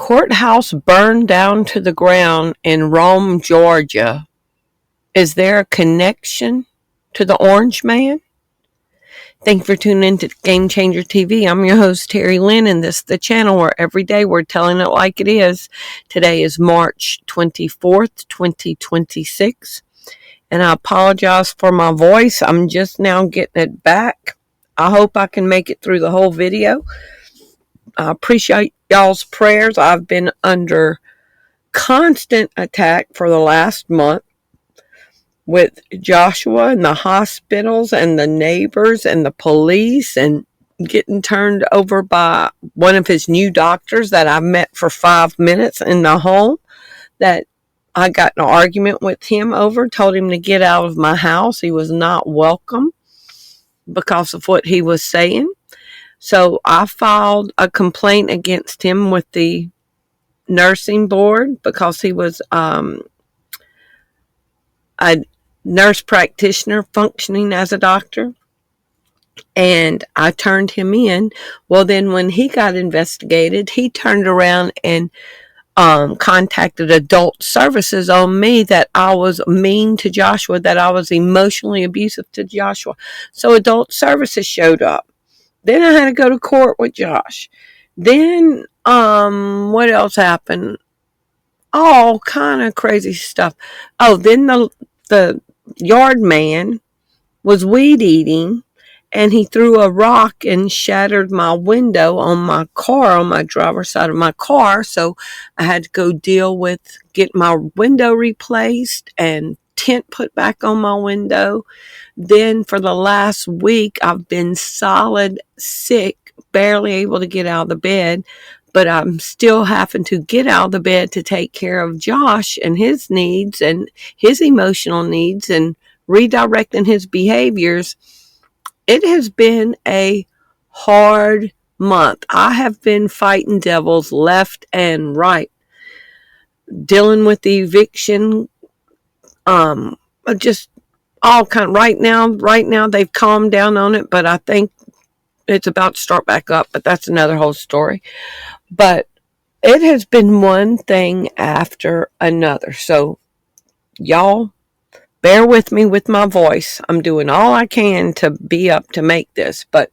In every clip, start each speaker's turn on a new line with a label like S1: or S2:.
S1: courthouse burned down to the ground in Rome, Georgia. Is there a connection to the Orange Man? Thank you for tuning in to Game Changer TV. I'm your host, Terri Lynn, and this is the channel where every day we're telling it like it is. Today is March 24th, 2026, and I apologize for my voice. I'm just now getting it back. I hope I can make it through the whole video. I appreciate y'all's prayers. I've been under constant attack for the last month with Joshua and the hospitals and the neighbors and the police, and getting turned over by one of his new doctors that I met for 5 minutes in the home, that I got in an argument with him over, told him to get out of my house. He was not welcome because of what he was saying. So I filed a complaint against him with the nursing board because he was a nurse practitioner functioning as a doctor, and I turned him in. Well, then when he got investigated, he turned around and contacted adult services on me, that I was mean to Joshua, that I was emotionally abusive to Joshua. So adult services showed up. Then I had to go to court with Josh. Then what else happened? All kind of crazy stuff. Oh, then the yard man was weed eating, and he threw a rock and shattered my window on my car, on my driver's side of my car. So I had to go deal with get my window replaced and tint put back on my window. Then for the last week, I've been solid sick, barely able to get out of the bed, but I'm still having to get out of the bed to take care of Josh and his needs and his emotional needs and redirecting his behaviors. It has been a hard month. I have been fighting devils left and right, dealing with the eviction, just all kind. Right now they've calmed down on it, but I think it's about to start back up. But that's another whole story. But it has been one thing after another. So y'all, bear with me with my voice. I'm doing all I can to be up to make this. But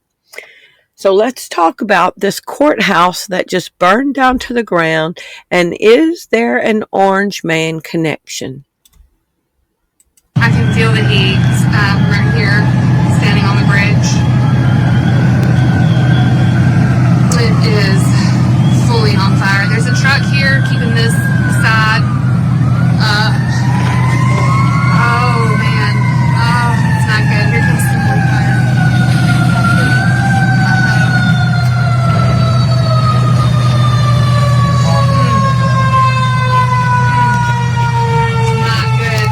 S1: so let's talk about this courthouse that just burned down to the ground. And is there an Orange Man connection?
S2: I can feel the heat right here, standing on the bridge. It is fully on fire. There's a truck here keeping this side up. Oh man, oh, it's not good. Here comes some more fire. It's not good.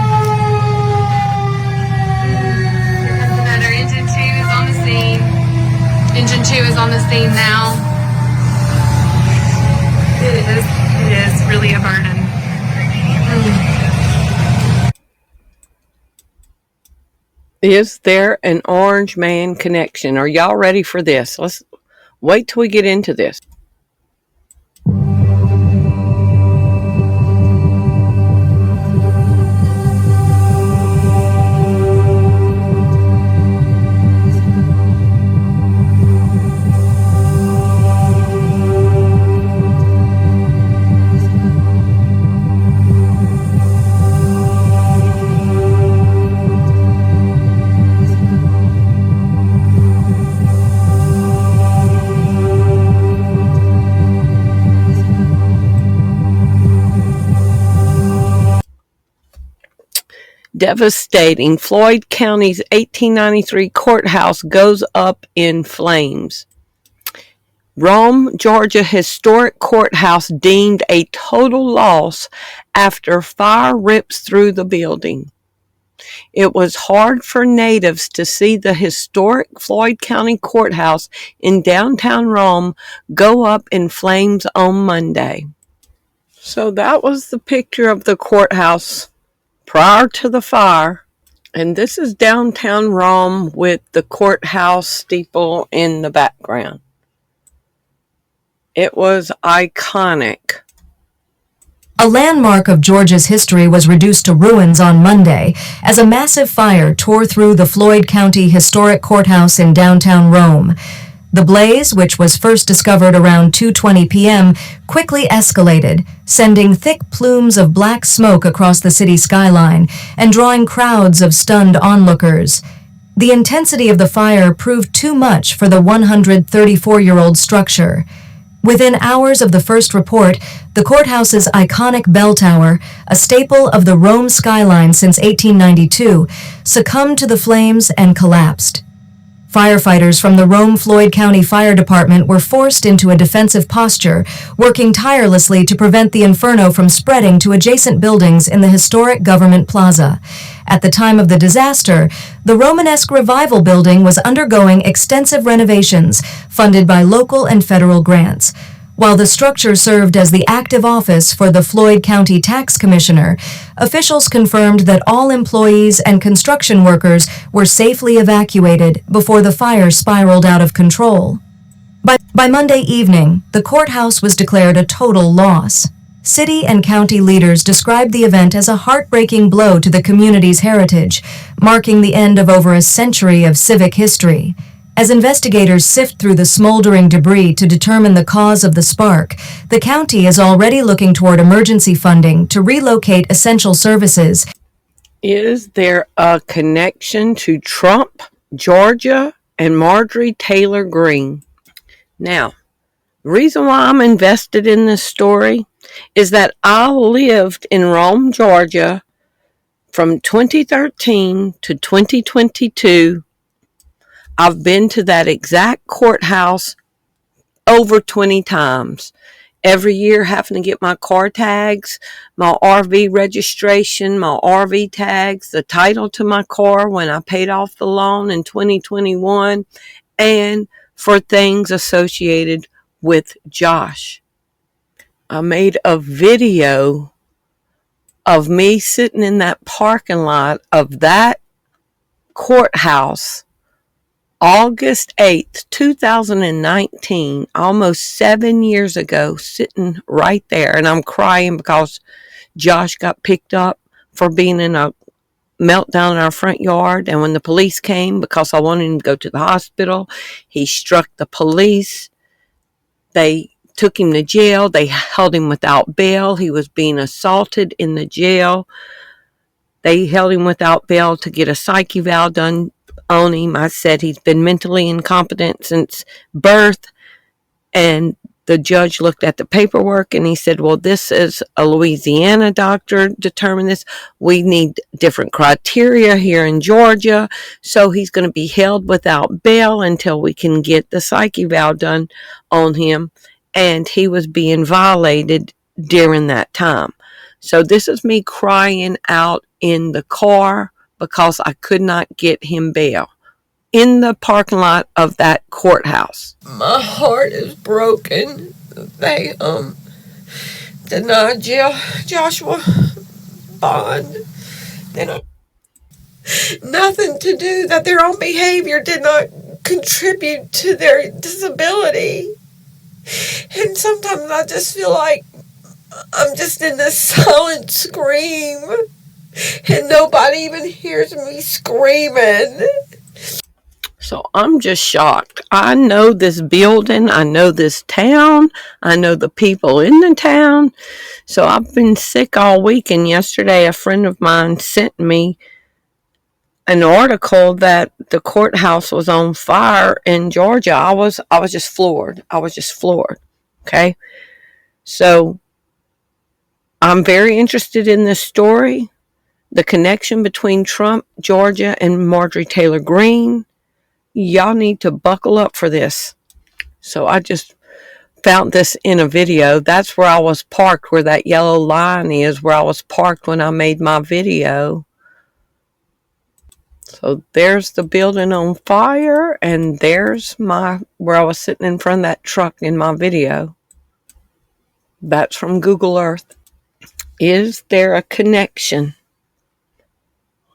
S2: Here comes another. Engine 2 is on the scene. Engine 2 is on the scene now. It is really a burden.
S1: Is there an Orange Man connection? Are y'all ready for this? Let's wait till we get into this. Devastating. Floyd County's 1893 courthouse goes up in flames. Rome, Georgia historic courthouse deemed a total loss after fire rips through the building. It was hard for natives to see the historic Floyd County courthouse in downtown Rome go up in flames on Monday. So that was the picture of the courthouse prior to the fire. And this is downtown Rome with the courthouse steeple in the background. It was iconic.
S3: A landmark of Georgia's history was reduced to ruins on Monday as a massive fire tore through the Floyd County Historic Courthouse in downtown Rome. The blaze, which was first discovered around 2:20 p.m., quickly escalated, sending thick plumes of black smoke across the city skyline and drawing crowds of stunned onlookers. The intensity of the fire proved too much for the 134-year-old structure. Within hours of the first report, the courthouse's iconic bell tower, a staple of the Rome skyline since 1892, succumbed to the flames and collapsed. Firefighters from the Rome Floyd County Fire Department were forced into a defensive posture, working tirelessly to prevent the inferno from spreading to adjacent buildings in the historic government plaza. At the time of the disaster, the Romanesque Revival building was undergoing extensive renovations funded by local and federal grants. While the structure served as the active office for the Floyd County Tax Commissioner, officials confirmed that all employees and construction workers were safely evacuated before the fire spiraled out of control. By Monday evening, the courthouse was declared a total loss. City and county leaders described the event as a heartbreaking blow to the community's heritage, marking the end of over a century of civic history. As investigators sift through the smoldering debris to determine the cause of the spark, the county is already looking toward emergency funding to relocate essential services.
S1: Is there a connection to Trump, Georgia, and Majorie Taylor Greene? Now, the reason why I'm invested in this story is that I lived in Rome, Georgia from 2013 to 2022. I've been to that exact courthouse over 20 times. Every year having to get my car tags, my RV registration, my RV tags, the title to my car when I paid off the loan in 2021, and for things associated with Josh. I made a video of me sitting in that parking lot of that courthouse August 8th, 2019, almost 7 years ago, sitting right there. And I'm crying because Josh got picked up for being in a meltdown in our front yard. And when the police came, because I wanted him to go to the hospital, he struck the police. They took him to jail. They held him without bail. He was being assaulted in the jail. They held him without bail to get a psych eval done on him. I said he's been mentally incompetent since birth, and the judge looked at the paperwork and he said, well, this is a Louisiana doctor determined this. We need different criteria here in Georgia, so he's going to be held without bail until we can get the psych eval done on him, and he was being violated during that time. So this is me crying out in the car because I could not get him bail in the parking lot of that courthouse.
S4: My heart is broken. They denied Joshua bond. They don't nothing to do, that their own behavior did not contribute to their disability. And sometimes I just feel like I'm just in this silent scream and nobody even hears me screaming.
S1: So I'm just shocked. I know this building. I know this town. I know the people in the town. So I've been sick all week. And yesterday a friend of mine sent me an article that the courthouse was on fire in Georgia. I was just floored. Okay. So I'm very interested in this story. The connection between Trump, Georgia, and Majorie Taylor Greene. Y'all need to buckle up for this. So I just found this in a video. That's where I was parked, where that yellow line is, where I was parked when I made my video. So there's the building on fire, and there's where I was sitting in front of that truck in my video. That's from Google Earth. Is there a connection?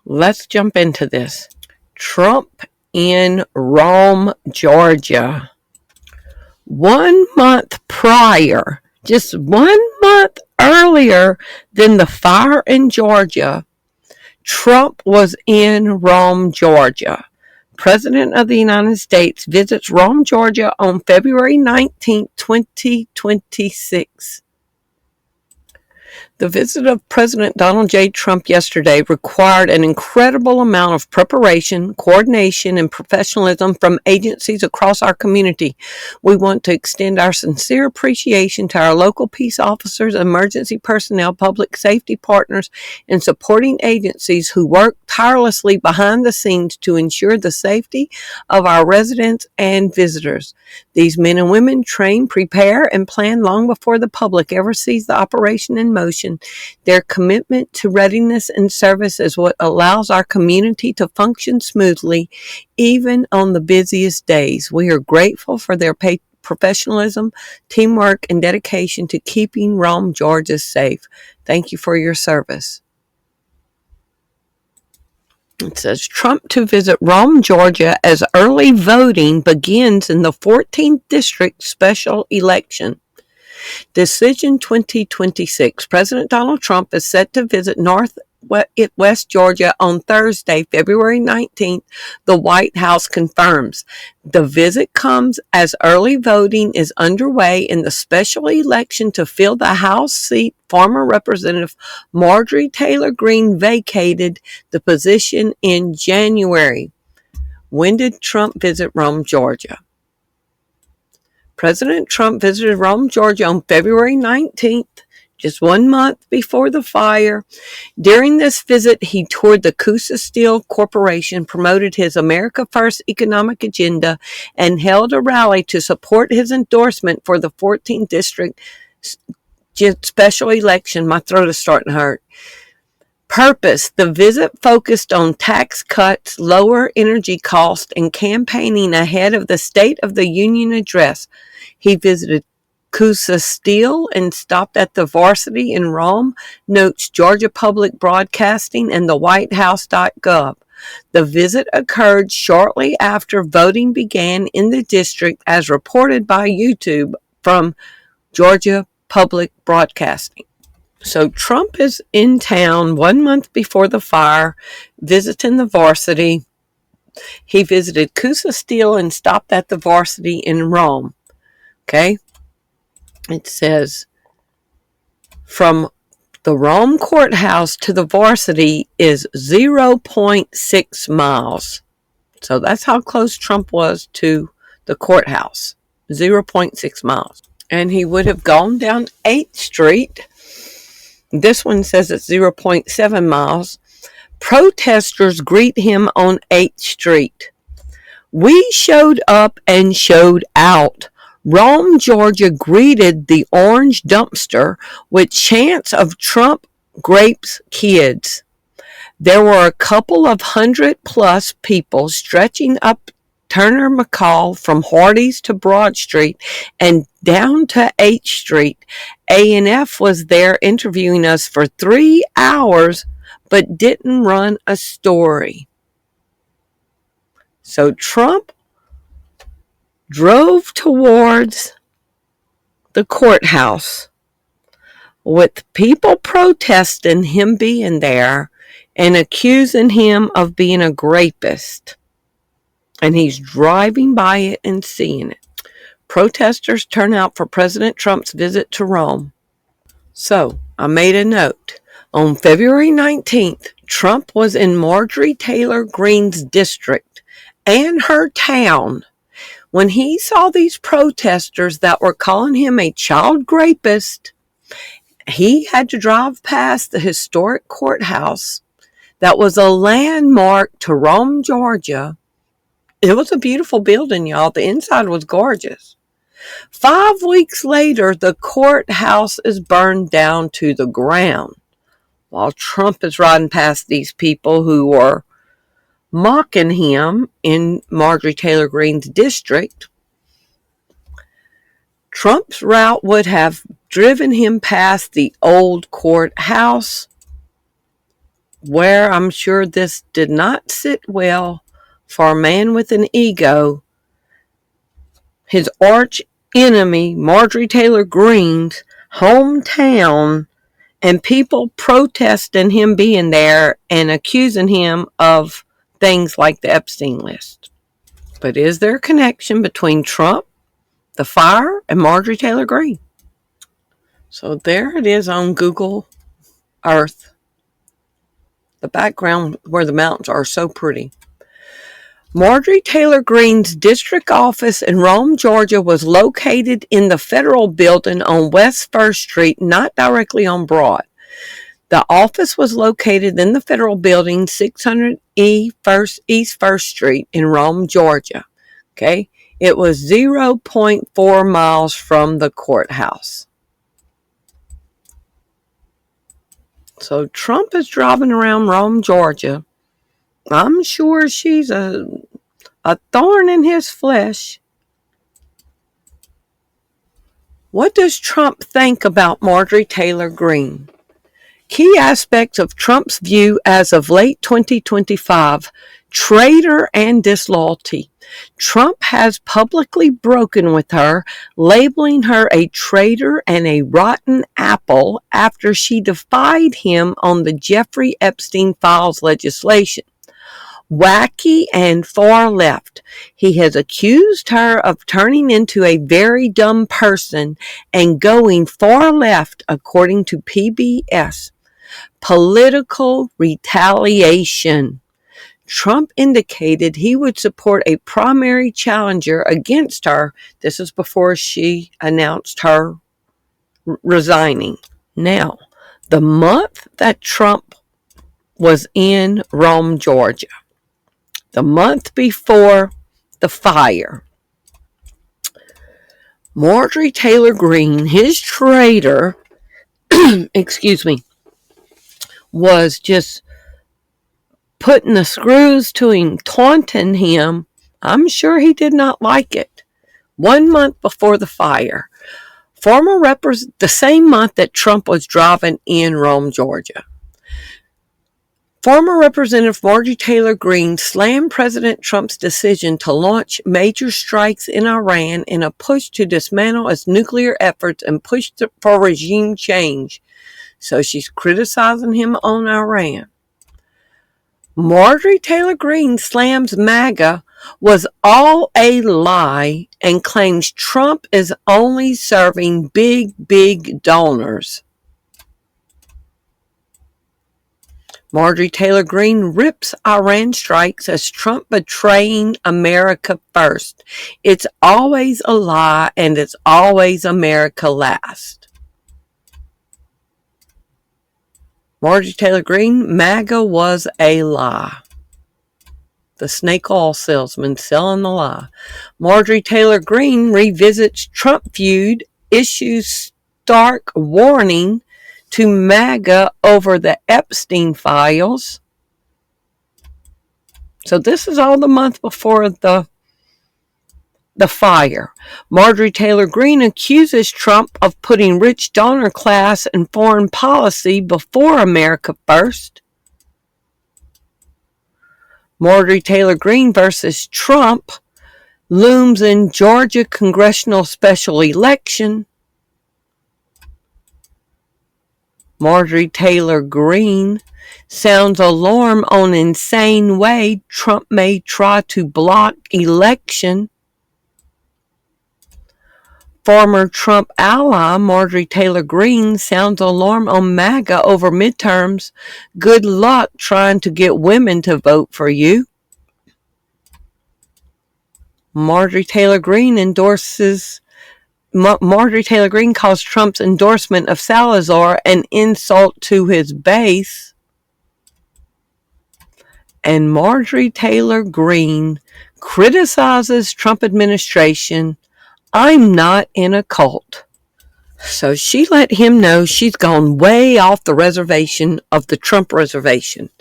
S1: Let's jump into this. Trump in Rome, Georgia. 1 month prior, just 1 month earlier than the fire in Georgia, Trump was in Rome, Georgia. President of the United States visits Rome, Georgia on February 19, 2026. The visit of President Donald J. Trump yesterday required an incredible amount of preparation, coordination, and professionalism from agencies across our community. We want to extend our sincere appreciation to our local peace officers, emergency personnel, public safety partners, and supporting agencies who work tirelessly behind the scenes to ensure the safety of our residents and visitors. These men and women train, prepare, and plan long before the public ever sees the operation in motion. Their commitment to readiness and service is what allows our community to function smoothly, even on the busiest days. We are grateful for their professionalism, teamwork, and dedication to keeping Rome, Georgia safe. Thank you for your service. It says Trump to visit Rome, Georgia as early voting begins in the 14th District special election. Decision 2026. President Donald Trump is set to visit Northwest Georgia on Thursday, February 19th, the White House confirms. The visit comes as early voting is underway in the special election to fill the House seat former Representative Majorie Taylor Greene vacated the position in January. When did Trump visit Rome, Georgia? President Trump visited Rome, Georgia on February 19th, just 1 month before the fire. During this visit, he toured the Courthouse Steel Corporation, promoted his America First economic agenda, and held a rally to support his endorsement for the 14th District special election. My throat is starting to hurt. Purpose. The visit focused on tax cuts, lower energy costs, and campaigning ahead of the State of the Union address. He visited Courthouse Steel and stopped at the Varsity in Rome, notes Georgia Public Broadcasting and the WhiteHouse.gov. The visit occurred shortly after voting began in the district, as reported by YouTube from Georgia Public Broadcasting. So Trump is in town 1 month before the fire, visiting the Varsity. He visited Courthouse Steel and stopped at the Varsity in Rome. Okay? It says, from the Rome Courthouse to the Varsity is 0.6 miles. So that's how close Trump was to the courthouse, 0.6 miles. And he would have gone down 8th Street. This one says it's 0.7 miles. Protesters greet him on 8th Street. We showed up and showed out. Rome, Georgia greeted the orange dumpster with chants of Trump grapes kids. There were a couple of 100+ people stretching up Turner McCall from Hardee's to Broad Street and down to 8th Street. A&F was there interviewing us for 3 hours, but didn't run a story. So Trump drove towards the courthouse with people protesting him being there and accusing him of being a rapist. And he's driving by it and seeing it. Protesters turn out for President Trump's visit to Rome. So, I made a note. On February 19th, Trump was in Majorie Taylor Greene's district and her town when he saw these protesters that were calling him a child rapist. He had to drive past the historic courthouse that was a landmark to Rome, Georgia. It was a beautiful building, y'all. The inside was gorgeous. 5 weeks later, the courthouse is burned down to the ground while Trump is riding past these people who were mocking him in Majorie Taylor Greene's district. Trump's route would have driven him past the old courthouse, where I'm sure this did not sit well for a man with an ego. His arch enemy, Majorie Taylor Greene's hometown, and people protesting him being there and accusing him of things like the Epstein list. But is there a connection between Trump, the fire, and Marjorie Taylor Greene? So there it is on Google Earth. The background where the mountains are so pretty. Marjorie Taylor Greene's district office in Rome, Georgia was located in the Federal Building on West 1st Street, not directly on Broad. The office was located in the Federal Building, 600 East 1st Street in Rome, Georgia. Okay, it was 0.4 miles from the courthouse. So Trump is driving around Rome, Georgia. I'm sure she's a thorn in his flesh. What does Trump think about Marjorie Taylor Greene? Key aspects of Trump's view as of late 2025, traitor and disloyalty. Trump has publicly broken with her, labeling her a traitor and a rotten apple after she defied him on the Jeffrey Epstein files legislation. Wacky and far left. He has accused her of turning into a very dumb person and going far left, according to PBS. Political retaliation. Trump indicated he would support a primary challenger against her. This is before she announced her resigning. Now, the month that Trump was in Rome, Georgia, the month before the fire, Marjorie Taylor Greene, his traitor, was just putting the screws to him, taunting him. I'm sure he did not like it. 1 month before the fire, the same month that Trump was driving in Rome, Georgia, former Representative Majorie Taylor Greene slammed President Trump's decision to launch major strikes in Iran in a push to dismantle its nuclear efforts and push for regime change. So she's criticizing him on Iran. Marjorie Taylor Greene slams MAGA was all a lie and claims Trump is only serving big donors. Marjorie Taylor Greene rips Iran strikes as Trump betraying America first. It's always a lie and it's always America last. Marjorie Taylor Greene, MAGA was a lie. The snake oil salesman selling the lie. Marjorie Taylor Greene revisits Trump feud, issues stark warning to MAGA over the Epstein files. So this is all the month before the fire. Marjorie Taylor Greene accuses Trump of putting rich donor class and foreign policy before America first. Marjorie Taylor Greene versus Trump looms in Georgia congressional special election. Marjorie Taylor Greene sounds alarm on insane way Trump may try to block election. Former Trump ally Marjorie Taylor Greene sounds alarm on MAGA over midterms. Good luck trying to get women to vote for you. Marjorie Taylor Greene calls Trump's endorsement of Salazar an insult to his base. And Marjorie Taylor Greene criticizes Trump administration. I'm not in a cult. So she let him know she's gone way off the reservation of the Trump reservation.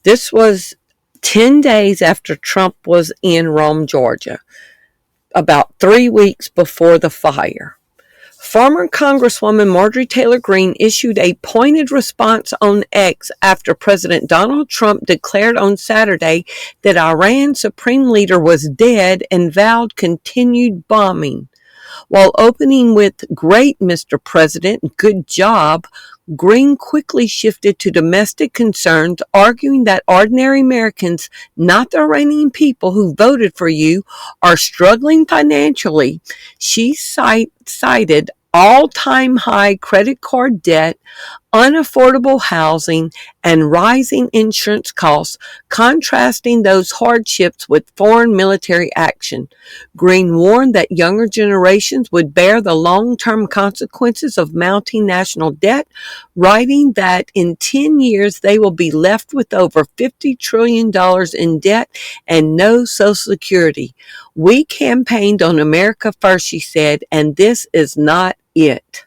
S1: This was 10 days after Trump was in Rome, Georgia, about 3 weeks before the fire. Former Congresswoman Majorie Taylor Greene issued a pointed response on X after President Donald Trump declared on Saturday that Iran's supreme leader was dead and vowed continued bombing. While opening with, "Great, Mr. President, good job," Greene quickly shifted to domestic concerns, arguing that ordinary Americans, not the Iranian people who voted for you, are struggling financially. She cited all-time high credit card debt, unaffordable housing, and rising insurance costs, contrasting those hardships with foreign military action. Greene warned that younger generations would bear the long-term consequences of mounting national debt, writing that in 10 years they will be left with over $50 trillion in debt and no Social Security. "We campaigned on America first," she said, "and this is not it."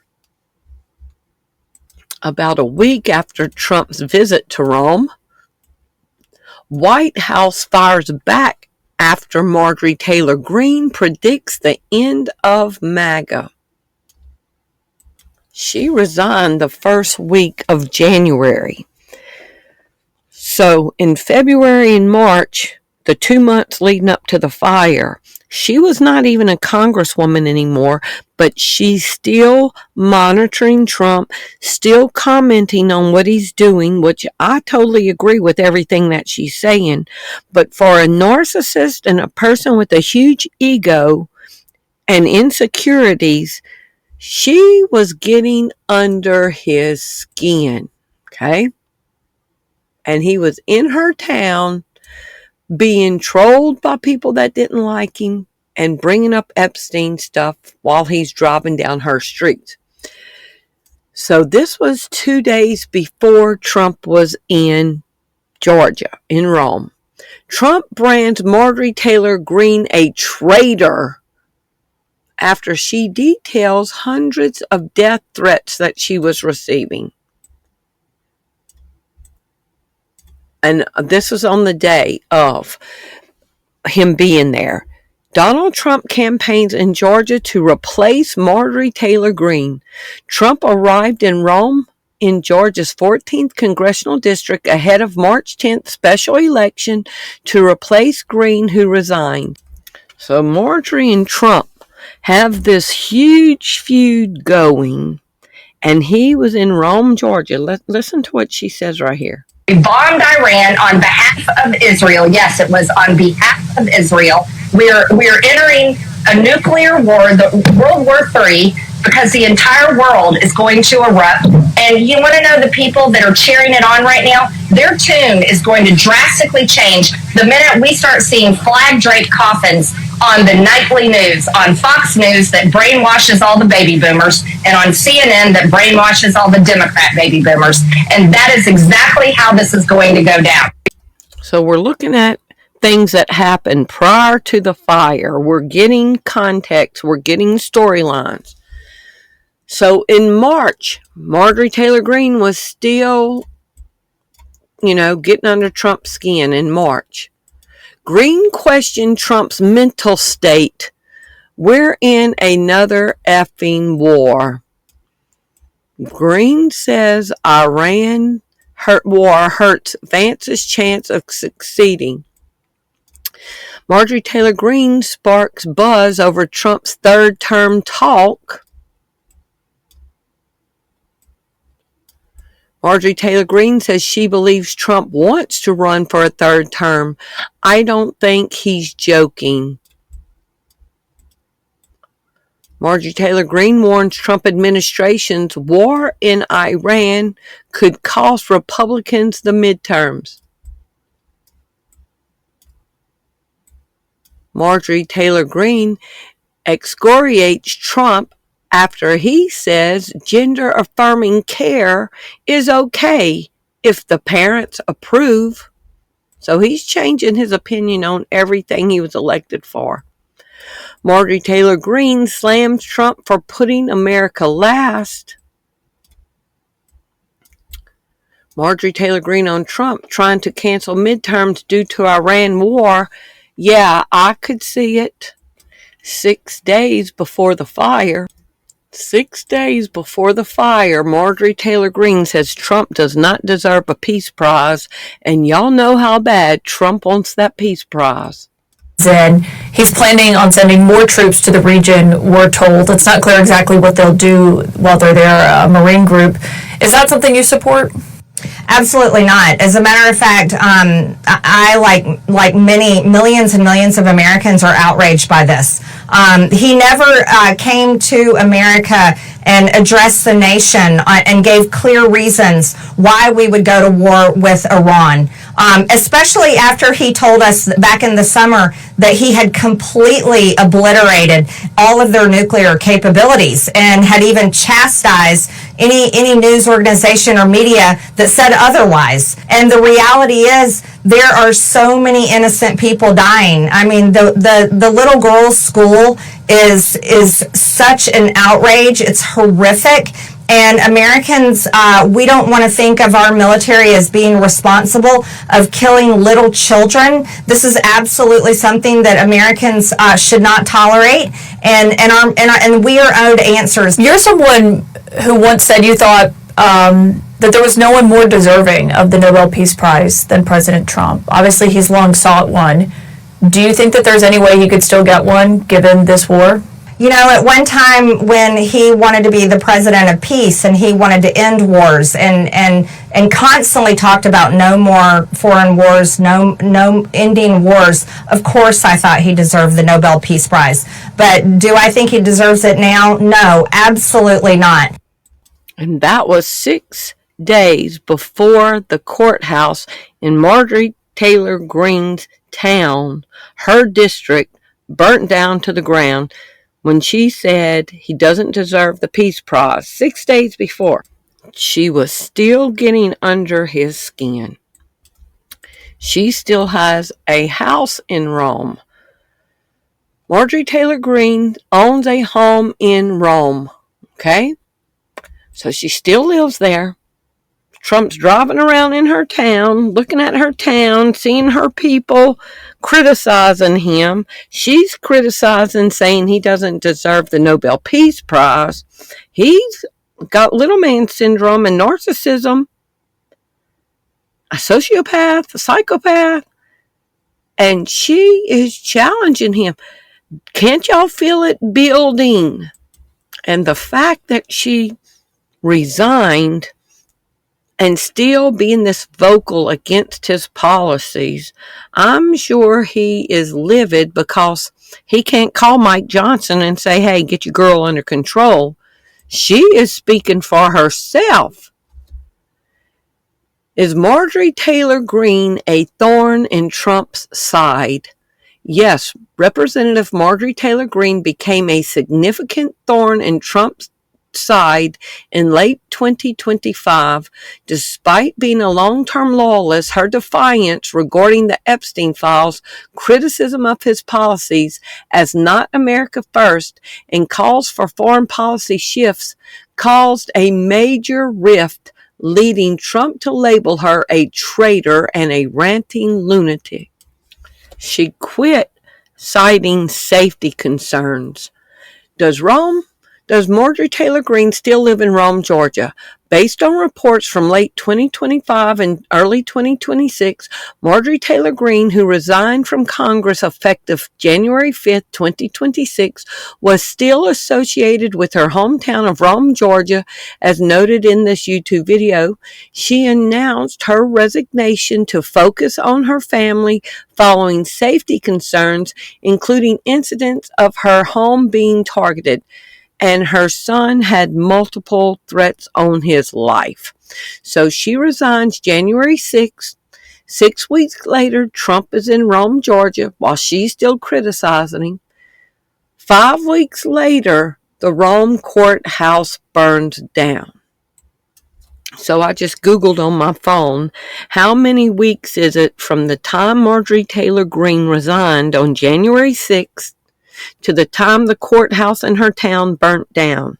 S1: About a week after Trump's visit to Rome, White House fires back after Majorie Taylor Greene predicts the end of MAGA. She resigned the first week of January. So in February and March, the 2 months leading up to the fire, she was not even a congresswoman anymore, but she's still monitoring Trump, still commenting on what he's doing, which I totally agree with everything that she's saying. But for a narcissist and a person with a huge ego and insecurities, she was getting under his skin, okay? And he was in her town being trolled by people that didn't like him and bringing up Epstein stuff while he's driving down her street. So this was 2 days before Trump was in Georgia, in Rome. Trump brands Majorie Taylor Greene a traitor after she details hundreds of death threats that she was receiving. And this was on the day of him being there. Donald Trump campaigns in Georgia to replace Majorie Taylor Greene. Trump arrived in Rome in Georgia's 14th congressional district ahead of March 10th special election to replace Greene, who resigned. So Marjorie and Trump have this huge feud going, and he was in Rome, Georgia. Listen to what she says right here.
S5: We bombed Iran on behalf of Israel. Yes, it was on behalf of Israel. We're entering a nuclear war, the World War III, because the entire world is going to erupt. And you want to know the people that are cheering it on right now? Their tune is going to drastically change the minute we start seeing flag-draped coffins on the nightly news, on Fox News that brainwashes all the baby boomers, and on CNN that brainwashes all the Democrat baby boomers. And that is exactly how this is going to go down.
S1: So we're looking at things that happened prior to the fire. We're getting context. We're getting storylines. So in March, Majorie Taylor Greene was still, getting under Trump's skin in March. Greene questioned Trump's mental state. "We're in another effing war." Greene says Iran war hurts Vance's chance of succeeding. Majorie Taylor Greene sparks buzz over Trump's third-term talk. Majorie Taylor Greene says she believes Trump wants to run for a third term. "I don't think he's joking." Majorie Taylor Greene warns Trump administration's war in Iran could cost Republicans the midterms. Majorie Taylor Greene excoriates Trump after he says gender-affirming care is okay if the parents approve. So he's changing his opinion on everything he was elected for. Majorie Taylor Greene slams Trump for putting America last. Majorie Taylor Greene on Trump trying to cancel midterms due to Iran war. Yeah, I could see it. 6 days before the fire. 6 days before the fire, Majorie Taylor Greene says Trump does not deserve a peace prize, and y'all know how bad Trump wants that peace prize.
S6: in. He's planning on sending more troops to the region, we're told. It's not clear exactly what they'll do while they're there, a Marine group. Is that something you support?
S5: Absolutely not. As a matter of fact, I like many millions and millions of Americans are outraged by this. He never came to America and addressed the nation and gave clear reasons why we would go to war with Iran. Especially after he told us back in the summer that he had completely obliterated all of their nuclear capabilities and had even chastised any news organization or media that said otherwise. And the reality is there are so many innocent people dying. I mean, the little girl's school is such an outrage. It's horrific. And Americans, we don't want to think of our military as being responsible of killing little children. This is absolutely something that Americans should not tolerate, and we are owed answers.
S6: You're someone who once said you thought that there was no one more deserving of the Nobel Peace Prize than President Trump. Obviously, he's long sought one. Do you think that there's any way he could still get one given this war?
S5: You know, at one time when he wanted to be the president of peace and he wanted to end wars and constantly talked about no more foreign wars, no ending wars, of course I thought he deserved the Nobel Peace Prize. But do I think he deserves it now? No, absolutely not.
S1: And that was 6 days before the courthouse in Majorie Taylor Greene's town, her district, burnt down to the ground when she said he doesn't deserve the Peace Prize 6 days before. She was still getting under his skin. She still has a house in Rome. Majorie Taylor Greene owns a home in Rome, okay? So she still lives there. Trump's driving around in her town, looking at her town, seeing her people, criticizing him. She's criticizing, saying he doesn't deserve the Nobel Peace Prize. He's got little man syndrome and narcissism, a sociopath, a psychopath, and she is challenging him. Can't y'all feel it building? And the fact that she resigned and still being this vocal against his policies, I'm sure he is livid because he can't call Mike Johnson and say, hey, get your girl under control. She is speaking for herself. Is Majorie Taylor Greene a thorn in Trump's side? Yes, Representative Majorie Taylor Greene became a significant thorn in Trump's side in late 2025. Despite being a long-term loyalist, her defiance regarding the Epstein files, criticism of his policies as not America first, and calls for foreign policy shifts caused a major rift, leading Trump to label her a traitor and a ranting lunatic. She quit, citing safety concerns. Does Majorie Taylor Greene still live in Rome, Georgia? Based on reports from late 2025 and early 2026, Majorie Taylor Greene, who resigned from Congress effective January 5th, 2026, was still associated with her hometown of Rome, Georgia, as noted in this YouTube video. She announced her resignation to focus on her family following safety concerns, including incidents of her home being targeted, and her son had multiple threats on his life. So she resigns January 6th. 6 weeks later, Trump is in Rome, Georgia, while she's still criticizing him. 5 weeks later, the Rome courthouse burns down. So I just Googled on my phone, how many weeks is it from the time Majorie Taylor Greene resigned on January 6th to the time the courthouse in her town burnt down?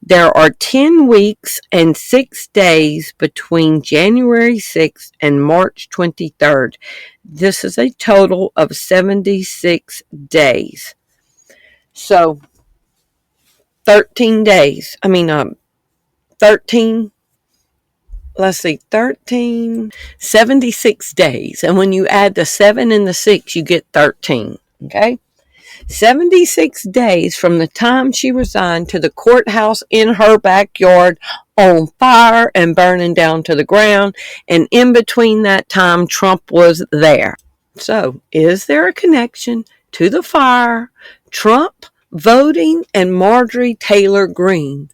S1: There are 10 weeks and 6 days between January 6th and March 23rd. This is a total of 76 days. So, 13 days. 13 let's see, 13, 76 days. And when you add the 7 and the 6, you get 13. Okay? 76 days from the time she resigned to the courthouse in her backyard on fire and burning down to the ground. And in between that time, Trump was there. So, is there a connection to the fire, Trump voting, and Majorie Taylor Greene?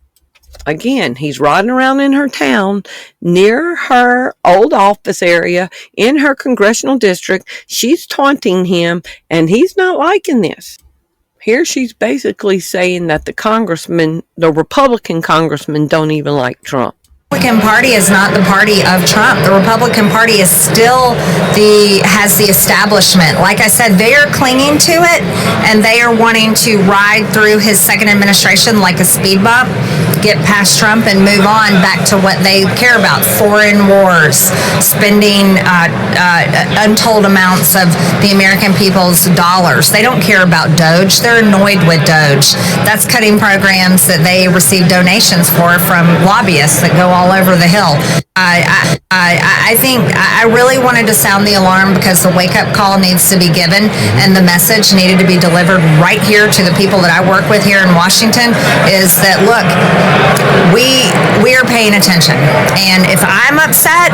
S1: Again, he's riding around in her town, near her old office area, in her congressional district. She's taunting him, and he's not liking this. Here she's basically saying that the Republican congressmen don't even like Trump.
S7: The Republican Party is not the party of Trump. The Republican Party is still has the establishment. Like I said, they are clinging to it, and they are wanting to ride through his second administration like a speed bump, get past Trump and move on back to what they care about: foreign wars, spending untold amounts of the American people's dollars. They don't care about Doge. They're annoyed with Doge. That's cutting programs that they receive donations for from lobbyists that go all over the hill. I think I really wanted to sound the alarm because the wake-up call needs to be given, and the message needed to be delivered right here to the people that I work with here in Washington is that, look, we are paying attention. And if I'm upset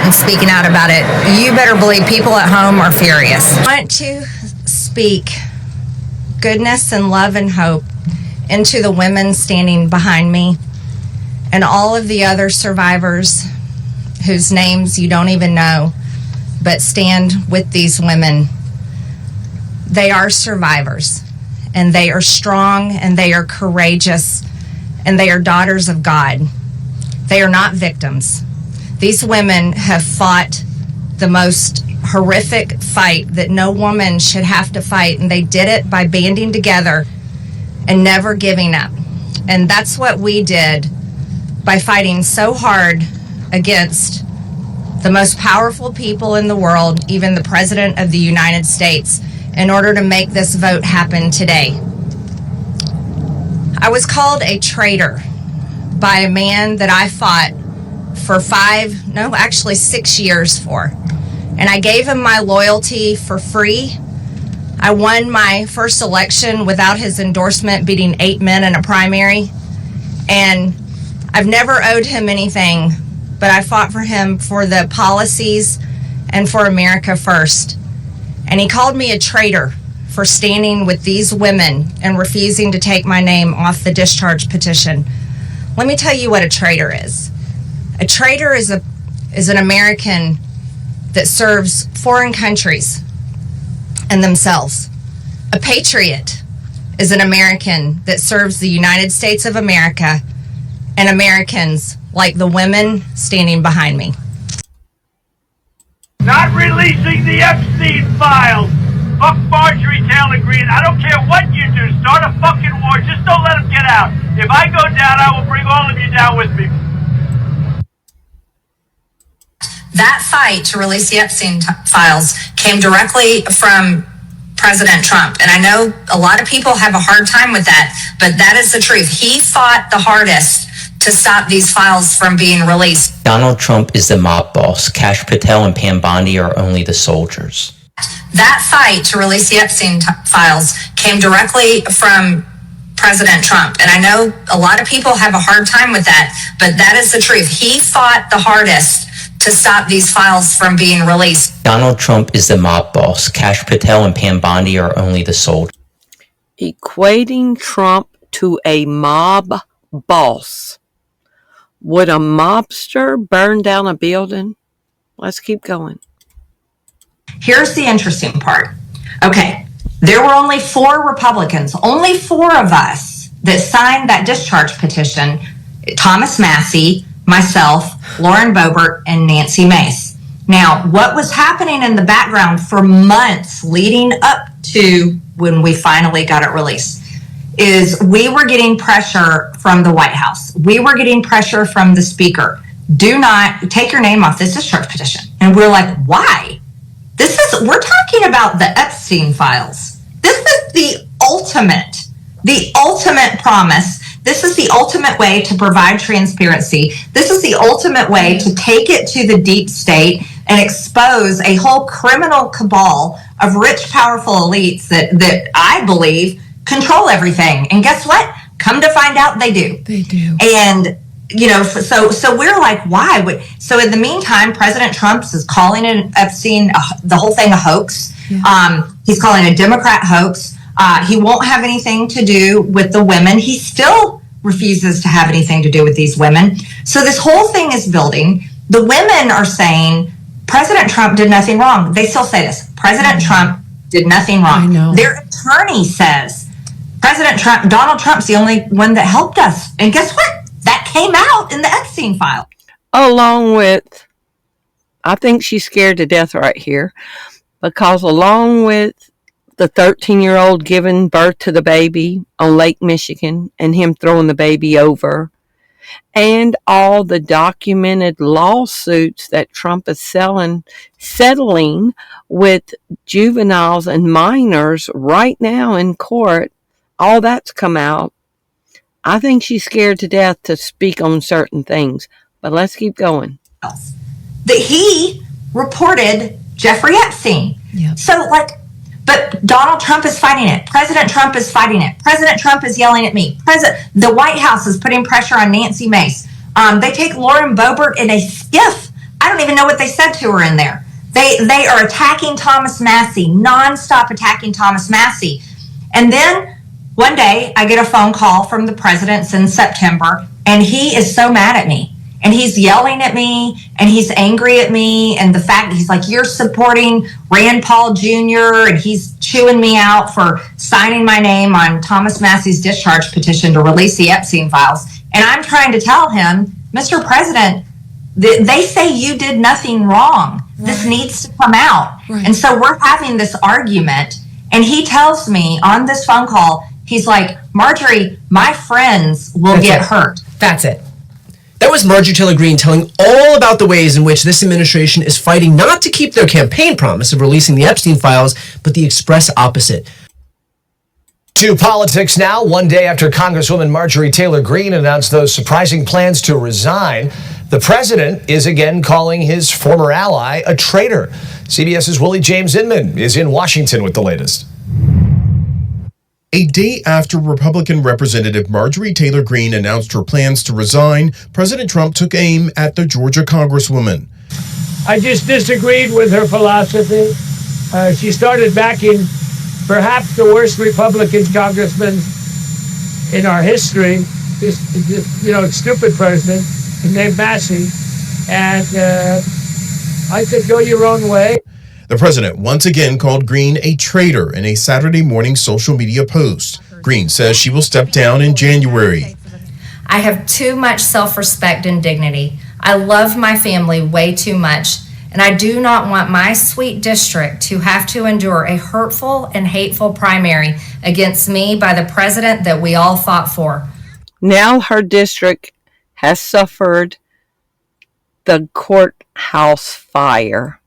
S7: and speaking out about it, you better believe people at home are furious. I want to speak goodness and love and hope into the women standing behind me and all of the other survivors whose names you don't even know, but stand with these women. They are survivors, and they are strong, and they are courageous, and they are daughters of God. They are not victims. These women have fought the most horrific fight that no woman should have to fight, and they did it by banding together and never giving up. And that's what we did by fighting so hard against the most powerful people in the world, even the President of the United States, in order to make this vote happen today. I was called a traitor by a man that I fought for 6 years for. And I gave him my loyalty for free. I won my first election without his endorsement, beating 8 men in a primary. And I've never owed him anything, but I fought for him for the policies and for America first. And he called me a traitor for standing with these women and refusing to take my name off the discharge petition. Let me tell you what a traitor is. A traitor is an American that serves foreign countries and themselves. A patriot is an American that serves the United States of America and Americans like the women standing behind me.
S8: Not releasing the Epstein files. Fuck Majorie Taylor Greene. I don't care what you do. Start a fucking war. Just don't let them get out. If I go down, I will bring all of you down with me.
S7: That fight to release the Epstein files came directly from President Trump. And I know a lot of people have a hard time with that, but that is the truth. He fought the hardest to stop these files from being released.
S9: Donald Trump is the mob boss. Kash Patel and Pam Bondi are only the soldiers.
S7: That fight to release the Epstein files came directly from President Trump. And I know a lot of people have a hard time with that, but that is the truth. He fought the hardest to stop these files from being released.
S9: Donald Trump is the mob boss. Kash Patel and Pam Bondi are only the soldiers.
S1: Equating Trump to a mob boss. Would a mobster burn down a building? Let's keep going.
S7: Here's the interesting part. Okay, there were only 4 Republicans, only 4 of us that signed that discharge petition. Thomas Massey, myself, Lauren Boebert, and Nancy Mace. Now, what was happening in the background for months leading up to when we finally got it released is we were getting pressure from the White House. We were getting pressure from the speaker. Do not take your name off this discharge petition. And we're like, why? We're talking about the Epstein files. This is the ultimate promise This is the ultimate way to provide transparency. This is the ultimate way to take it to the deep state and expose a whole criminal cabal of rich, powerful elites that I believe control everything. And guess what? Come to find out, they do.
S4: They do.
S7: And so we're like, why? So in the meantime, President Trump is calling Epstein the whole thing a hoax. Yeah. He's calling it a Democrat hoax. He won't have anything to do with the women. He still refuses to have anything to do with these women. So this whole thing is building. The women are saying President Trump did nothing wrong. They still say this. President Trump did nothing wrong.
S4: I know.
S7: Their attorney says Donald Trump's the only one that helped us. And guess what? That came out in the Epstein file.
S1: Along with, I think she's scared to death right here, because along with the 13-year-old giving birth to the baby on Lake Michigan and him throwing the baby over, and all the documented lawsuits that Trump is settling with juveniles and minors right now in court, all that's come out. I think she's scared to death to speak on certain things, but let's keep going.
S7: That he reported Jeffrey Epstein.
S4: Yep.
S7: So but Donald Trump is fighting it. President Trump is fighting it. President Trump is yelling at me. The White House is putting pressure on Nancy Mace. They take Lauren Boebert in a skiff. I don't even know what they said to her in there. They are attacking Thomas Massie, nonstop attacking Thomas Massie. And then one day I get a phone call from the president in September, and he is so mad at me. And he's yelling at me, and he's angry at me, and the fact he's like, you're supporting Rand Paul Jr., and he's chewing me out for signing my name on Thomas Massie's discharge petition to release the Epstein files. And I'm trying to tell him, Mr. President, they say you did nothing wrong. Right. This needs to come out. Right. And so we're having this argument, and he tells me on this phone call, he's like, Marjorie, my friends will get hurt.
S10: That's it. That was Majorie Taylor Greene telling all about the ways in which this administration is fighting not to keep their campaign promise of releasing the Epstein files, but the express opposite.
S11: To politics now. One day after Congresswoman Majorie Taylor Greene announced those surprising plans to resign, the president is again calling his former ally a traitor. CBS's Willie James Inman is in Washington with the latest.
S12: A day after Republican Representative Majorie Taylor Greene announced her plans to resign, President Trump took aim at the Georgia Congresswoman.
S8: I just disagreed with her philosophy. She started backing perhaps the worst Republican congressman in our history, stupid person named Massey. And I said, go your own way.
S12: The president once again called Greene a traitor in a Saturday morning social media post. Greene says she will step down in January.
S13: I have too much self-respect and dignity. I love my family way too much, and I do not want my sweet district to have to endure a hurtful and hateful primary against me by the president that we all fought for.
S1: Now her district has suffered the courthouse fire.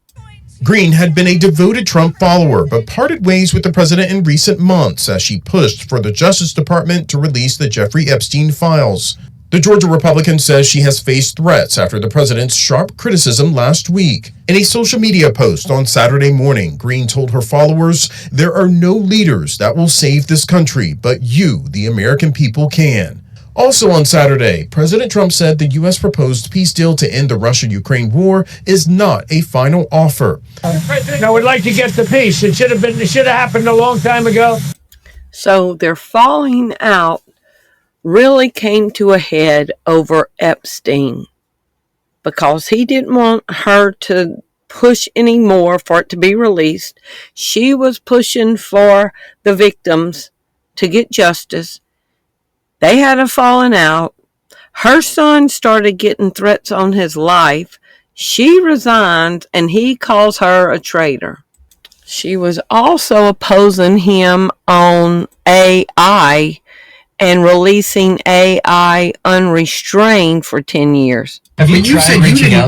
S12: Greene had been a devoted Trump follower, but parted ways with the president in recent months as she pushed for the Justice Department to release the Jeffrey Epstein files. The Georgia Republican says she has faced threats after the president's sharp criticism last week. In a social media post on Saturday morning, Greene told her followers, "There are no leaders that will save this country, but you, the American people, can." Also on Saturday, President Trump said the U.S. proposed peace deal to end the Russia-Ukraine war is not a final offer.
S8: I would like to get the peace. It should have happened a long time ago.
S1: So their falling out really came to a head over Epstein because he didn't want her to push any more for it to be released. She was pushing for the victims to get justice. They had a falling out. Her son started getting threats on his life. She resigned, and he calls her a traitor. She was also opposing him on AI and releasing AI unrestrained for 10 years.
S10: You said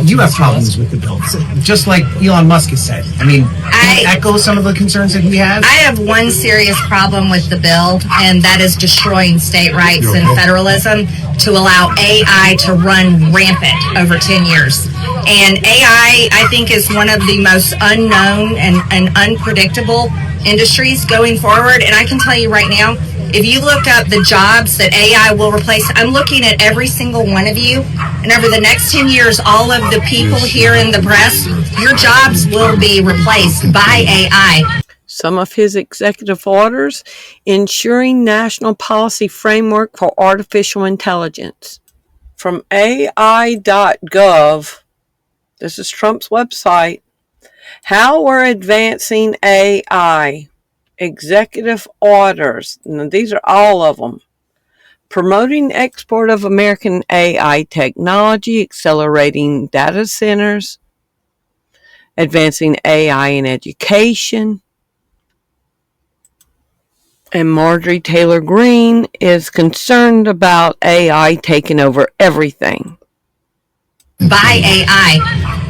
S10: you have problems with the bill, just like Elon Musk has said. I mean, can you echo some of the concerns that he has?
S7: I have one serious problem with the bill, and that is destroying state rights and federalism to allow AI to run rampant over 10 years. And AI, I think, is one of the most unknown and unpredictable industries going forward. And I can tell you right now, if you look up the jobs that AI will replace, I'm looking at every single one of you, and over the next 10 years, all of the people here in the press, your jobs will be replaced by AI.
S1: Some of his executive orders: ensuring national policy framework for artificial intelligence. From AI.gov, this is Trump's website, how we're advancing AI. Executive orders. Now, these are all of them. Promoting export of American AI technology, accelerating data centers, advancing AI in education. And Majorie Taylor Greene is concerned about AI taking over everything.
S7: By AI.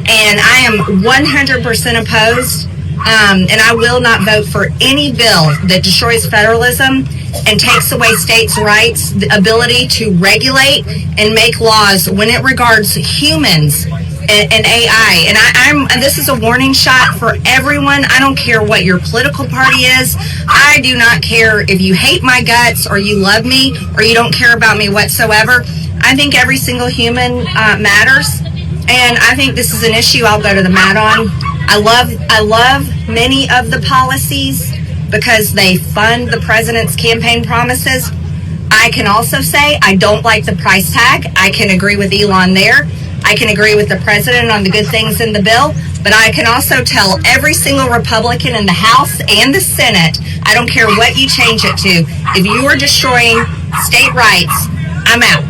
S7: And I am 100% opposed. And I will not vote for any bill that destroys federalism and takes away states' rights, the ability to regulate and make laws when it regards humans and AI. And this is a warning shot for everyone. I don't care what your political party is. I do not care if you hate my guts or you love me or you don't care about me whatsoever. I think every single human matters. And I think this is an issue I'll go to the mat on. I love many of the policies because they fund the president's campaign promises. I can also say I don't like the price tag. I can agree with Elon there. I can agree with the president on the good things in the bill, but I can also tell every single Republican in the House and the Senate, I don't care what you change it to, if you are destroying state rights, I'm out.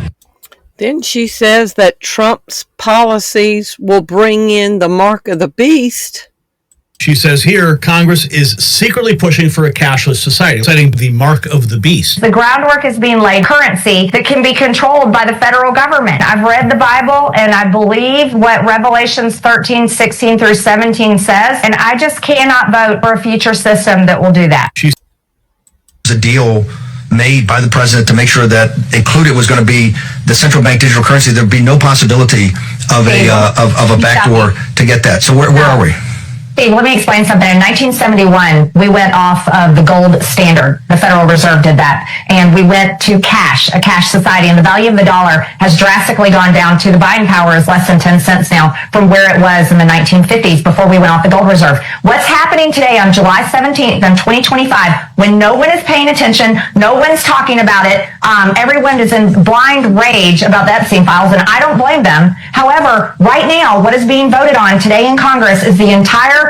S1: Then she says that Trump's policies will bring in the mark of the beast.
S14: She says here, Congress is secretly pushing for a cashless society, citing the mark of the beast.
S15: The groundwork is being laid, currency that can be controlled by the federal government. I've read the Bible, and I believe what Revelations 13, 16 through 17 says, and I just cannot vote for a future system that will do that.
S16: She's a deal made by the president to make sure that included was going to be the central bank digital currency. There'd be no possibility of a backdoor to get that. So where are we?
S15: Steve, let me explain something. In 1971, we went off of the gold standard. The Federal Reserve did that. And we went to cash, a cash society. And the value of the dollar has drastically gone down to the buying power is less than 10 cents now from where it was in the 1950s before we went off the gold reserve. What's happening today on July 17th in 2025 when no one is paying attention, no one's talking about it, everyone is in blind rage about the Epstein files, and I don't blame them. However, right now, what is being voted on today in Congress is the entire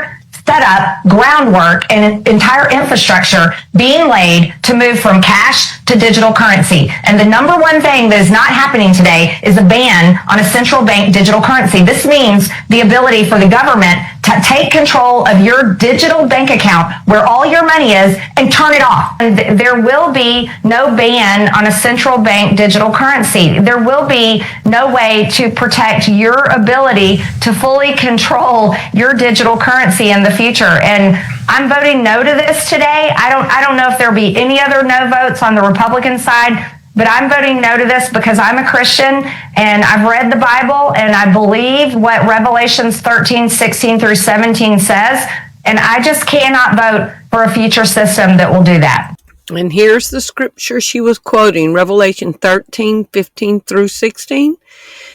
S15: setup, groundwork, and entire infrastructure being laid to move from cash to digital currency. And the number one thing that is not happening today is a ban on a central bank digital currency. This means the ability for the government to take control of your digital bank account where all your money is and turn it off. And there will be no ban on a central bank digital currency. There will be no way to protect your ability to fully control your digital currency in the future. And I'm voting no to this today. I don't know if there'll be any other no votes on the Republican side, but I'm voting no to this because I'm a Christian and I've read the Bible and I believe what Revelations 13, 16 through 17 says, and I just cannot vote for a future system that will do that.
S1: And here's the scripture she was quoting, Revelation 13, 15 through 16.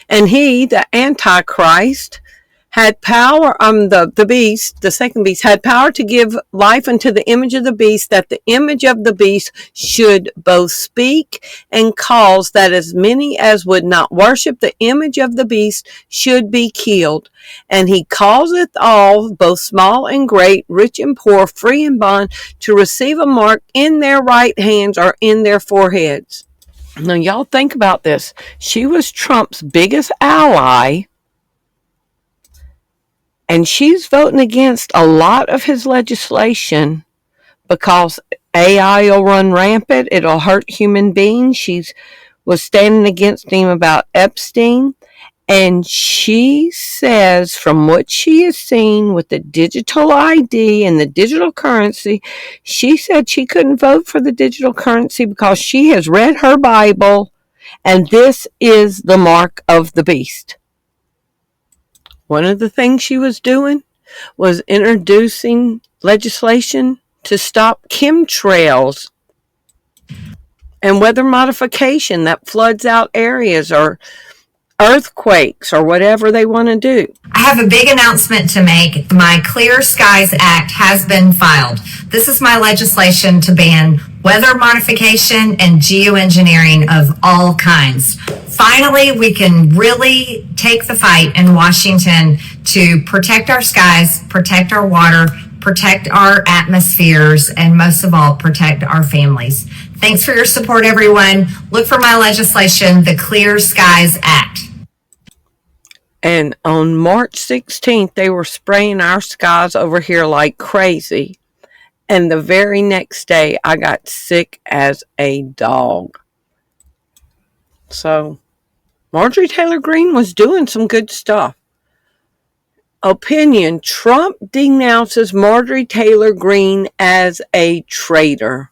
S1: And he, the Antichrist, had power, the beast, the second beast, had power to give life unto the image of the beast, that the image of the beast should both speak and cause that as many as would not worship the image of the beast should be killed. And he causeth all, both small and great, rich and poor, free and bond, to receive a mark in their right hands or in their foreheads. Now, y'all think about this. She was Trump's biggest ally, and she's voting against a lot of his legislation because AI will run rampant. It'll hurt human beings. She was standing against him about Epstein. And she says, from what she has seen with the digital ID and the digital currency, she said she couldn't vote for the digital currency because she has read her Bible, and this is the mark of the beast. One of the things she was doing was introducing legislation to stop chemtrails and weather modification that floods out areas or earthquakes or whatever they want to do.
S7: I have a big announcement to make. My Clear Skies Act has been filed. This is my legislation to ban weather modification and geoengineering of all kinds. Finally, we can really take the fight in Washington to protect our skies, protect our water, protect our atmospheres, and most of all, protect our families. Thanks for your support, everyone. Look for my legislation, the Clear Skies Act.
S1: And on March 16th, they were spraying our skies over here like crazy. And the very next day, I got sick as a dog. So, Majorie Taylor Greene was doing some good stuff. Opinion: Trump denounces Majorie Taylor Greene as a traitor.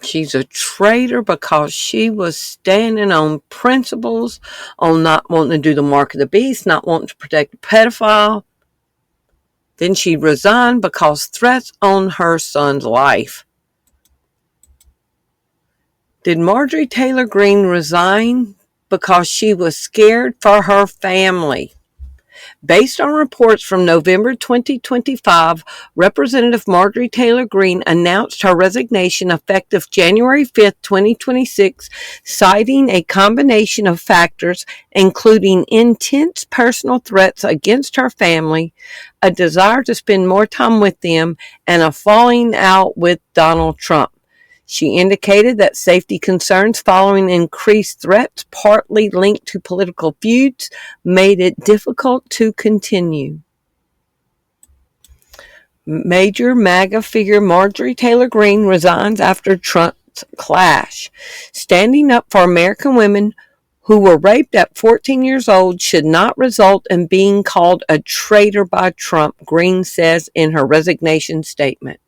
S1: She's a traitor because she was standing on principles, on not wanting to do the mark of the beast, not wanting to protect a pedophile. Then she resigned because threats on her son's life. Did Majorie Taylor Greene resign because she was scared for her family? Based on reports from November 2025, Representative Majorie Taylor Greene announced her resignation effective January 5, 2026, citing a combination of factors, including intense personal threats against her family, a desire to spend more time with them, and a falling out with Donald Trump. She indicated that safety concerns following increased threats, partly linked to political feuds, made it difficult to continue. Major MAGA figure Majorie Taylor Greene resigns after Trump's clash. Standing up for American women who were raped at 14 years old should not result in being called a traitor by Trump, Greene says in her resignation statement.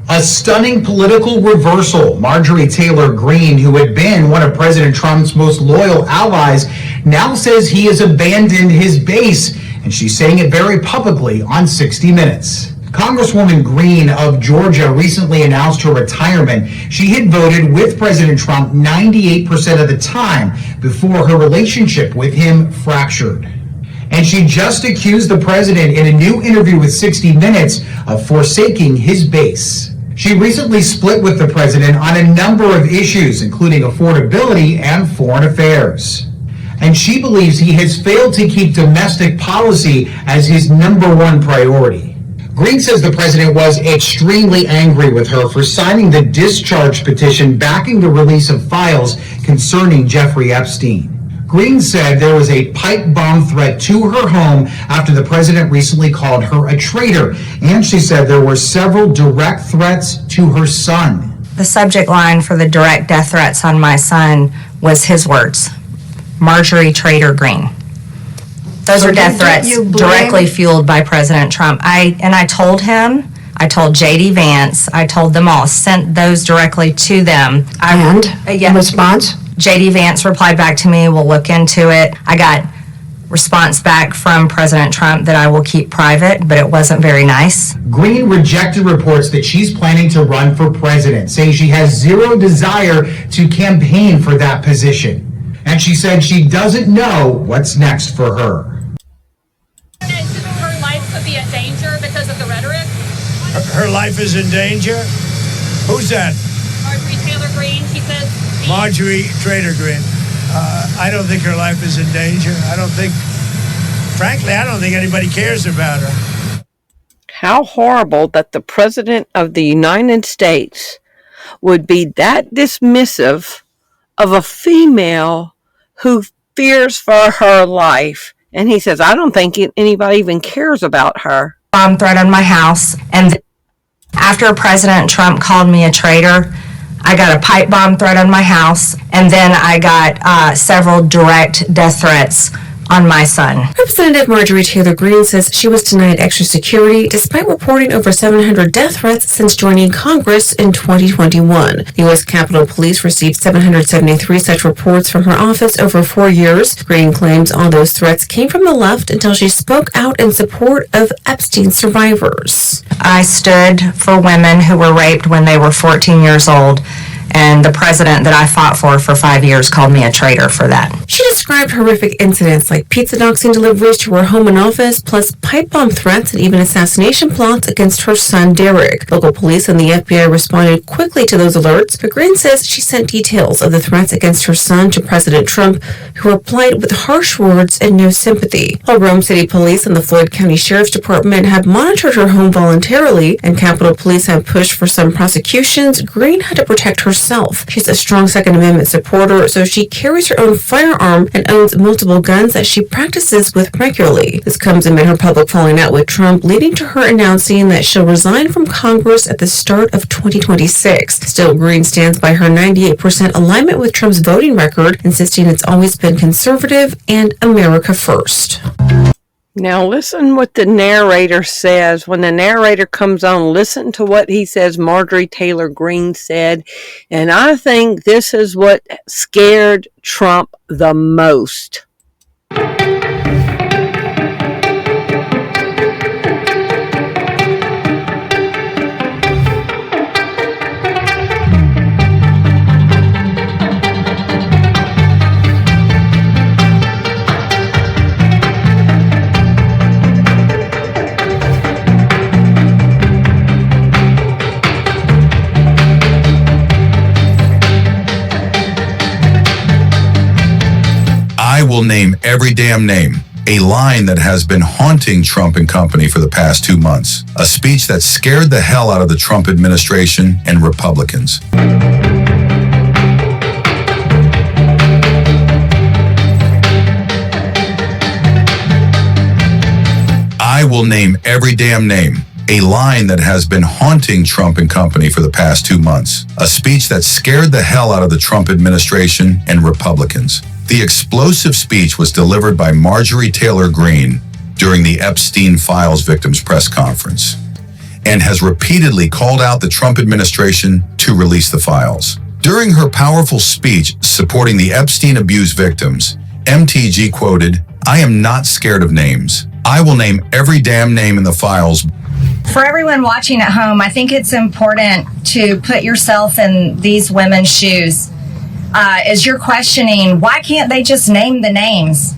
S17: A stunning political reversal. Majorie Taylor Greene, who had been one of President Trump's most loyal allies, now says he has abandoned his base, and she's saying it very publicly on 60 Minutes. Congresswoman Greene of Georgia recently announced her retirement. She had voted with President Trump 98% of the time before her relationship with him fractured. And she just accused the president in a new interview with 60 Minutes of forsaking his base. She recently split with the president on a number of issues, including affordability and foreign affairs. And she believes he has failed to keep domestic policy as his number one priority. Greene says the president was extremely angry with her for signing the discharge petition backing the release of files concerning Jeffrey Epstein. Greene said there was a pipe bomb threat to her home after the president recently called her a traitor, and she said there were several direct threats to her son.
S7: The subject line for the direct death threats on my son was his words, Majorie Taylor Greene. Those are death threats directly fueled by President Trump. I told him, I told J.D. Vance, I told them all, sent those directly to them.
S4: In response?
S7: J.D. Vance replied back to me, we'll look into it. I got response back from President Trump that I will keep private, but it wasn't very nice.
S17: Greene rejected reports that she's planning to run for president, saying she has zero desire to campaign for that position. And she said she doesn't know what's next for her.
S18: Her life could be in danger because of the rhetoric?
S8: Her life is in danger? Who's that?
S18: Majorie Taylor Greene, she says.
S8: Majorie Taylor Greene. I don't think her life is in danger. Frankly, I don't think anybody cares about her.
S1: How horrible that the President of the United States would be that dismissive of a female who fears for her life. And he says, I don't think anybody even cares about her.
S7: Bomb threat on my house, and
S13: After President Trump called me a traitor, I got a pipe bomb threat on my house, and then I got several direct death threats on my son.
S19: Representative Majorie Taylor Greene says she was denied extra security despite reporting over 700 death threats since joining Congress in 2021. The U.S. Capitol Police received 773 such reports from her office over 4 years. Greene claims all those threats came from the left until she spoke out in support of Epstein survivors.
S13: I stood for women who were raped when they were 14 years old, and the president that I fought for 5 years called me a traitor for that.
S19: She described horrific incidents like pizza doxing deliveries to her home and office, plus pipe bomb threats and even assassination plots against her son Derek. Local police and the FBI responded quickly to those alerts, but Greene says she sent details of the threats against her son to President Trump, who replied with harsh words and no sympathy. While Rome City Police and the Floyd County Sheriff's Department have monitored her home voluntarily, and Capitol Police have pushed for some prosecutions, Greene had to protect herself. She's a strong Second Amendment supporter, so she carries her own firearm and owns multiple guns that she practices with regularly. This comes amid her public falling out with Trump, leading to her announcing that she'll resign from Congress at the start of 2026. Still, Greene stands by her 98% alignment with Trump's voting record, insisting it's always been conservative and America first.
S1: Now listen what the narrator says. When the narrator comes on, listen to what he says Marjorie Taylor Greene said. And I think this is what scared Trump the most.
S20: I will name every damn name. A line that has been haunting Trump and company for the past 2 months. A speech that scared the hell out of the Trump administration and Republicans. I will name every damn name. A line that has been haunting Trump and company for the past 2 months. A speech that scared the hell out of the Trump administration and Republicans. The explosive speech was delivered by Marjorie Taylor Greene during the Epstein Files Victims Press Conference and has repeatedly called out the Trump administration to release the files. During her powerful speech supporting the Epstein abuse victims, MTG quoted, "I am not scared of names. I will name every damn name in the files."
S7: For everyone watching at home, I think it's important to put yourself in these women's shoes. As you're questioning, why can't they just name the names?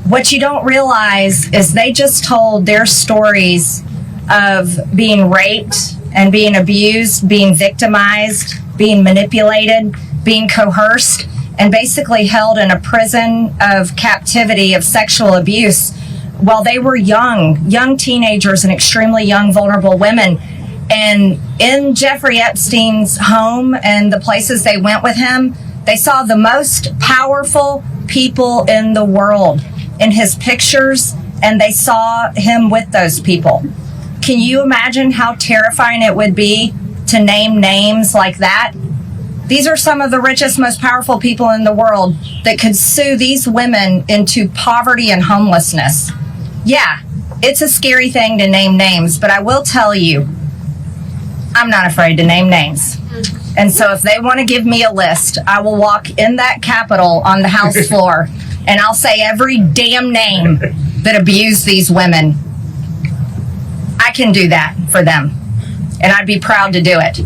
S7: What you don't realize is they just told their stories of being raped and being abused, being victimized, being manipulated, being coerced, and basically held in a prison of captivity of sexual abuse while they were young teenagers and extremely young, vulnerable women. And in Jeffrey Epstein's home and the places they went with him, they saw the most powerful people in the world in his pictures, and they saw him with those people. Can you imagine how terrifying it would be to name names like that? These are some of the richest, most powerful people in the world that could sue these women into poverty and homelessness. Yeah, it's a scary thing to name names, but I will tell you, I'm not afraid to name names. And so if they want to give me a list, I will walk in that Capitol on the House floor and I'll say every damn name that abused these women. I can do that for them, and I'd be proud to do it.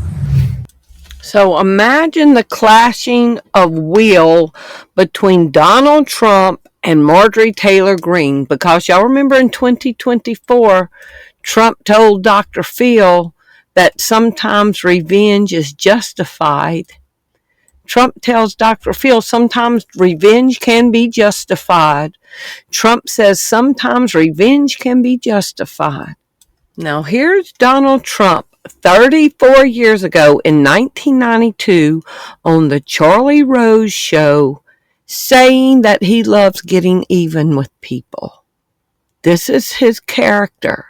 S1: So imagine the clashing of will between Donald Trump and Marjorie Taylor Greene, because y'all remember in 2024, Trump told Dr. Phil that sometimes revenge is justified. Trump tells Dr. Phil sometimes revenge can be justified. Trump says sometimes revenge can be justified. Now here's Donald Trump 34 years ago in 1992 on the Charlie Rose show saying that he loves getting even with people. This is his character.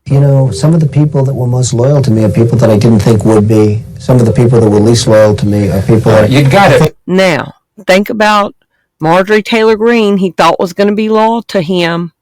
S21: You know, some of the people that were most loyal to me are people that I didn't think would be. Some of the people that were least loyal to me are people that...
S1: You got it. Now, think about Marjorie Taylor Greene. He thought was going to be loyal to him,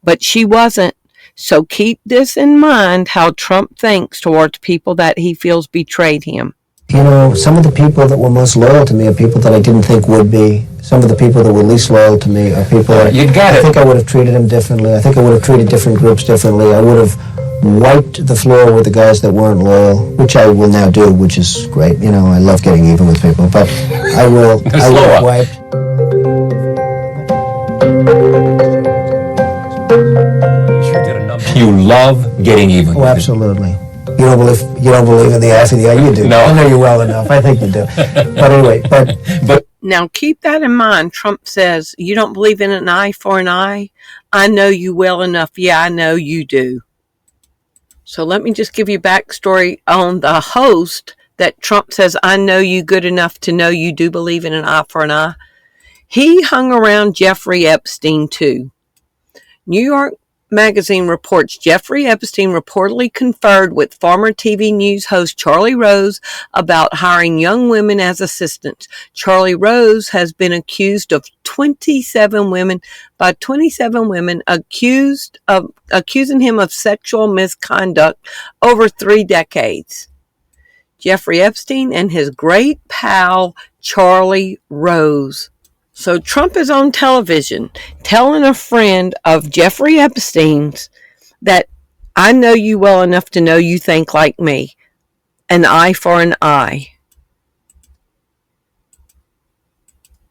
S1: but she wasn't. So keep this in mind, how Trump thinks towards people that he feels betrayed him.
S21: You know, some of the people that were most loyal to me are people that I didn't think would be. Some of the people that were least loyal to me are people that I think I would have treated them differently. I think I would have treated different groups differently. I would have wiped the floor with the guys that weren't loyal, which I will now do, which is great. You know, I love getting even with people, but I will have wiped.
S22: You love getting even.
S21: Oh, absolutely. You don't believe in the ass and the eye? You do.
S22: No.
S21: I know you well enough. I think you do. But anyway, but
S1: now keep that in mind. Trump says, you don't believe in an eye for an eye? I know you well enough. Yeah, I know you do. So let me just give you backstory on the host that Trump says, I know you good enough to know you do believe in an eye for an eye. He hung around Jeffrey Epstein too. New York Magazine reports Jeffrey Epstein reportedly conferred with former TV news host Charlie Rose about hiring young women as assistants. Charlie Rose has been accused of 27 women accusing him of sexual misconduct over 3 decades. Jeffrey Epstein and his great pal Charlie Rose. So Trump is on television telling a friend of Jeffrey Epstein's that I know you well enough to know you think like me. An eye for an eye.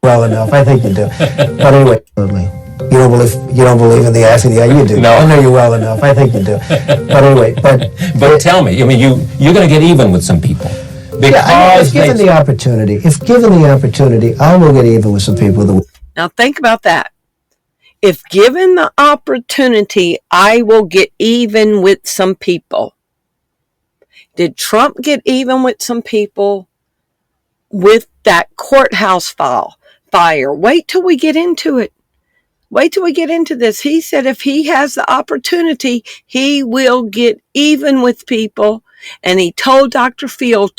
S21: well enough. I think you do. But anyway, you don't believe in the ass and the eye. You do.
S22: No.
S21: I know you well enough. I think you do. But anyway,
S22: but tell me. I mean, you're going to get even with some people.
S21: If given the opportunity, I will get even with some people.
S1: Now think about that. If given the opportunity, I will get even with some people. Did Trump get even with some people with that courthouse fire? Wait till we get into it. Wait till we get into this. He said if he has the opportunity, he will get even with people. And he told Dr. Phil,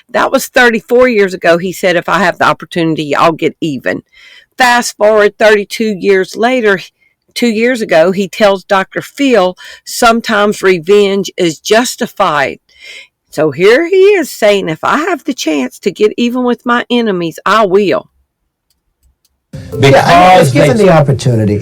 S1: that was 34 years ago, he said, if I have the opportunity, I'll get even. Fast forward 32 years later, 2 years ago, he tells Dr. Phil, sometimes revenge is justified. So here he is saying, if I have the chance to get even with my enemies, I will.
S21: If given the opportunity,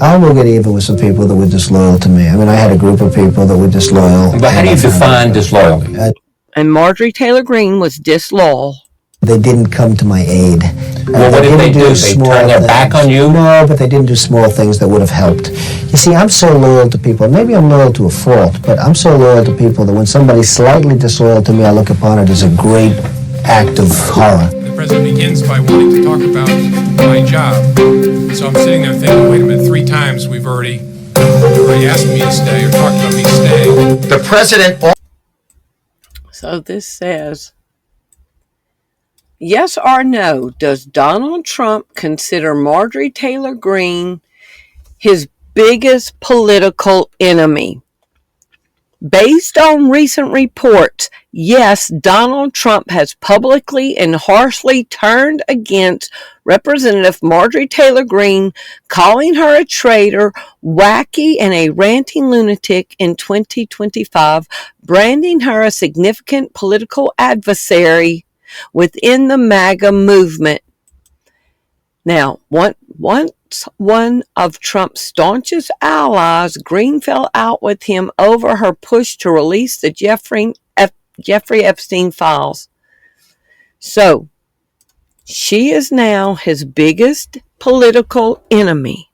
S21: I will get even with some people that were disloyal to me. I mean, I had a group of people that were disloyal.
S22: But how do you define disloyalty?
S1: And Majorie Taylor Greene was disloyal.
S21: They didn't come to my aid.
S22: Well, what did they do? They turned their back on you?
S21: No, but they didn't do small things that would have helped. You see, I'm so loyal to people. Maybe I'm loyal to a fault, but I'm so loyal to people that when somebody's slightly disloyal to me, I look upon it as a great act of horror.
S23: The president begins by wanting to talk about my job. So I'm sitting there thinking, wait a minute, 3 times we've already asked me to stay or talked about me staying.
S22: The president...
S1: So this says, yes or no, does Donald Trump consider Marjorie Taylor Greene his biggest political enemy? Based on recent reports, yes, Donald Trump has publicly and harshly turned against Representative Marjorie Taylor Greene, calling her a traitor, wacky, and a ranting lunatic in 2025, branding her a significant political adversary within the MAGA movement. Now, once one of Trump's staunchest allies, Greene fell out with him over her push to release the Jeffrey Epstein files. So, she is now his biggest political enemy.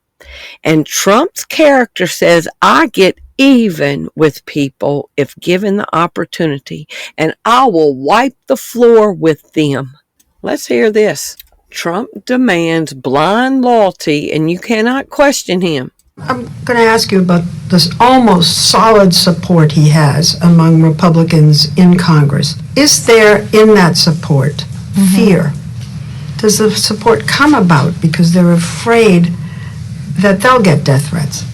S1: And Trump's character says, I get even with people if given the opportunity, and I will wipe the floor with them. Let's hear this. Trump demands blind loyalty, and you cannot question him.
S24: I'm going to ask you about this almost solid support he has among Republicans in Congress. Is there in that support fear? Does the support come about because they're afraid that they'll get death threats?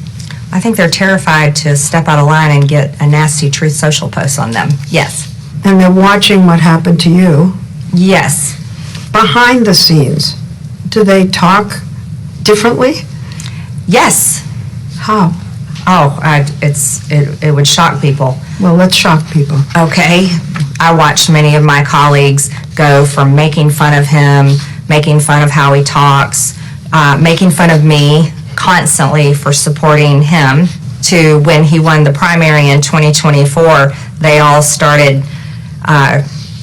S7: I think they're terrified to step out of line and get a nasty Truth Social post on them. Yes.
S24: And they're watching what happened to you.
S7: Yes.
S24: Behind the scenes, do they talk differently?
S7: Yes.
S24: How?
S7: Oh, it would shock people.
S24: Well, let's shock people.
S7: Okay. I watched many of my colleagues go from making fun of him, making fun of how he talks, making fun of me constantly for supporting him, to when he won the primary in 2024, they all started,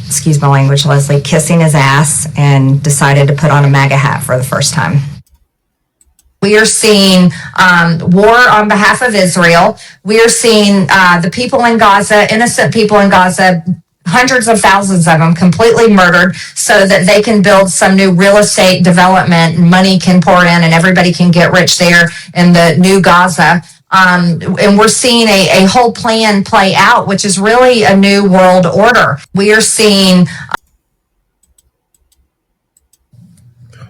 S7: excuse my language, Leslie, kissing his ass and decided to put on a MAGA hat for the first time. We are seeing war on behalf of Israel. We are seeing the people in Gaza, innocent people in Gaza, hundreds of thousands of them completely murdered so that they can build some new real estate development and money can pour in and everybody can get rich there in the new Gaza. And we're seeing a whole plan play out, which is really a new world order. We are seeing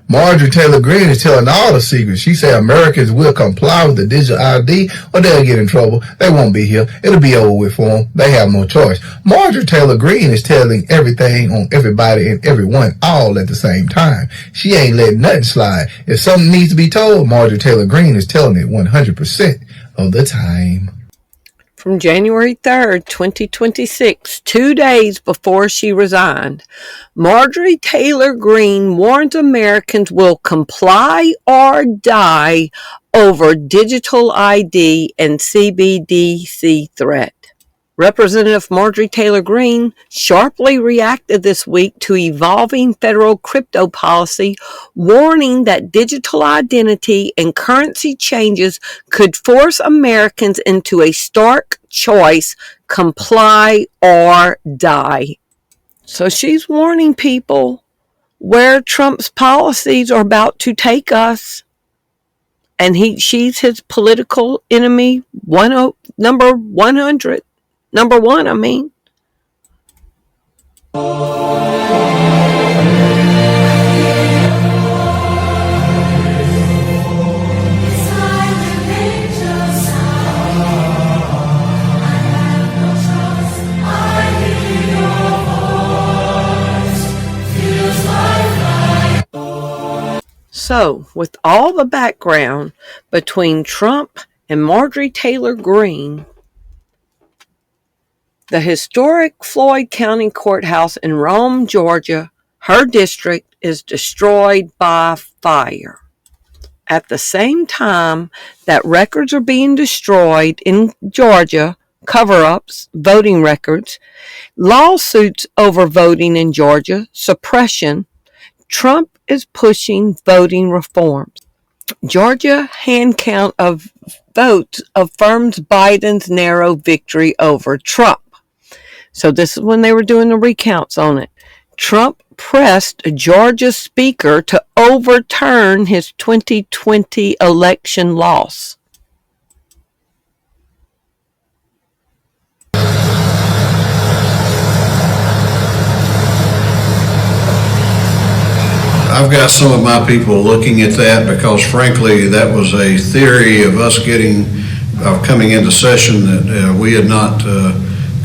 S2: Majorie Taylor Greene is telling all the secrets. She said Americans will comply with the digital ID or they'll get in trouble. They won't be here. It'll be over with for them. They have no choice. Majorie Taylor Greene is telling everything on everybody and everyone all at the same time. She ain't letting nothing slide. If something needs to be told, Majorie Taylor Greene is telling it 100% of the time.
S1: From January 3rd, 2026, 2 days before she resigned, Majorie Taylor Greene warns Americans will comply or die over digital ID and CBDC threat. Representative Majorie Taylor Greene sharply reacted this week to evolving federal crypto policy, warning that digital identity and currency changes could force Americans into a stark choice: comply or die. So she's warning people where Trump's policies are about to take us. And she's his political enemy, number 100. Number one, I mean. So, with all the background between Trump and Majorie Taylor Greene, the historic Floyd County Courthouse in Rome, Georgia, her district, is destroyed by fire. At the same time that records are being destroyed in Georgia, cover-ups, voting records, lawsuits over voting in Georgia, suppression, Trump is pushing voting reforms. Georgia hand count of votes affirms Biden's narrow victory over Trump. So this is when they were doing the recounts on it. Trump pressed Georgia's speaker to overturn his 2020 election loss.
S3: I've got some of my people looking at that because, frankly, that was a theory of us coming into session that we had not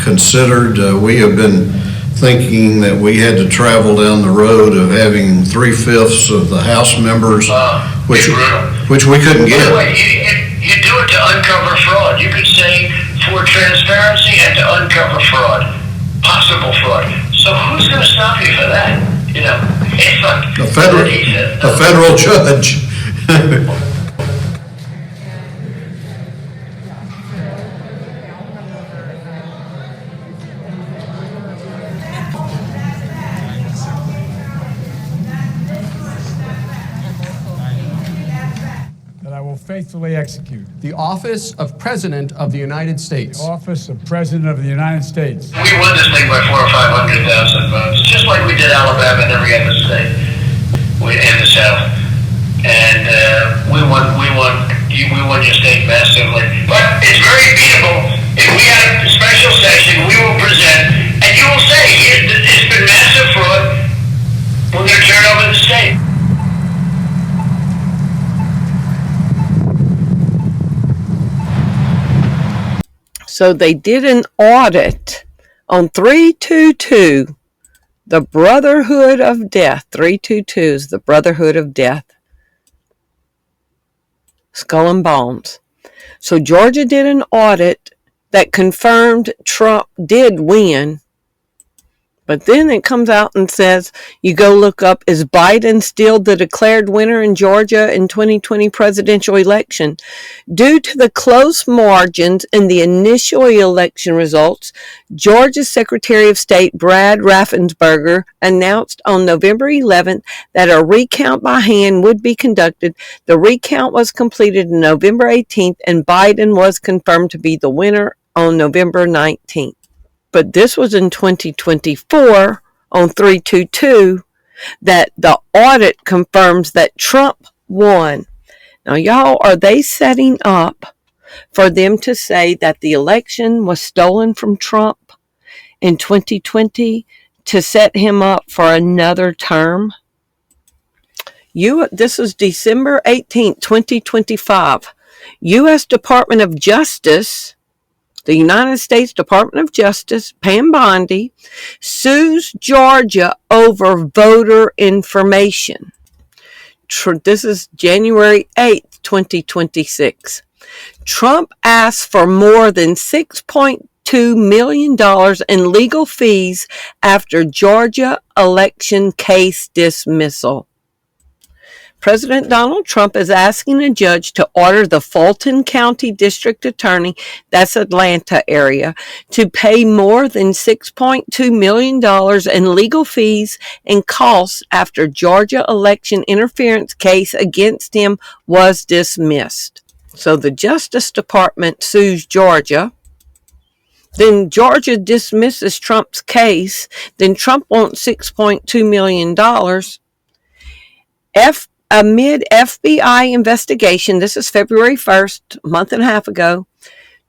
S3: considered. We have been thinking that we had to travel down the road of having 3/5 of the House members, which we couldn't get.
S5: By the way, you do it to uncover fraud. You could say for transparency and to uncover fraud, possible fraud. So who's going to stop you for that? You know, it's like
S3: a federal judge.
S6: Faithfully execute
S25: the office of President of the United States.
S6: The office of President of the United States.
S5: We won this thing by 400,000 or 500,000 votes, just like we did Alabama and every other state in the South. And we won your state massively. But it's very beatable. If we have a special session, we will present, and you will say, it's been massive fraud. We're going to turn over the state.
S1: So they did an audit on 322, the Brotherhood of Death. 322 is the Brotherhood of Death. Skull and Bones. So Georgia did an audit that confirmed Trump did win. But then it comes out and says, you go look up, is Biden still the declared winner in Georgia in 2020 presidential election? Due to the close margins in the initial election results, Georgia's Secretary of State Brad Raffensperger announced on November 11th that a recount by hand would be conducted. The recount was completed on November 18th, and Biden was confirmed to be the winner on November 19th. But this was in 2024 on 322 that the audit confirms that Trump won. Now, y'all, are they setting up for them to say that the election was stolen from Trump in 2020 to set him up for another term? This is December 18th, 2025. U.S. Department of Justice, the United States Department of Justice, Pam Bondi, sues Georgia over voter information. This is January 8th, 2026. Trump asked for more than $6.2 million in legal fees after Georgia election case dismissal. President Donald Trump is asking a judge to order the Fulton County District Attorney, that's Atlanta area, to pay more than $6.2 million in legal fees and costs after Georgia election interference case against him was dismissed. So the Justice Department sues Georgia. Then Georgia dismisses Trump's case. Then Trump wants $6.2 million. Amid FBI investigation, this is February 1st, a month and a half ago,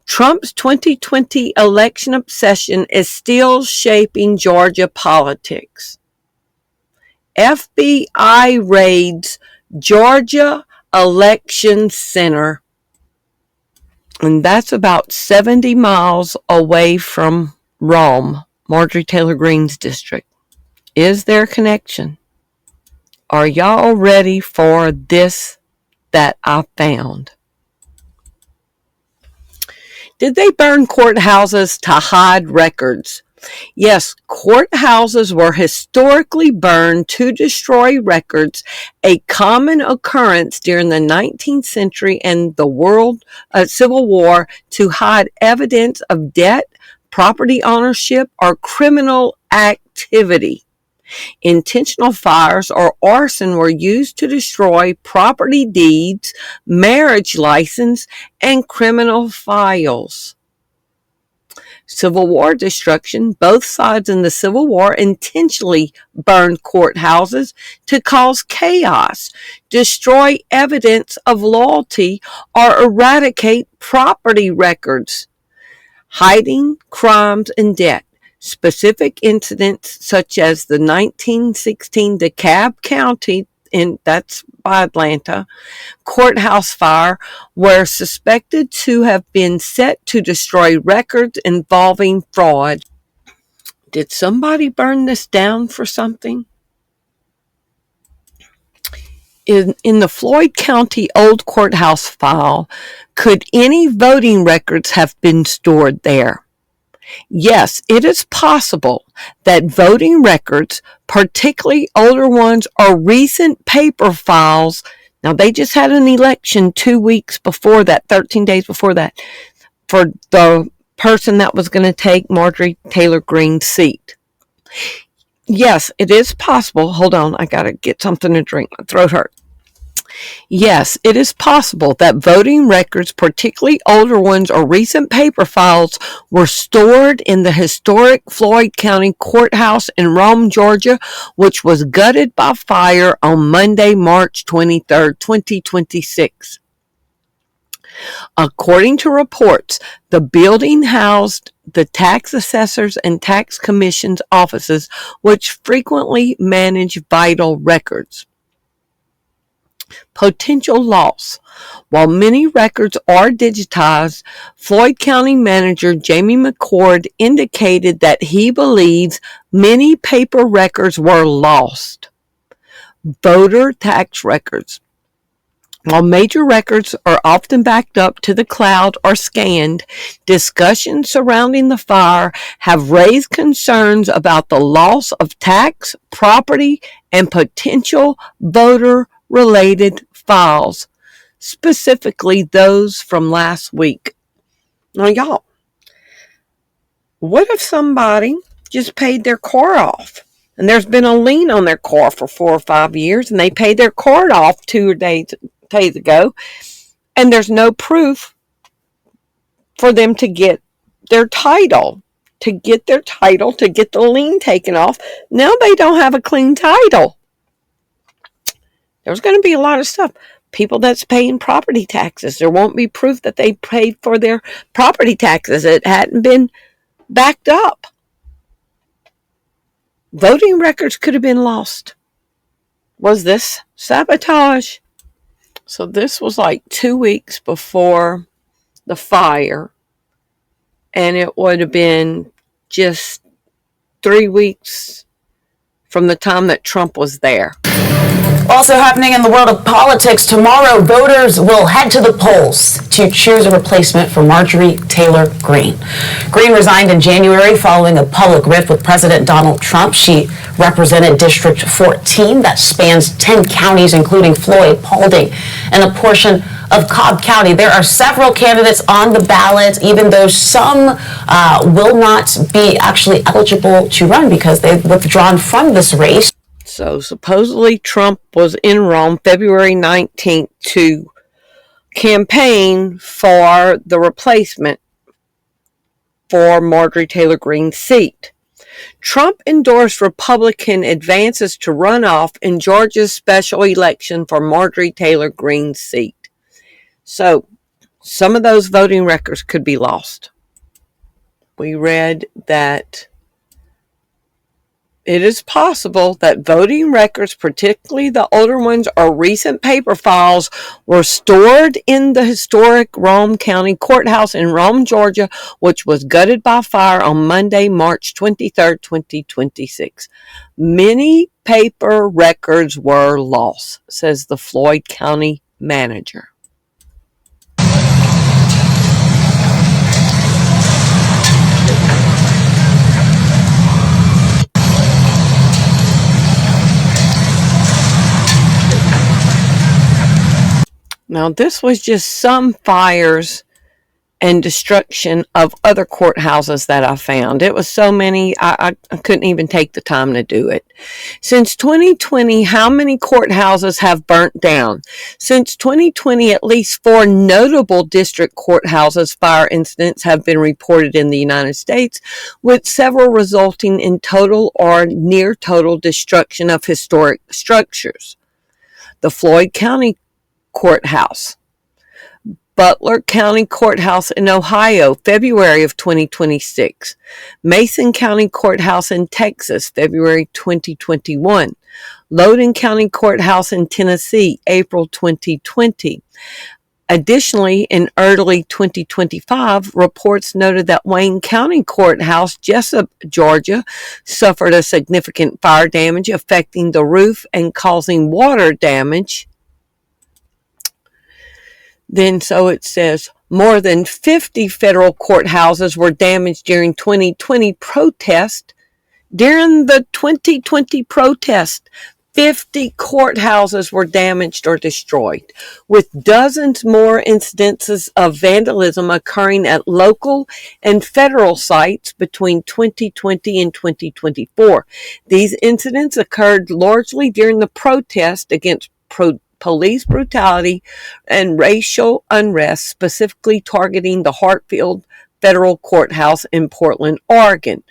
S1: Trump's 2020 election obsession is still shaping Georgia politics. FBI raids Georgia Election Center, and that's about 70 miles away from Rome, Majorie Taylor Greene's district. Is there a connection? Are y'all ready for this that I found? Did they burn courthouses to hide records? Yes, courthouses were historically burned to destroy records, a common occurrence during the 19th century and the World Civil War to hide evidence of debt, property ownership, or criminal activity. Intentional fires or arson were used to destroy property deeds, marriage license, and criminal files. Civil War destruction. Both sides in the Civil War intentionally burned courthouses to cause chaos, destroy evidence of loyalty, or eradicate property records, hiding crimes and debt. Specific incidents such as the 1916 DeKalb County, that's by Atlanta, courthouse fire were suspected to have been set to destroy records involving fraud. Did somebody burn this down for something? In the Floyd County Old Courthouse file, could any voting records have been stored there? Yes, it is possible that voting records, particularly older ones or recent paper files, now they just had an election 2 weeks before that, 13 days before that, for the person that was going to take Majorie Taylor Greene's seat. Yes, it is possible. Hold on, I got to get something to drink. My throat hurts. Yes, it is possible that voting records, particularly older ones or recent paper files, were stored in the historic Floyd County Courthouse in Rome, Georgia, which was gutted by fire on Monday, March 23, 2026. According to reports, the building housed the tax assessors and tax commission's offices, which frequently manage vital records. Potential loss. While many records are digitized, Floyd County Manager Jamie McCord indicated that he believes many paper records were lost. Voter tax records. While major records are often backed up to the cloud or scanned, discussions surrounding the fire have raised concerns about the loss of tax, property, and potential voter-related files, specifically those from last week. Now, y'all, what if somebody just paid their car off? And there's been a lien on their car for 4 or 5 years, and they paid their car off 2 days ago, and there's no proof for them to get their title, to get the lien taken off. Now they don't have a clean title. There's going to be a lot of stuff. People that's paying property taxes, there won't be proof that they paid for their property taxes. It hadn't been backed up. Voting records could have been lost. Was this sabotage? So this was like 2 weeks before the fire, and it would have been just 3 weeks from the time that Trump was there.
S9: Also happening in the world of politics, tomorrow voters will head to the polls to choose a replacement for Marjorie Taylor Greene. Greene resigned in January following a public rift with President Donald Trump. She represented District 14 that spans 10 counties, including Floyd, Paulding, and a portion of Cobb County. There are several candidates on the ballot, even though some will not be actually eligible to run because they've withdrawn from this race.
S1: So supposedly Trump was in Rome February 19th to campaign for the replacement for Marjorie Taylor Greene's seat. Trump endorsed Republican advances to runoff in Georgia's special election for Marjorie Taylor Greene's seat. So some of those voting records could be lost. We read that it is possible that voting records, particularly the older ones or recent paper files, were stored in the historic Rome County Courthouse in Rome, Georgia, which was gutted by fire on Monday, March 23, 2026. Many paper records were lost, says the Floyd County manager. Now, this was just some fires and destruction of other courthouses that I found. It was so many, I couldn't even take the time to do it. Since 2020, how many courthouses have burnt down? Since 2020, at least 4 notable district courthouses fire incidents have been reported in the United States, with several resulting in total or near total destruction of historic structures. The Floyd County Courthouse, Butler County Courthouse in Ohio, February of 2026. Mason County Courthouse in Texas, February 2021. Loudoun County Courthouse in Tennessee, April 2020. Additionally, in early 2025, reports noted that Wayne County Courthouse, Jessup, Georgia, suffered a significant fire damage affecting the roof and causing water damage. Then, so it says, more than 50 federal courthouses were damaged during 2020 protest. During the 2020 protest, 50 courthouses were damaged or destroyed, with dozens more incidences of vandalism occurring at local and federal sites between 2020 and 2024. These incidents occurred largely during the protest against police brutality and racial unrest, specifically targeting the Hartfield Federal Courthouse in Portland, Oregon.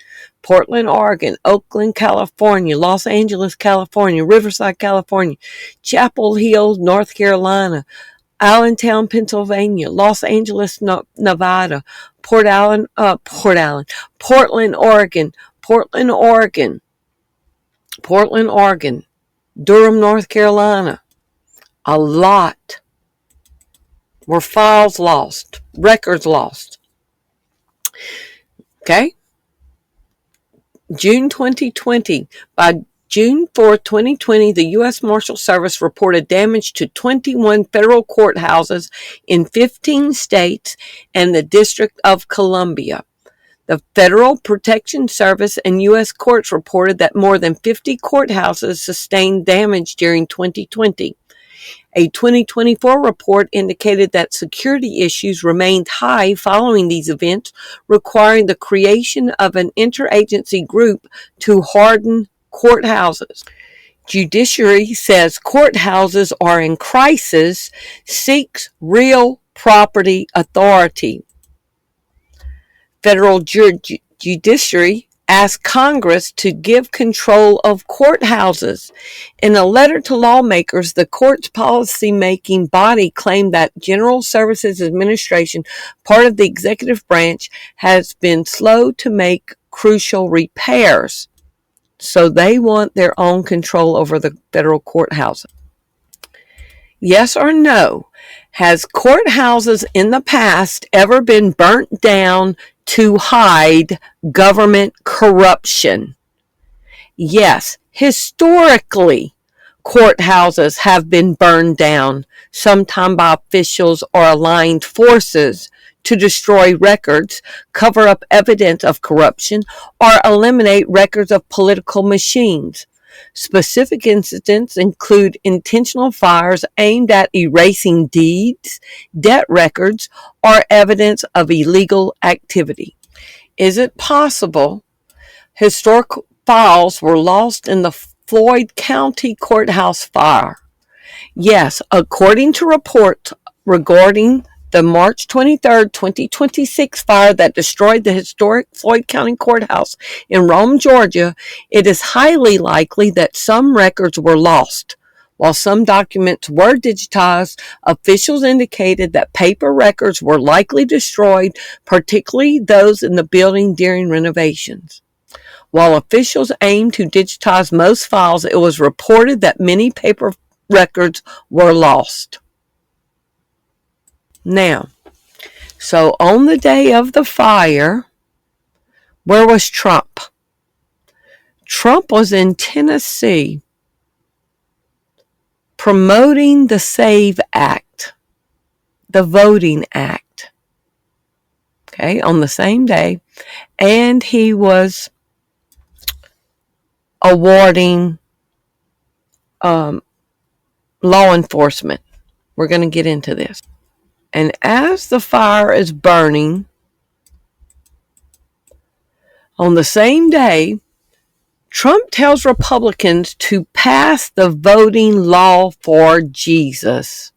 S1: Portland, Oregon, Oakland, California, Los Angeles, California, Riverside, California, Chapel Hill, North Carolina, Allentown, Pennsylvania, Los Angeles, Nevada, Portland, Oregon, Durham, North Carolina, A lot were files lost, records lost. Okay? June 2020. By June 4, 2020, the U.S. Marshal Service reported damage to 21 federal courthouses in 15 states and the District of Columbia. The Federal Protection Service and U.S. courts reported that more than 50 courthouses sustained damage during 2020. A 2024 report indicated that security issues remained high following these events, requiring the creation of an interagency group to harden courthouses. Judiciary says courthouses are in crisis, seeks real property authority. Federal judiciary asked Congress to give control of courthouses. In a letter to lawmakers, the court's policy-making body claimed that General Services Administration, part of the executive branch, has been slow to make crucial repairs. So they want their own control over the federal courthouses. Yes or no? Has courthouses in the past ever been burnt down to hide government corruption? Yes, historically, courthouses have been burned down, sometimes by officials or aligned forces, to destroy records, cover up evidence of corruption, or eliminate records of political machines. Specific incidents include intentional fires aimed at erasing deeds, debt records, or evidence of illegal activity. Is it possible historic files were lost in the Floyd County Courthouse fire? Yes, according to reports regarding the March 23, 2026 fire that destroyed the historic Floyd County Courthouse in Rome, Georgia, it is highly likely that some records were lost. While some documents were digitized, officials indicated that paper records were likely destroyed, particularly those in the building during renovations. While officials aimed to digitize most files, it was reported that many paper records were lost. Now, so on the day of the fire, where was Trump? Trump was in Tennessee promoting the SAVE Act, the Voting Act, okay, on the same day, and he was awarding law enforcement. We're going to get into this. And as the fire is burning, on the same day, Trump tells Republicans to pass the voting law for Jesus.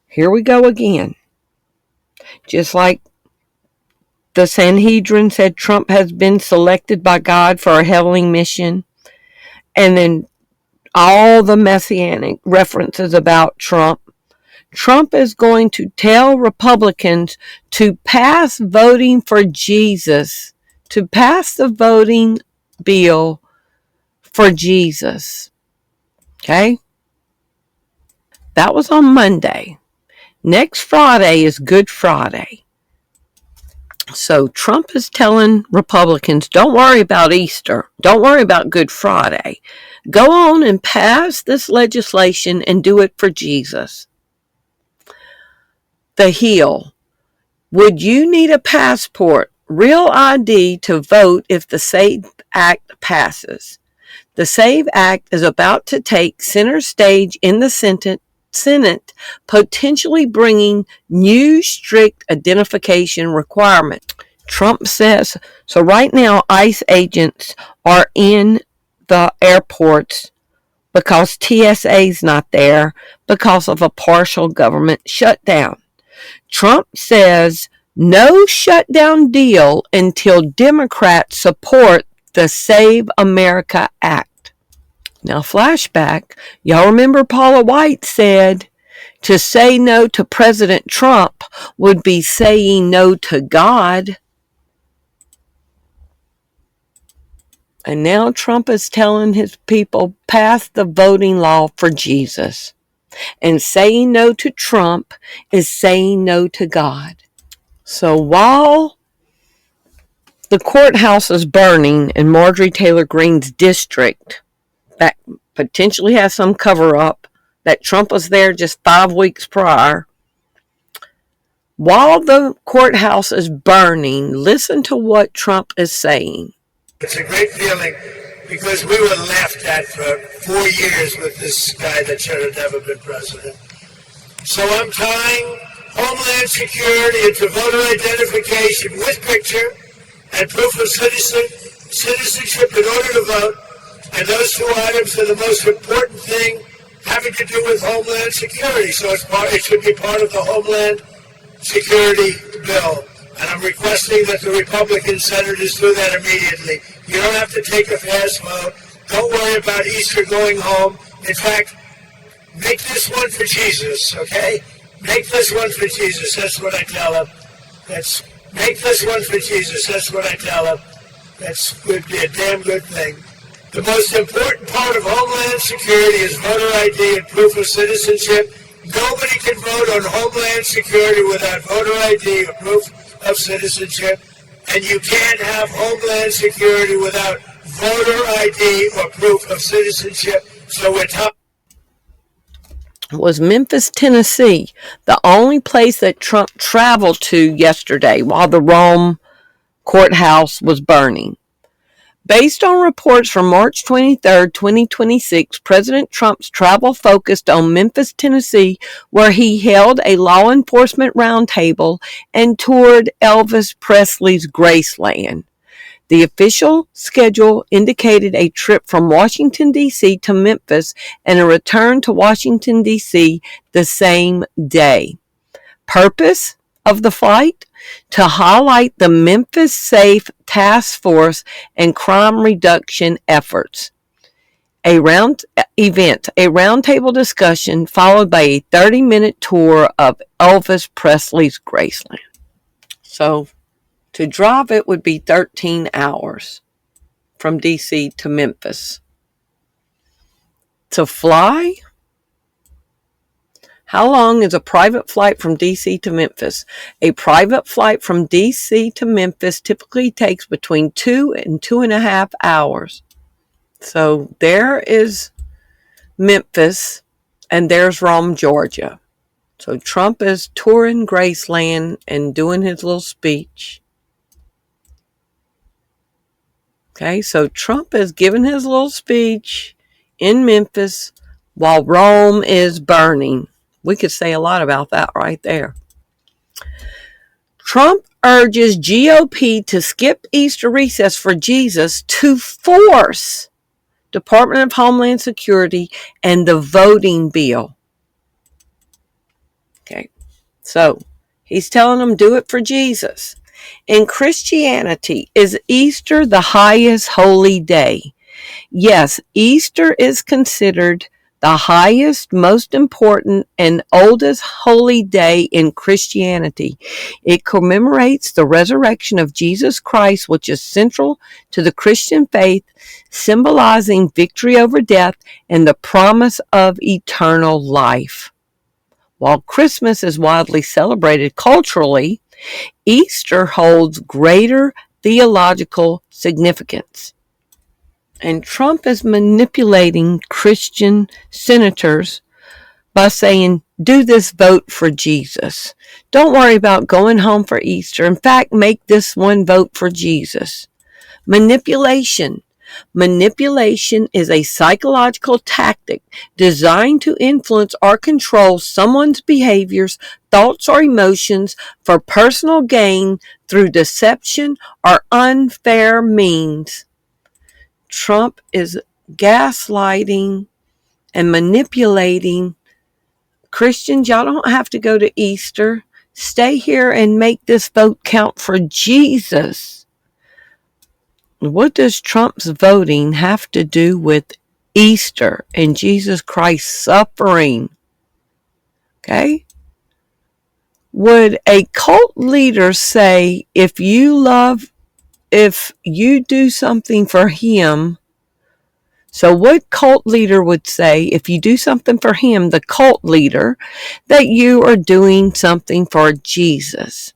S1: Here we go again. Just like the Sanhedrin said Trump has been selected by God for a heavenly mission, and then all the messianic references about Trump. Trump is going to tell Republicans to pass voting for Jesus, to pass the voting bill for Jesus. Okay? That was on Monday. Next Friday is Good Friday. So Trump is telling Republicans, don't worry about Easter. Don't worry about Good Friday. Go on and pass this legislation and do it for Jesus. The Hill. Would you need a passport, real ID to vote if the SAVE Act passes? The SAVE Act is about to take center stage in the Senate, potentially bringing new strict identification requirements. Trump says, so right now ICE agents are in the airports because TSA's not there because of a partial government shutdown. Trump says no shutdown deal until Democrats support the Save America Act. Now, flashback, y'all remember Paula White said to say no to President Trump would be saying no to God. And now Trump is telling his people, pass the voting law for Jesus. And saying no to Trump is saying no to God. So while the courthouse is burning in Marjorie Taylor Greene's district, that potentially has some cover-up, that Trump was there just 5 weeks prior, while the courthouse is burning, listen to what Trump is saying.
S10: It's a great feeling because we were laughed at for 4 years with this guy that should have never been president. So I'm tying Homeland Security into voter identification with picture and proof of citizenship in order to vote. And those two items are the most important thing having to do with Homeland Security. So it should be part of the Homeland Security bill. And I'm requesting that the Republican senators do that immediately. You don't have to take a fast vote. Don't worry about Easter going home. In fact, make this one for Jesus, okay? Make this one for Jesus. That's what I tell him. Make this one for Jesus. That's what I tell him. That's would be a damn good thing. The most important part of Homeland Security is voter ID and proof of citizenship. Nobody can vote on Homeland Security without voter ID or proof of citizenship, and you can't have Homeland Security without voter ID or proof of citizenship. So we're talking.
S1: Was Memphis, Tennessee, the only place that Trump traveled to yesterday while the Rome courthouse was burning. Based on reports from March 23, 2026, President Trump's travel focused on Memphis, Tennessee, where he held a law enforcement roundtable and toured Elvis Presley's Graceland. The official schedule indicated a trip from Washington, D.C. to Memphis and a return to Washington, D.C. the same day. Purpose of the flight? To highlight the Memphis Safe Task Force and crime reduction efforts. A roundtable discussion followed by a 30-minute tour of Elvis Presley's Graceland. So, to drive it would be 13 hours from D.C. to Memphis. To fly? How long is a private flight from D.C. to Memphis? A private flight from D.C. to Memphis typically takes between 2 and 2.5 hours. So there is Memphis, and there's Rome, Georgia. So Trump is touring Graceland and doing his little speech. Okay, so Trump is giving his little speech in Memphis while Rome is burning. We could say a lot about that right there. Trump urges GOP to skip Easter recess for Jesus to force Department of Homeland Security and the voting bill. Okay, so he's telling them do it for Jesus. In Christianity, is Easter the highest holy day? Yes, Easter is considered the highest, most important, and oldest holy day in Christianity. It commemorates the resurrection of Jesus Christ, which is central to the Christian faith, symbolizing victory over death and the promise of eternal life. While Christmas is widely celebrated culturally, Easter holds greater theological significance. And Trump is manipulating Christian senators by saying, do this vote for Jesus. Don't worry about going home for Easter. In fact, make this one vote for Jesus. Manipulation. Manipulation is a psychological tactic designed to influence or control someone's behaviors, thoughts, or emotions for personal gain through deception or unfair means. Trump is gaslighting and manipulating Christians. Y'all don't have to go to Easter. Stay here and make this vote count for Jesus. What does Trump's voting have to do with Easter and Jesus Christ's suffering? Okay? Would a cult leader say, if you love if you do something for him, so what cult leader would say if you do something for him, the cult leader, that you are doing something for Jesus?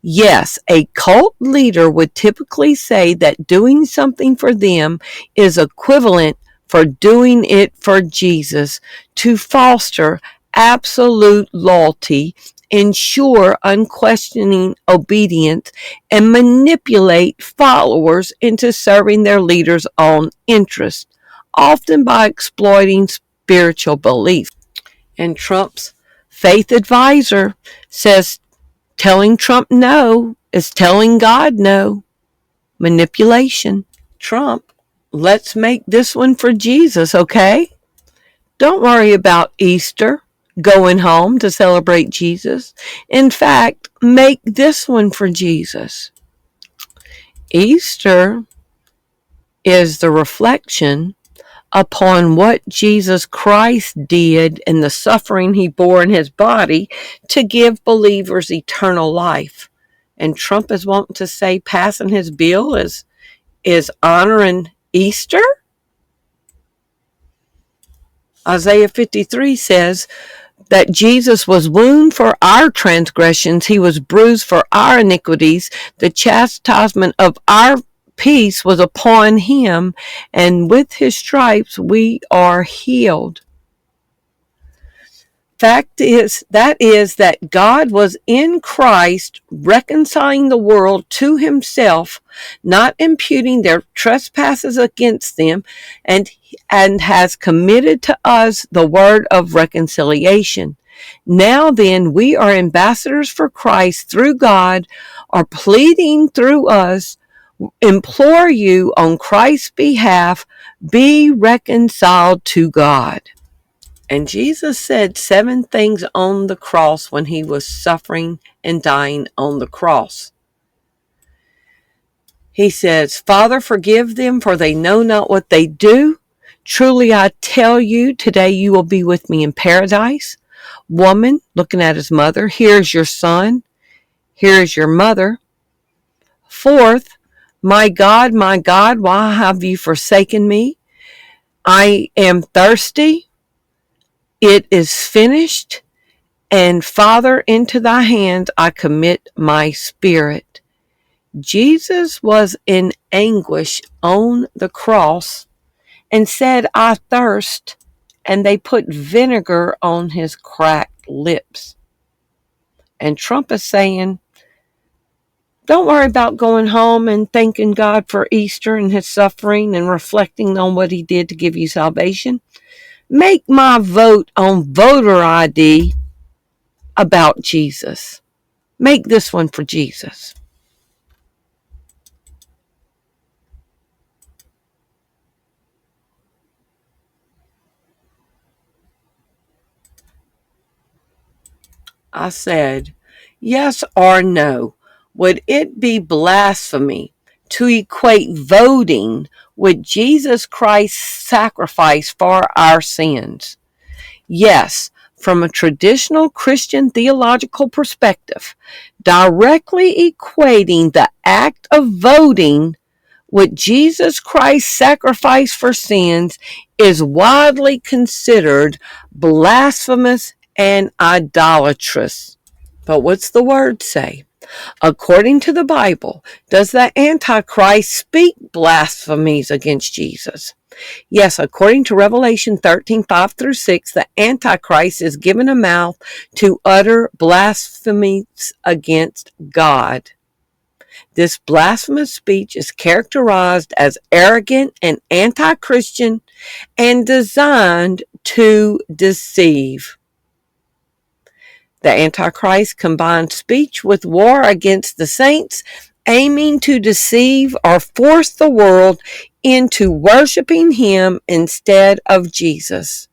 S1: Yes, a cult leader would typically say that doing something for them is equivalent for doing it for Jesus to foster absolute loyalty, ensure unquestioning obedience, and manipulate followers into serving their leader's own interests, often by exploiting spiritual beliefs. And Trump's faith advisor says telling Trump no is telling God no. Manipulation. Trump, let's make this one for Jesus, okay? Don't worry about Easter, going home to celebrate Jesus. In fact, make this one for Jesus. Easter is the reflection upon what Jesus Christ did and the suffering he bore in his body to give believers eternal life. And Trump is wanting to say passing his bill is honoring Easter? Isaiah 53 says that Jesus was wounded for our transgressions, he was bruised for our iniquities, the chastisement of our peace was upon him, and with his stripes we are healed. Fact is that God was in Christ reconciling the world to himself, not imputing their trespasses against them, and has committed to us the word of reconciliation. Now then, we are ambassadors for Christ through God, are pleading through us, implore you on Christ's behalf, be reconciled to God. And Jesus said 7 things on the cross when he was suffering and dying on the cross. He says, Father, forgive them, for they know not what they do. Truly I tell you, today you will be with me in paradise. Woman, looking at his mother, here's your son. Here's your mother. 4th, my God, why have you forsaken me? I am thirsty. It is finished. And Father, into thy hands I commit my spirit. Jesus was in anguish on the cross and said, I thirst. And they put vinegar on his cracked lips. And Trump is saying, don't worry about going home and thanking God for Easter and his suffering and reflecting on what he did to give you salvation. Make my vote on voter ID about Jesus. Make this one for Jesus. I said, yes or no? Would it be blasphemy to equate voting with Jesus Christ's sacrifice for our sins? Yes, from a traditional Christian theological perspective, directly equating the act of voting with Jesus Christ's sacrifice for sins is widely considered blasphemous and idolatrous. But what's the word say? According to the Bible, does the Antichrist speak blasphemies against Jesus? Yes, according to Revelation 13:5-6, the Antichrist is given a mouth to utter blasphemies against God. This blasphemous speech is characterized as arrogant and anti-Christian and designed to deceive. The Antichrist combines speech with war against the saints, aiming to deceive or force the world into worshiping him instead of Jesus.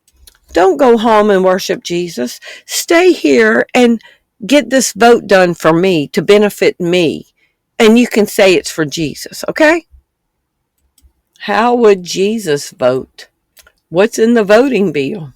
S1: Don't go home and worship Jesus. Stay here and get this vote done for me to benefit me. And you can say it's for Jesus, okay? How would Jesus vote? What's in the voting bill?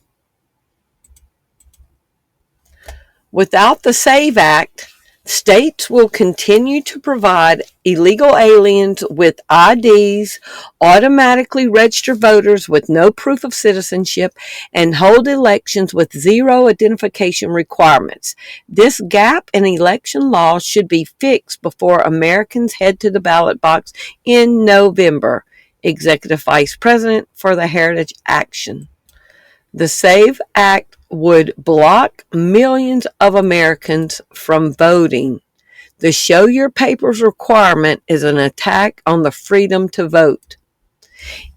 S1: Without the SAVE Act, States will continue to provide illegal aliens with IDs, automatically register voters with no proof of citizenship, and hold elections with zero identification requirements. This gap in election laws should be fixed before Americans head to the ballot box in November. Executive Vice President for the Heritage Action. The SAVE Act would block millions of Americans from voting. The Show Your Papers requirement is an attack on the freedom to vote.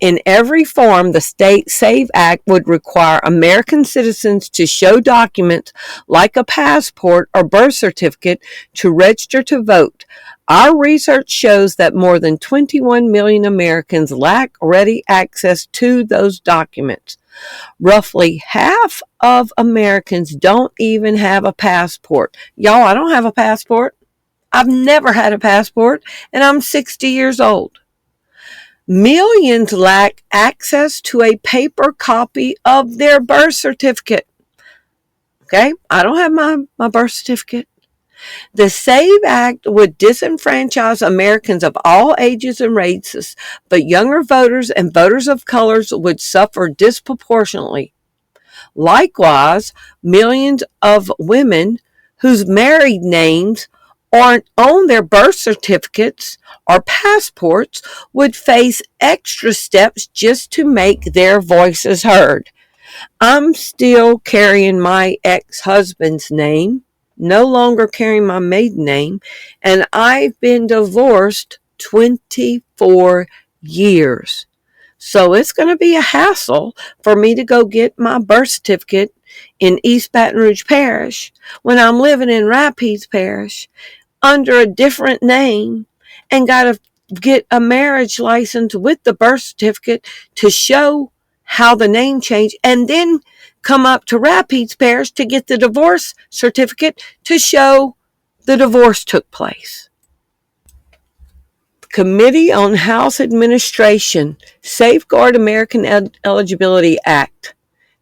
S1: In every form, the State SAVE Act would require American citizens to show documents like a passport or birth certificate to register to vote. Our research shows that more than 21 million Americans lack ready access to those documents. Roughly half of Americans don't even have a passport. Y'all, I don't have a passport. I've never had a passport, and I'm 60 years old. Millions lack access to a paper copy of their birth certificate. Okay, I don't have my birth certificate. The SAVE Act would disenfranchise Americans of all ages and races, but younger voters and voters of colors would suffer disproportionately. Likewise, millions of women whose married names aren't on their birth certificates or passports would face extra steps just to make their voices heard. I'm still carrying my ex-husband's name, no longer carrying my maiden name, and I've been divorced 24 years. So it's going to be a hassle for me to go get my birth certificate in East Baton Rouge Parish when I'm living in Rapides Parish under a different name and got to get a marriage license with the birth certificate to show how the name changed, and then come up to Rapides Parish to get the divorce certificate to show the divorce took place. Committee on House Administration, Safeguard American Eligibility Act.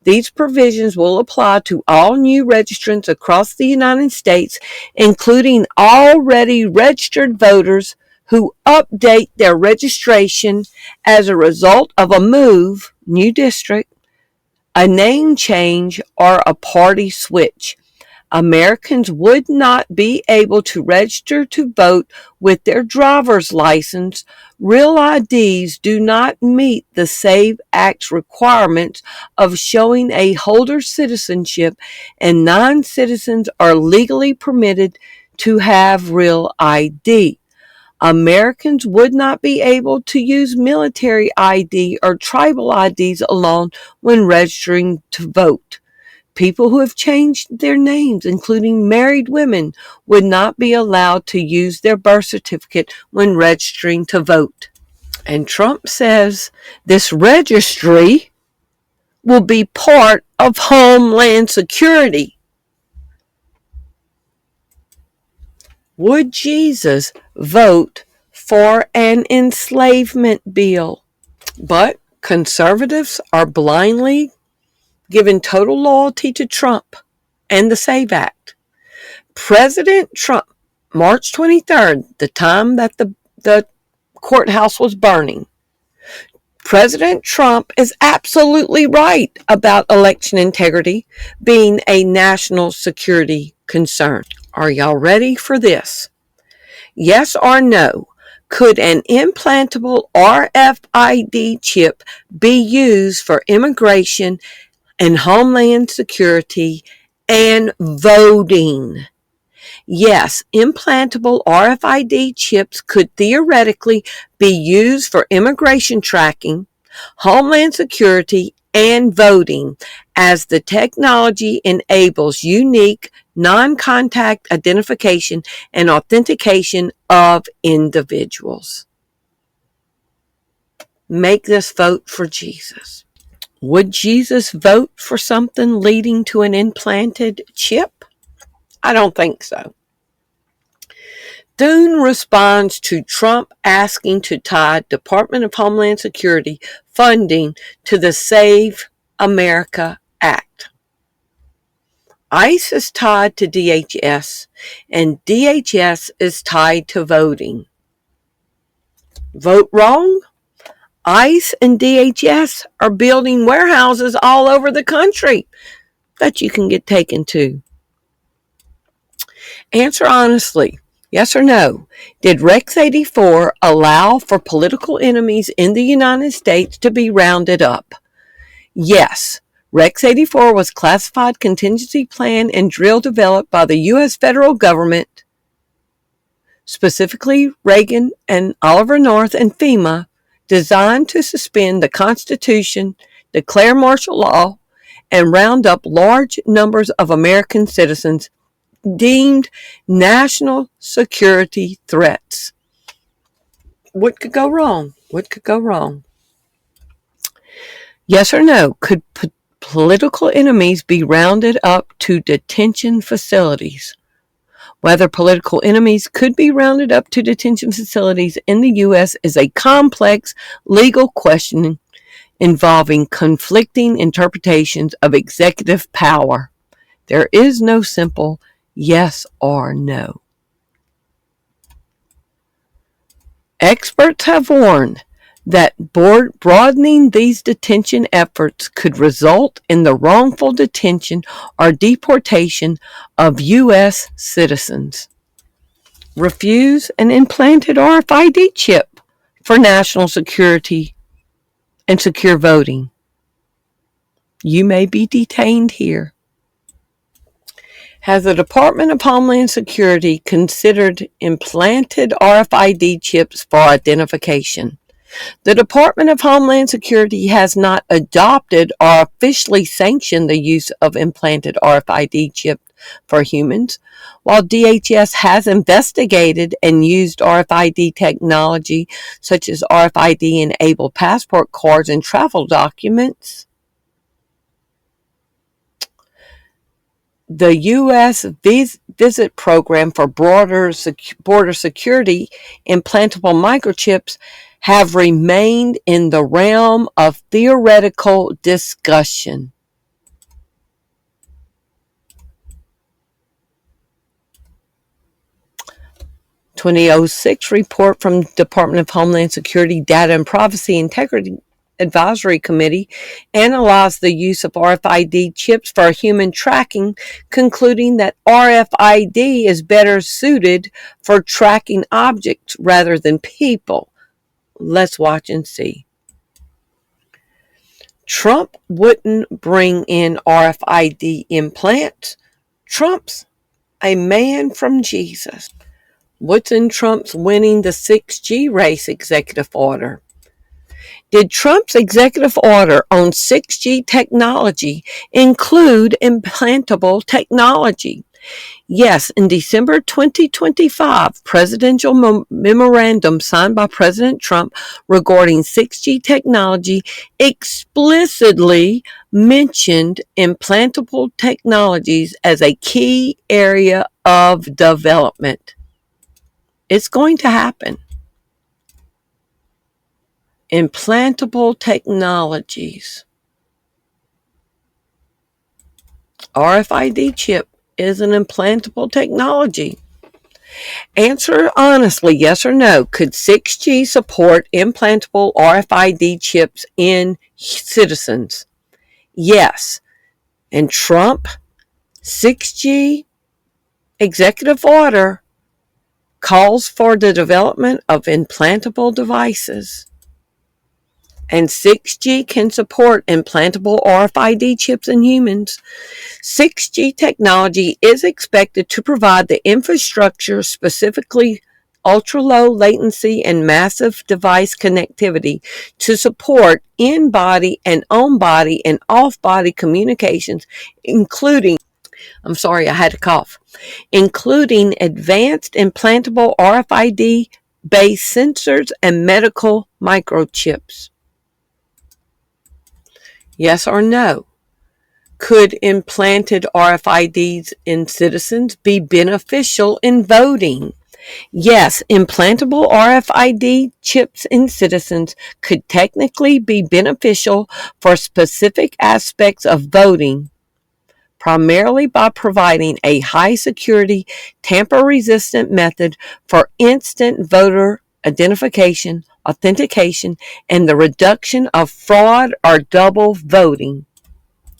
S1: These provisions will apply to all new registrants across the United States, including already registered voters who update their registration as a result of a move, new district, a name change, or a party switch. Americans would not be able to register to vote with their driver's license. Real IDs do not meet the SAVE Act's requirements of showing a holder's citizenship, and non-citizens are legally permitted to have real ID. Americans would not be able to use military ID or tribal IDs alone when registering to vote. People who have changed their names, including married women, would not be allowed to use their birth certificate when registering to vote. And Trump says this registry will be part of Homeland Security. Would Jesus vote for an enslavement bill? But conservatives are blindly giving total loyalty to Trump and the SAVE Act. President Trump, March 23rd, the time that the courthouse was burning, President Trump is absolutely right about election integrity being a national security concern. Are y'all ready for this? Yes or no? Could an implantable RFID chip be used for immigration and Homeland Security and voting? Yes, implantable RFID chips could theoretically be used for immigration tracking, Homeland Security, and voting, as the technology enables unique, non-contact identification and authentication of individuals. Make this vote for Jesus. Would Jesus vote for something leading to an implanted chip? I don't think so. Thune responds to Trump asking to tie Department of Homeland Security funding to the Save America Act. ICE is tied to DHS, and DHS is tied to voting. Vote wrong? ICE and DHS are building warehouses all over the country that you can get taken to. Answer honestly, yes or no. Did Rex 84 allow for political enemies in the United States to be rounded up? Yes. Rex 84 was classified contingency plan and drill developed by the U.S. federal government, specifically Reagan and Oliver North and FEMA, designed to suspend the Constitution, declare martial law, and round up large numbers of American citizens deemed national security threats. What could go wrong? What could go wrong? Yes or no? Could political enemies be rounded up to detention facilities? Whether political enemies could be rounded up to detention facilities in the U.S. is a complex legal question involving conflicting interpretations of executive power. There is no simple yes or no. Experts have warned that broadening these detention efforts could result in the wrongful detention or deportation of U.S. citizens. Refuse an implanted RFID chip for national security and secure voting. You may be detained here. Has the Department of Homeland Security considered implanted RFID chips for identification? The Department of Homeland Security has not adopted or officially sanctioned the use of implanted RFID chips for humans. While DHS has investigated and used RFID technology such as RFID-enabled passport cards and travel documents, the U.S. Visit Program for Border Security implantable microchips have remained in the realm of theoretical discussion. A 2006 report from Department of Homeland Security Data and Privacy Integrity Advisory Committee analyzed the use of RFID chips for human tracking, concluding that RFID is better suited for tracking objects rather than people. Let's watch and see. Trump wouldn't bring in RFID implants. Trump's a man from Jesus. What's in Trump's winning the 6G race executive order? Did Trump's executive order on 6G technology include implantable technology? Yes, in December 2025, presidential memorandum signed by President Trump regarding 6G technology explicitly mentioned implantable technologies as a key area of development. It's going to happen. Implantable technologies. RFID chip is an implantable technology. Answer honestly, yes or no. Could 6G support implantable RFID chips in citizens? Yes. And Trump 6G executive order calls for the development of implantable devices. And 6G can support implantable RFID chips in humans. 6G technology is expected to provide the infrastructure, specifically ultra-low latency and massive device connectivity, to support in-body and on-body and off-body communications, including advanced implantable RFID-based sensors and medical microchips. Yes or no? Could implanted RFIDs in citizens be beneficial in voting? Yes, implantable RFID chips in citizens could technically be beneficial for specific aspects of voting, primarily by providing a high-security, tamper-resistant method for instant voter identification, authentication, and the reduction of fraud or double voting.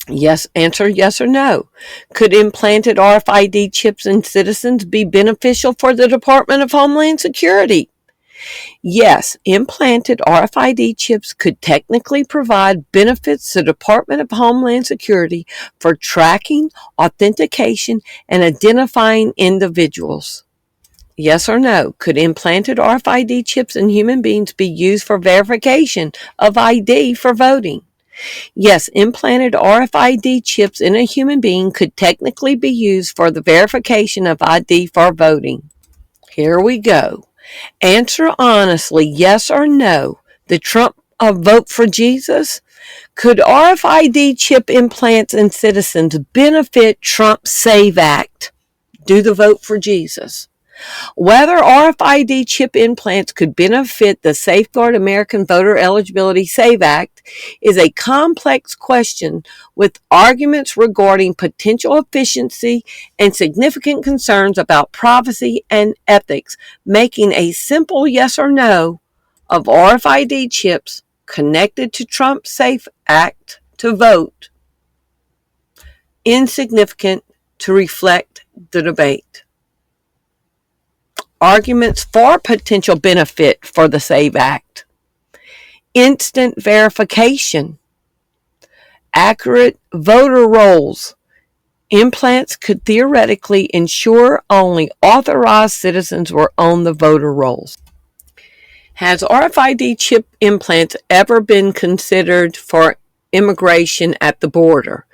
S1: Yes, answer yes or no. Could implanted RFID chips in citizens be beneficial for the Department of Homeland Security? Yes, implanted RFID chips could technically provide benefits to the Department of Homeland Security for tracking, authentication, and identifying individuals. Yes or no, could implanted RFID chips in human beings be used for verification of ID for voting? Yes, implanted RFID chips in a human being could technically be used for the verification of ID for voting. Here we go. Answer honestly, yes or no. The Trump vote for Jesus? Could RFID chip implants in citizens benefit Trump's SAVE Act? Do the vote for Jesus. Whether RFID chip implants could benefit the Safeguard American Voter Eligibility SAVE Act is a complex question with arguments regarding potential efficiency and significant concerns about privacy and ethics, making a simple yes or no of RFID chips connected to Trump's SAFE Act to vote insignificant to reflect the debate. Arguments for potential benefit for the SAVE Act. Instant verification. Accurate voter rolls. Implants could theoretically ensure only authorized citizens were on the voter rolls. Has RFID chip implants ever been considered for immigration at the border?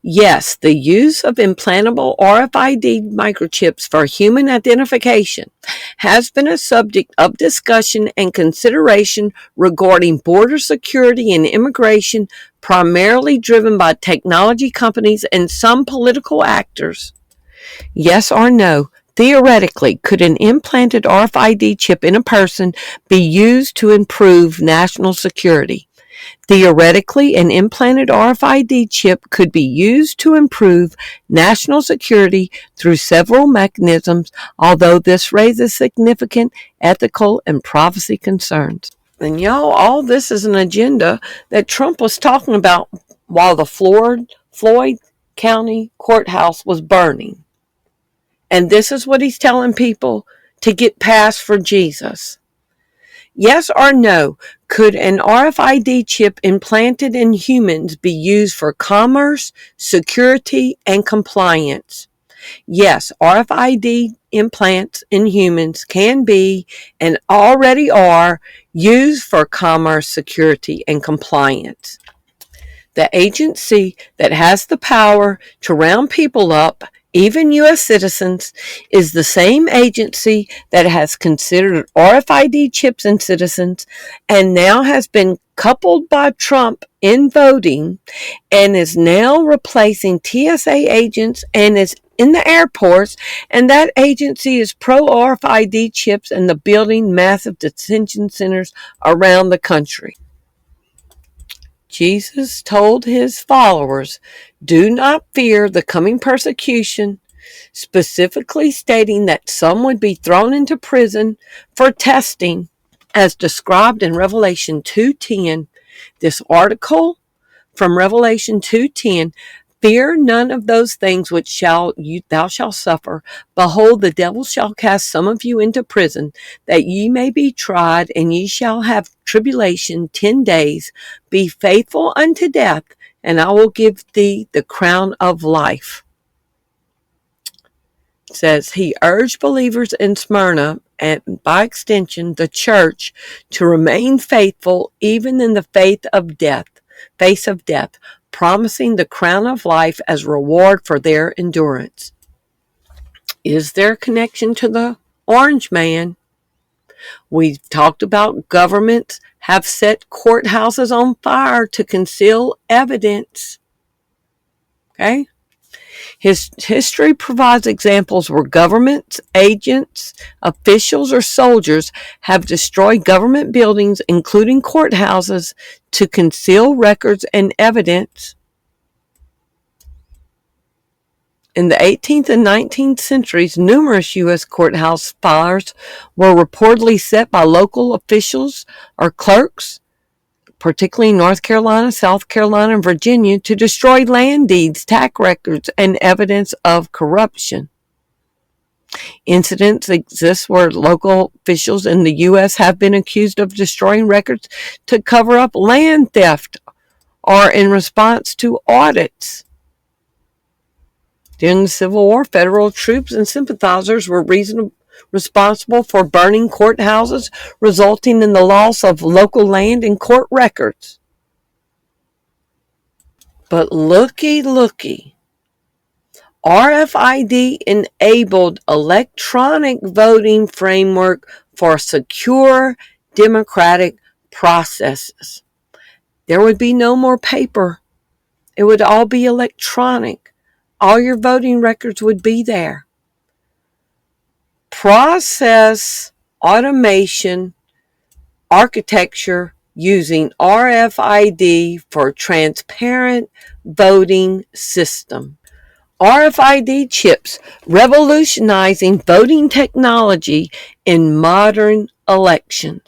S1: Yes, the use of implantable RFID microchips for human identification has been a subject of discussion and consideration regarding border security and immigration, primarily driven by technology companies and some political actors. Yes or no? Theoretically, could an implanted RFID chip in a person be used to improve national security? Theoretically, an implanted RFID chip could be used to improve national security through several mechanisms, although this raises significant ethical and privacy concerns. And y'all, all this is an agenda that Trump was talking about while the Floyd County Courthouse was burning. And this is what he's telling people to get past for Jesus. Yes or no, could an RFID chip implanted in humans be used for commerce, security, and compliance? Yes, RFID implants in humans can be and already are used for commerce, security, and compliance. The agency that has the power to round people up, even U.S. citizens, is the same agency that has considered RFID chips in citizens and now has been coupled by Trump in voting and is now replacing TSA agents and is in the airports, and that agency is pro-RFID chips and the building massive detention centers around the country. Jesus told his followers, "Do not fear the coming persecution," specifically stating that some would be thrown into prison for testing, as described in Revelation 2:10. This article from Revelation 2:10, "Fear none of those things which thou shalt suffer. Behold, the devil shall cast some of you into prison, that ye may be tried, and ye shall have tribulation 10 days. Be faithful unto death, and I will give thee the crown of life." It says he urged believers in Smyrna, and by extension the church, to remain faithful even in the face of death, promising the crown of life as reward for their endurance. Is there a connection to the Orange Man? We've talked about governments have set courthouses on fire to conceal evidence. Okay? History provides examples where governments, agents, officials, or soldiers have destroyed government buildings, including courthouses, to conceal records and evidence. In the 18th and 19th centuries, numerous U.S. courthouse fires were reportedly set by local officials or clerks, particularly in North Carolina, South Carolina, and Virginia, to destroy land deeds, tax records, and evidence of corruption. Incidents exist where local officials in the U.S. have been accused of destroying records to cover up land theft or in response to audits. During the Civil War, federal troops and sympathizers were responsible for burning courthouses, resulting in the loss of local land and court records. But looky, RFID enabled electronic voting framework for secure democratic processes. There would be no more paper. It would all be electronic. All your voting records would be there. Process automation architecture using RFID for transparent voting system. RFID chips revolutionizing voting technology in modern elections.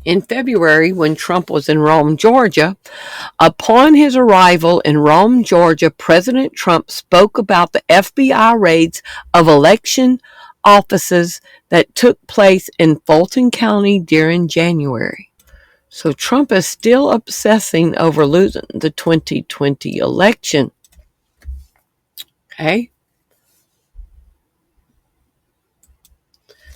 S1: In February, when Trump was in Rome, Georgia, upon his arrival in Rome, Georgia, President Trump spoke about the FBI raids of election offices that took place in Fulton County during January. So Trump is still obsessing over losing the 2020 election. Okay?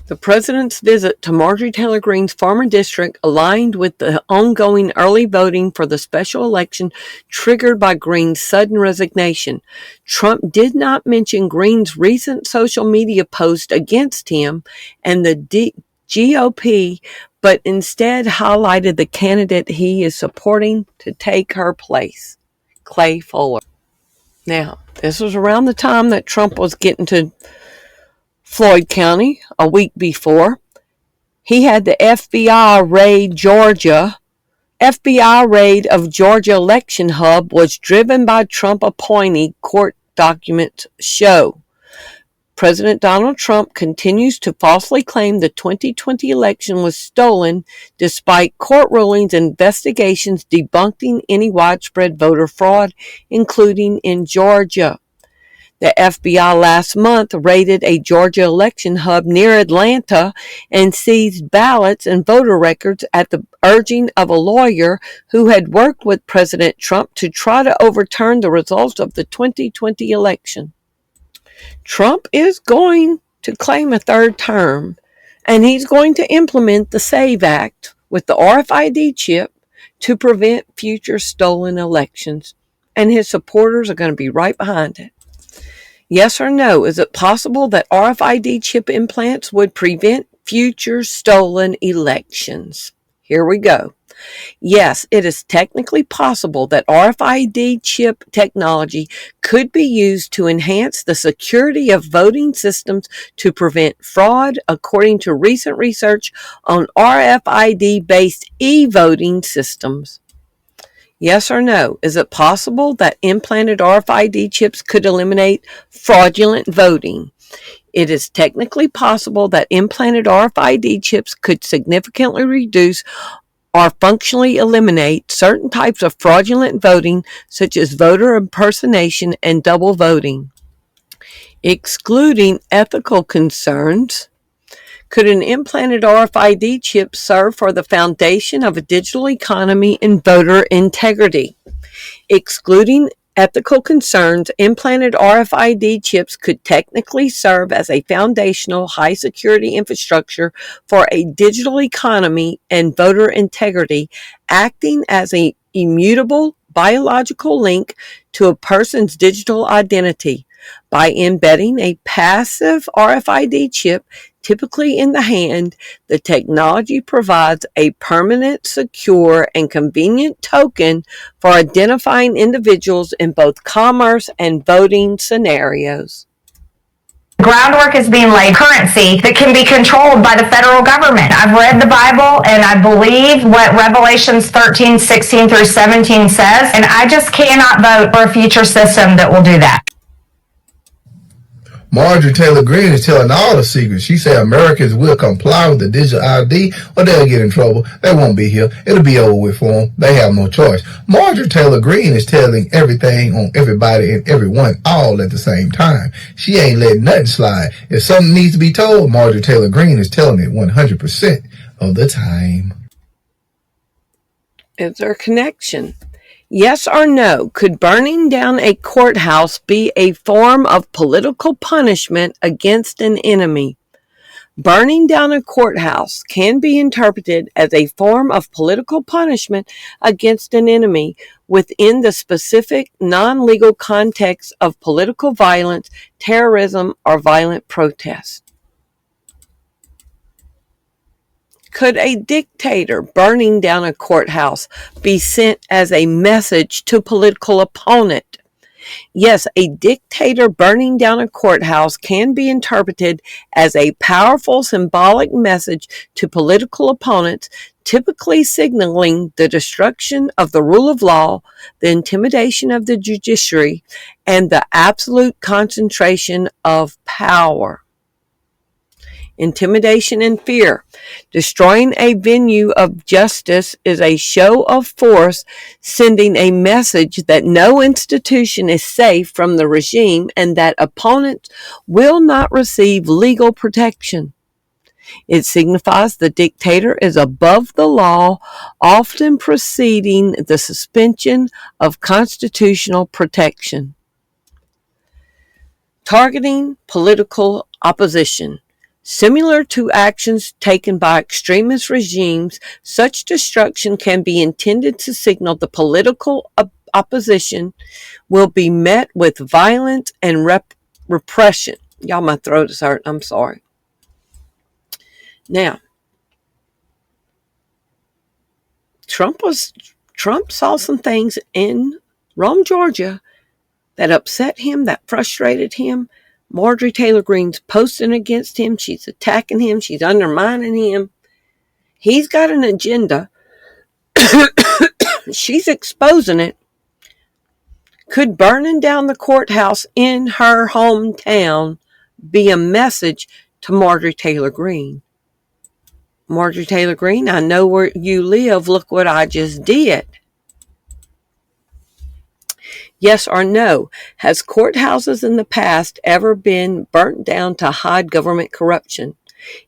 S1: The president's visit to Majorie Taylor Greene's former district aligned with the ongoing early voting for the special election triggered by Greene's sudden resignation. Trump did not mention Greene's recent social media post against him and the GOP, but instead highlighted the candidate he is supporting to take her place, Clay Fuller. Now, this was around the time that Trump was getting to Floyd County a week before. He had the FBI raid of Georgia election hub was driven by Trump appointee, court documents show. President Donald Trump continues to falsely claim the 2020 election was stolen despite court rulings and investigations debunking any widespread voter fraud, including in Georgia. The FBI last month raided a Georgia election hub near Atlanta and seized ballots and voter records at the urging of a lawyer who had worked with President Trump to try to overturn the results of the 2020 election. Trump is going to claim a third term, and he's going to implement the SAVE Act with the RFID chip to prevent future stolen elections, and his supporters are going to be right behind it. Yes or no, is it possible that RFID chip implants would prevent future stolen elections? Here we go. Yes, it is technically possible that RFID chip technology could be used to enhance the security of voting systems to prevent fraud, according to recent research on RFID-based e-voting systems. Yes or no, is it possible that implanted RFID chips could eliminate fraudulent voting? It is technically possible that implanted RFID chips could significantly reduce or functionally eliminate certain types of fraudulent voting, such as voter impersonation and double voting. Excluding ethical concerns, could an implanted RFID chip serve for the foundation of a digital economy and voter integrity? Excluding ethical concerns, implanted RFID chips could technically serve as a foundational high-security infrastructure for a digital economy and voter integrity, acting as an immutable biological link to a person's digital identity. By embedding a passive RFID chip, typically in the hand, the technology provides a permanent, secure, and convenient token for identifying individuals in both commerce and voting scenarios.
S7: Groundwork is being laid, currency that can be controlled by the federal government. I've read the Bible and I believe what Revelations 13, 16 through 17 says, and I just cannot vote for a future system that will do that.
S2: Majorie Taylor Greene is telling all the secrets. She said Americans will comply with the digital ID or they'll get in trouble. They won't be here. It'll be over with for them. They have no choice. Majorie Taylor Greene is telling everything on everybody and everyone all at the same time. She ain't letting nothing slide. If something needs to be told, Majorie Taylor Greene is telling it 100% of the time.
S1: Is there a connection? Yes or no, could burning down a courthouse be a form of political punishment against an enemy? Burning down a courthouse can be interpreted as a form of political punishment against an enemy within the specific non-legal context of political violence, terrorism, or violent protest. Could a dictator burning down a courthouse be sent as a message to political opponent? Yes, a dictator burning down a courthouse can be interpreted as a powerful symbolic message to political opponents, typically signaling the destruction of the rule of law, the intimidation of the judiciary, and the absolute concentration of power. Intimidation and fear. Destroying a venue of justice is a show of force, sending a message that no institution is safe from the regime and that opponents will not receive legal protection. It signifies the dictator is above the law, often preceding the suspension of constitutional protection. Targeting political opposition. Similar to actions taken by extremist regimes, such destruction can be intended to signal the political opposition will be met with violence and repression. Y'all, my throat is hurting. I'm sorry. Now, Trump saw some things in Rome, Georgia that upset him, that frustrated him. Majorie Taylor Greene's posting against him. She's attacking him. She's undermining him. He's got an agenda. She's exposing it. Could burning down the courthouse in her hometown be a message to Majorie Taylor Greene? Majorie Taylor Greene, I know where you live. Look what I just did. Yes or no? Has courthouses in the past ever been burnt down to hide government corruption?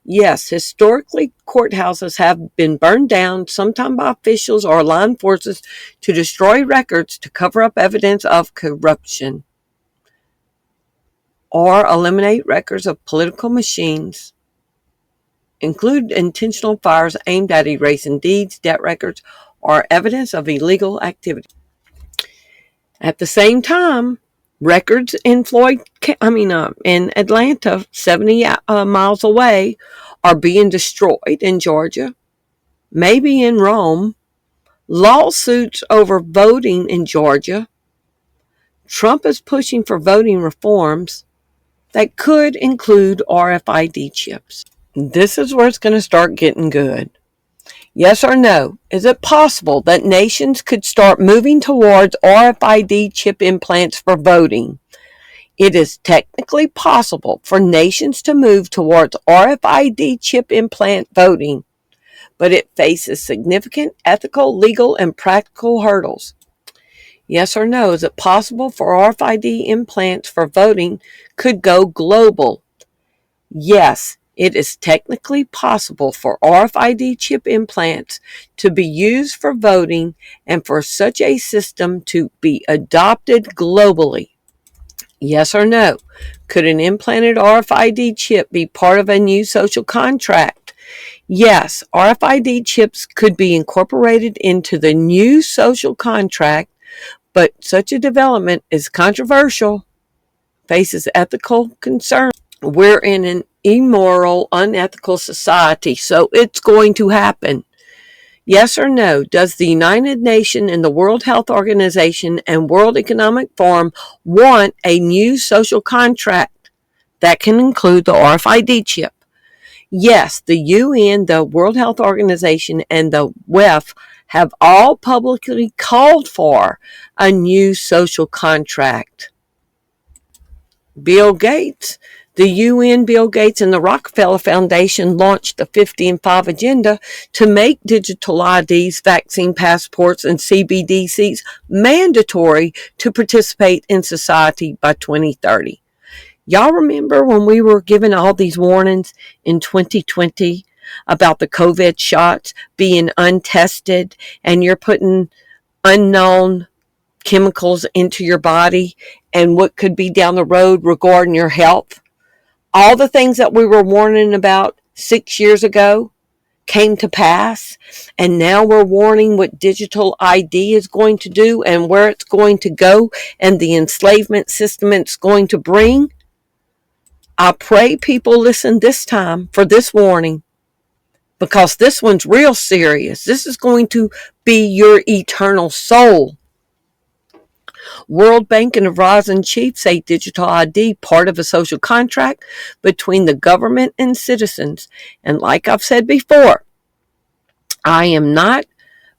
S1: Yes, historically, courthouses have been burned down, sometimes by officials or law enforcement, to destroy records to cover up evidence of corruption or eliminate records of political machines, include intentional fires aimed at erasing deeds, debt records, or evidence of illegal activity. At the same time, records in in Atlanta, 70 miles away, are being destroyed in Georgia, maybe in Rome. Lawsuits over voting in Georgia. Trump is pushing for voting reforms that could include RFID chips. This is where it's going to start getting good. Yes or no? Is it possible that nations could start moving towards RFID chip implants for voting? It is technically possible for nations to move towards RFID chip implant voting, but it faces significant ethical, legal, and practical hurdles. Yes or no? Is it possible for RFID implants for voting could go global? Yes. It is technically possible for RFID chip implants to be used for voting and for such a system to be adopted globally. Yes or no? Could an implanted RFID chip be part of a new social contract? Yes, RFID chips could be incorporated into the new social contract, but such a development is controversial, faces ethical concerns. We're in an immoral, unethical society, so it's going to happen. Yes or no? Does the United Nations and the World Health Organization and World Economic Forum want a new social contract that can include the RFID chip? Yes, the UN, the World Health Organization, and the WEF have all publicly called for a new social contract. Bill Gates, the UN, Bill Gates, and the Rockefeller Foundation launched the 50 and 5 agenda to make digital IDs, vaccine passports, and CBDCs mandatory to participate in society by 2030. Y'all remember when we were given all these warnings in 2020 about the COVID shots being untested and you're putting unknown chemicals into your body and what could be down the road regarding your health? All the things that we were warning about 6 years ago came to pass, and now we're warning what digital ID is going to do and where it's going to go and the enslavement system it's going to bring. I pray people listen this time for this warning, because this one's real serious. This is going to be your eternal soul. World Bank and Verizon chief say digital ID part of a social contract between the government and citizens. And like I've said before, I am not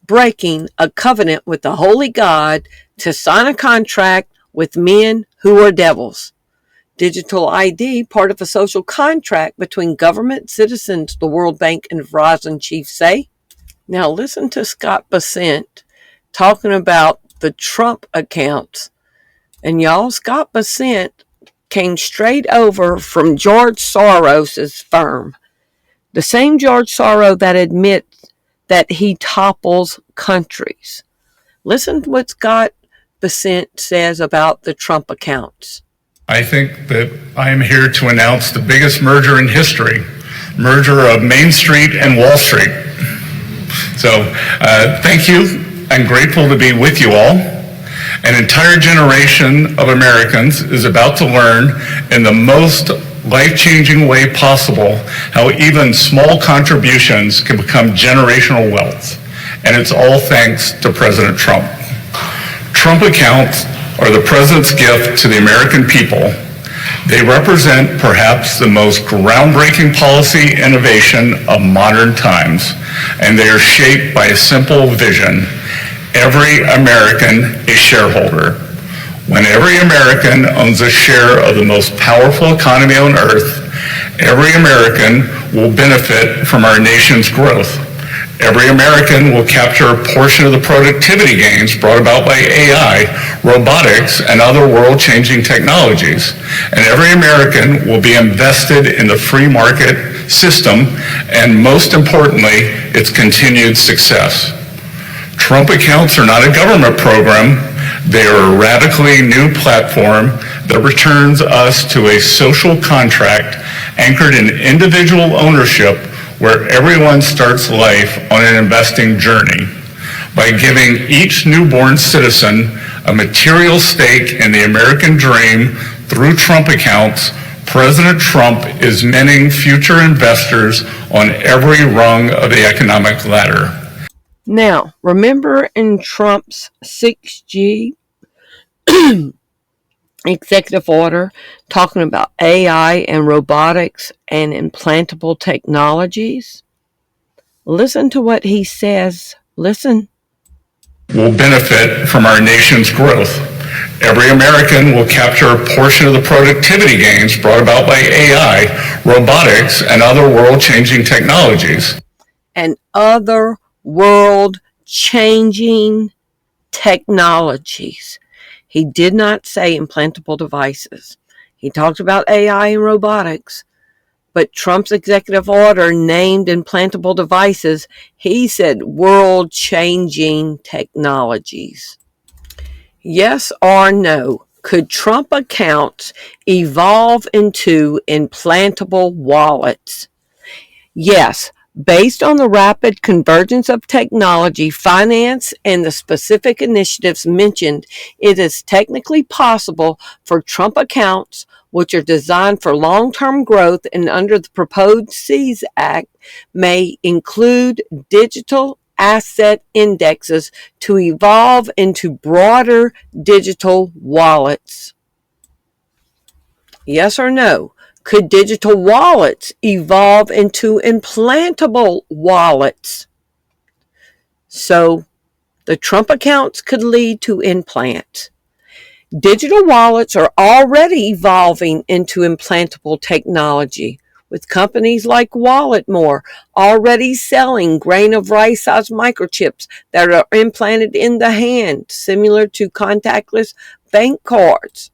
S1: breaking a covenant with the holy God to sign a contract with men who are devils. Digital ID, part of a social contract between government, citizens, the World Bank, and Verizon chief say. Now listen to Scott Bessent talking about the Trump accounts. And y'all, Scott Bessent came straight over from George Soros' firm. The same George Soros that admits that he topples countries. Listen to what Scott Bessent says about the Trump accounts.
S11: I think that I am here to announce the biggest merger in history, merger of Main Street and Wall Street. So thank you. I'm grateful to be with you all. An entire generation of Americans is about to learn in the most life-changing way possible how even small contributions can become generational wealth. And it's all thanks to President Trump. Trump accounts are the president's gift to the American people. They represent perhaps the most groundbreaking policy innovation of modern times, and they are shaped by a simple vision: every American a shareholder. When every American owns a share of the most powerful economy on earth, every American will benefit from our nation's growth. Every American will capture a portion of the productivity gains brought about by AI, robotics, and other world-changing technologies. And every American will be invested in the free market system and, most importantly, its continued success. Trump accounts are not a government program. They are a radically new platform that returns us to a social contract anchored in individual ownership, where everyone starts life on an investing journey. By giving each newborn citizen a material stake in the American dream through Trump accounts, President Trump is minting future investors on every rung of the economic ladder.
S1: Now, remember in Trump's 6G executive order talking about AI and robotics and implantable technologies? Listen to what he says. Listen.
S11: Will benefit from our nation's growth. Every American will capture a portion of the productivity gains brought about by AI, robotics, and other world-changing technologies.
S1: And other world-changing technologies. He did not say implantable devices. He talked about AI and robotics. But Trump's executive order named implantable devices. He said world-changing technologies. Yes or no? Could Trump accounts evolve into implantable wallets? Yes. Based on the rapid convergence of technology, finance, and the specific initiatives mentioned, it is technically possible for Trump accounts, which are designed for long-term growth and under the proposed SEIS Act, may include digital asset indexes to evolve into broader digital wallets. Yes or no? Could digital wallets evolve into implantable wallets? So the Trump accounts could lead to implants. Digital wallets are already evolving into implantable technology, with companies like Walletmore already selling grain of rice sized microchips that are implanted in the hand, similar to contactless bank cards.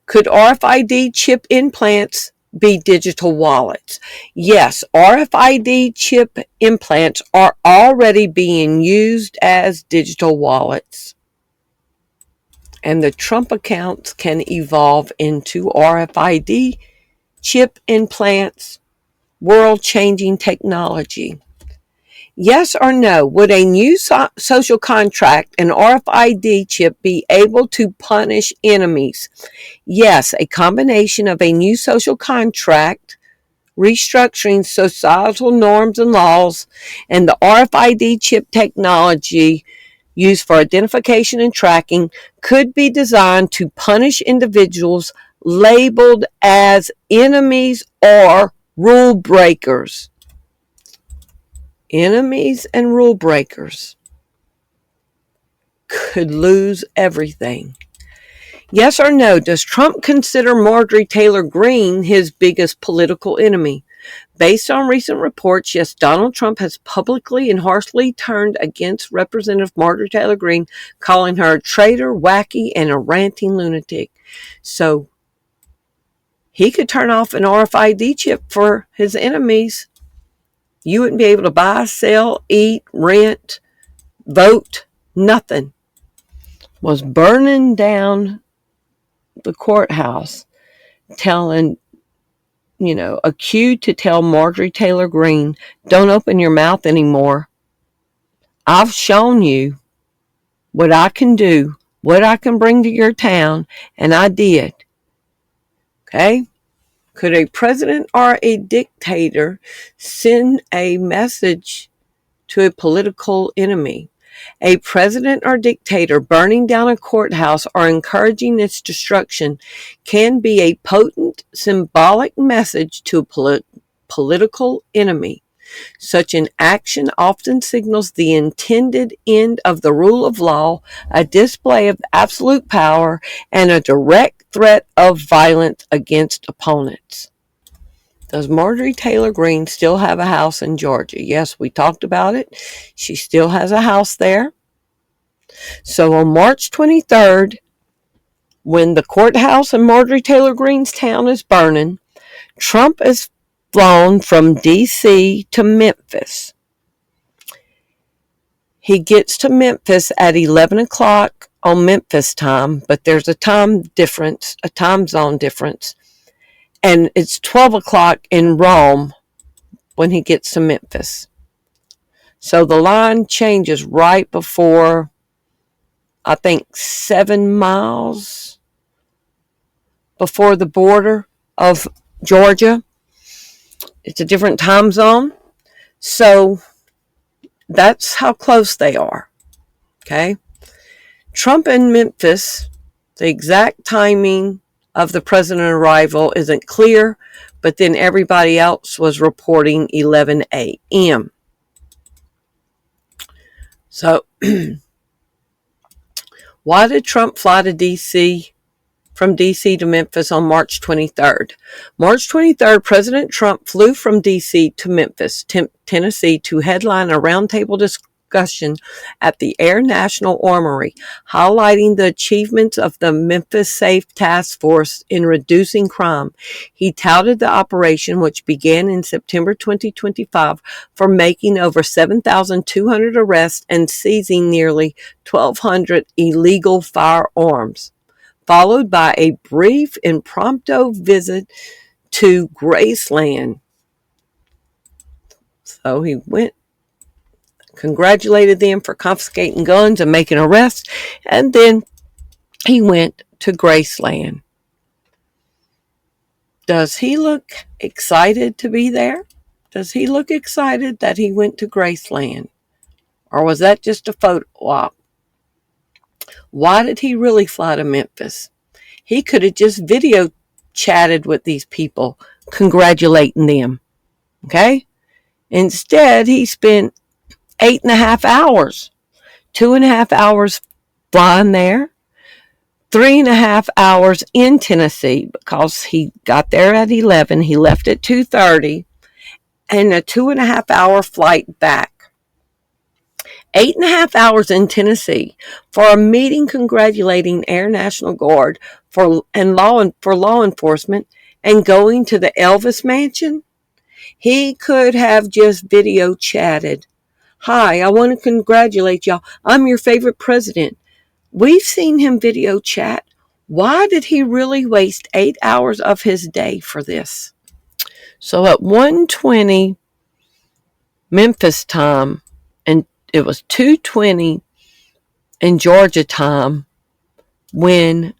S1: Could RFID chip implants be digital wallets? Yes, RFID chip implants are already being used as digital wallets. And the Trump accounts can evolve into RFID chip implants, world-changing technology. Yes or no, would a new social contract, an RFID chip, be able to punish enemies? Yes, a combination of a new social contract, restructuring societal norms and laws, and the RFID chip technology used for identification and tracking could be designed to punish individuals labeled as enemies or rule breakers. Enemies and rule breakers could lose everything. Yes or no, does Trump consider Marjorie Taylor Greene his biggest political enemy? Based on recent reports, yes, Donald Trump has publicly and harshly turned against Representative Marjorie Taylor Greene, calling her a traitor, wacky, and a ranting lunatic. So he could turn off an RFID chip for his enemies. You wouldn't be able to buy, sell, eat, rent, vote, nothing. Was burning down the courthouse, telling a cue to tell Marjorie Taylor Greene, don't open your mouth anymore. I've shown you what I can do, what I can bring to your town, and I did. Okay? Could a president or a dictator send a message to a political enemy? A president or dictator burning down a courthouse or encouraging its destruction can be a potent symbolic message to a political enemy. Such an action often signals the intended end of the rule of law, a display of absolute power, and a direct threat of violence against opponents. Does Marjorie Taylor Greene still have a house in Georgia? Yes, we talked about it. She still has a house there. So on March 23rd, when the courthouse in Marjorie Taylor Greene's town is burning, Trump is flown from D.C. to Memphis. He gets to Memphis at 11 o'clock on Memphis time, but there's a time zone difference. And it's 12 o'clock in Rome when he gets to Memphis. So the line changes right before, I think, 7 miles before the border of Georgia. It's a different time zone. So that's how close they are. Okay? Trump in Memphis, the exact timing of the president arrival isn't clear, but then everybody else was reporting 11 a.m. So, why did Trump fly to D.C. from D.C. to Memphis on March 23rd? March 23rd, President Trump flew from D.C. to Memphis, Tennessee, to headline a roundtable discussion at the Air National Armory, highlighting the achievements of the Memphis Safe Task Force in reducing crime. He touted the operation, which began in September 2025, for making over 7,200 arrests and seizing nearly 1,200 illegal firearms, followed by a brief impromptu visit to Graceland. So he went, congratulated them for confiscating guns and making arrests, and then he went to Graceland. Does he look excited to be there? Does he look excited that he went to Graceland? Or was that just a photo op? Why did he really fly to Memphis? He could have just video chatted with these people, congratulating them. Okay? Instead, he spent 8.5 hours, 2.5 hours flying there. 3.5 hours in Tennessee because he got there at 11. He left at 2:30, and a 2.5 hour flight back. 8.5 hours in Tennessee for a meeting congratulating Air National Guard for law enforcement and going to the Elvis Mansion. He could have just video chatted. Hi, I want to congratulate y'all. I'm your favorite president. We've seen him video chat. Why did he really waste 8 hours of his day for this? So at 1:20 Memphis time, and it was 2:20 in Georgia time when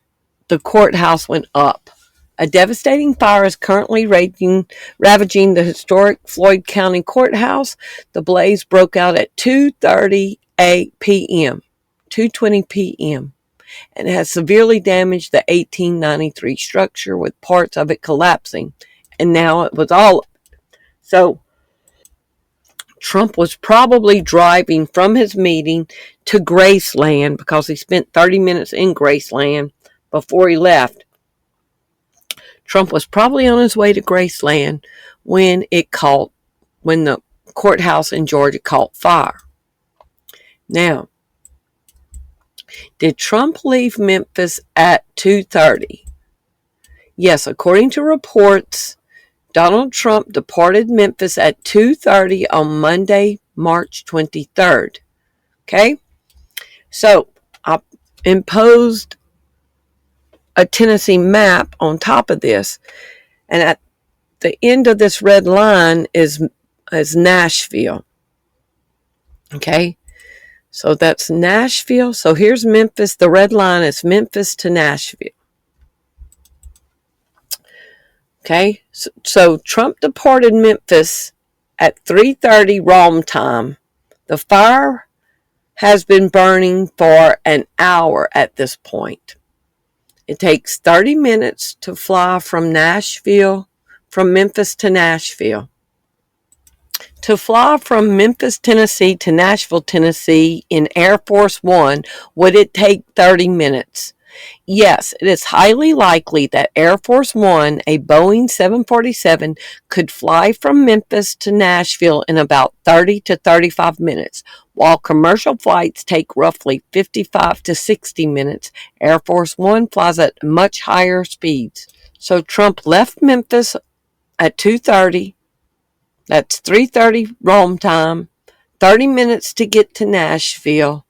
S1: the courthouse went up. A devastating fire is currently ravaging the historic Floyd County Courthouse. The blaze broke out at 2:30 p.m., 2:20 p.m., and has severely damaged the 1893 structure with parts of it collapsing. And now it was all. So Trump was probably driving from his meeting to Graceland because he spent 30 minutes in Graceland before he left. Trump was probably on his way to Graceland when the courthouse in Georgia caught fire. Now, did Trump leave Memphis at 2:30? Yes, according to reports, Donald Trump departed Memphis at 2:30 on Monday, March 23rd. Okay? So, I imposed a Tennessee map on top of this, and at the end of this red line is Nashville. Okay? So that's Nashville. So here's Memphis. The red line is Memphis to Nashville. Okay? So Trump departed Memphis at 3:30 Rome time. The fire has been burning for an hour at this point. It takes 30 minutes to fly from Memphis to Nashville. To fly from Memphis, Tennessee to Nashville, Tennessee in Air Force One, would it take 30 minutes? Yes, it is highly likely that Air Force One, a Boeing 747, could fly from Memphis to Nashville in about 30 to 35 minutes. While commercial flights take roughly 55 to 60 minutes, Air Force One flies at much higher speeds. So Trump left Memphis at 2:30. That's 3:30 Rome time. 30 minutes to get to Nashville.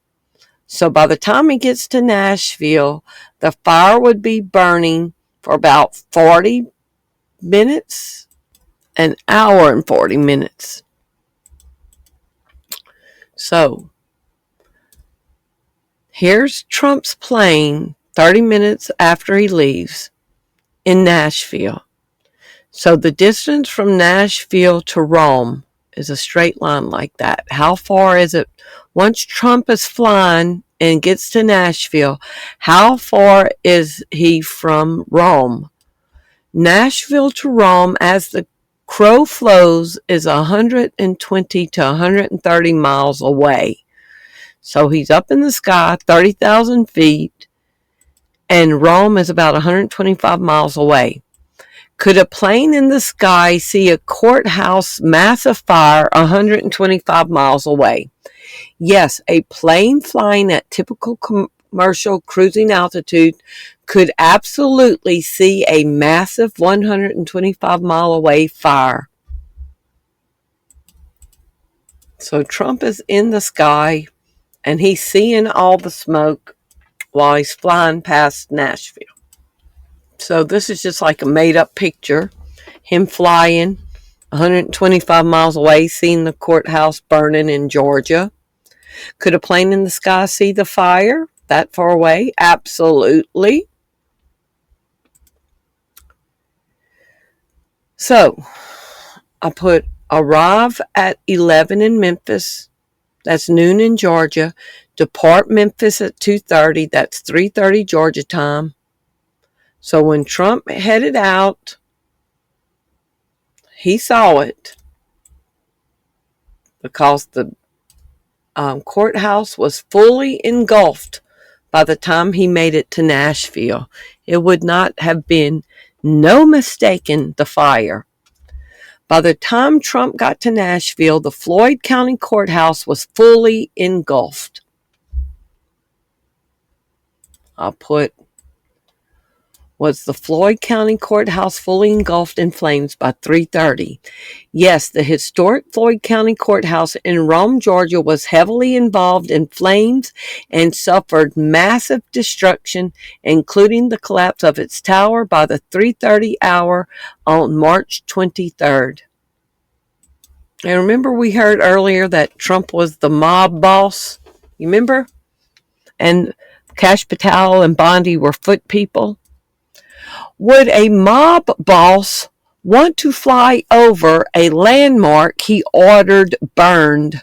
S1: So by the time he gets to Nashville, the fire would be burning for about 40 minutes, an hour and 40 minutes. So here's Trump's plane 30 minutes after he leaves in Nashville. So the distance from Nashville to Rome is a straight line like that. How far is it? Once Trump is flying and gets to Nashville, how far is he from Rome? Nashville to Rome, as the crow flows, is 120 to 130 miles away. So he's up in the sky, 30,000 feet, and Rome is about 125 miles away. Could a plane in the sky see a courthouse massive fire 125 miles away? Yes, a plane flying at typical commercial cruising altitude could absolutely see a massive 125 mile away fire. So Trump is in the sky and he's seeing all the smoke while he's flying past Nashville. So this is just like a made-up picture. Him flying 125 miles away, seeing the courthouse burning in Georgia. Could a plane in the sky see the fire that far away? Absolutely. So I put arrive at 11 in Memphis. That's noon in Georgia. Depart Memphis at 2:30. That's 3:30 Georgia time. So when Trump headed out, he saw it because the courthouse was fully engulfed by the time he made it to Nashville. It would not have been no mistaking the fire. By the time Trump got to Nashville, the Floyd County Courthouse was fully engulfed. I'll put, was the Floyd County Courthouse fully engulfed in flames by 3:30? Yes, the historic Floyd County Courthouse in Rome, Georgia was heavily involved in flames and suffered massive destruction, including the collapse of its tower by the 3:30 hour on March 23rd. And remember we heard earlier that Trump was the mob boss? You remember? And Kash Patel and Bondi were foot people? Would a mob boss want to fly over a landmark he ordered burned?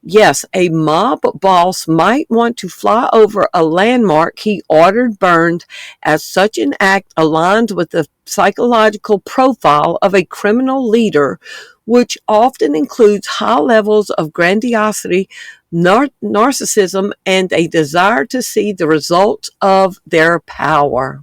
S1: Yes, a mob boss might want to fly over a landmark he ordered burned, as such an act aligns with the psychological profile of a criminal leader, which often includes high levels of grandiosity, narcissism, and a desire to see the results of their power.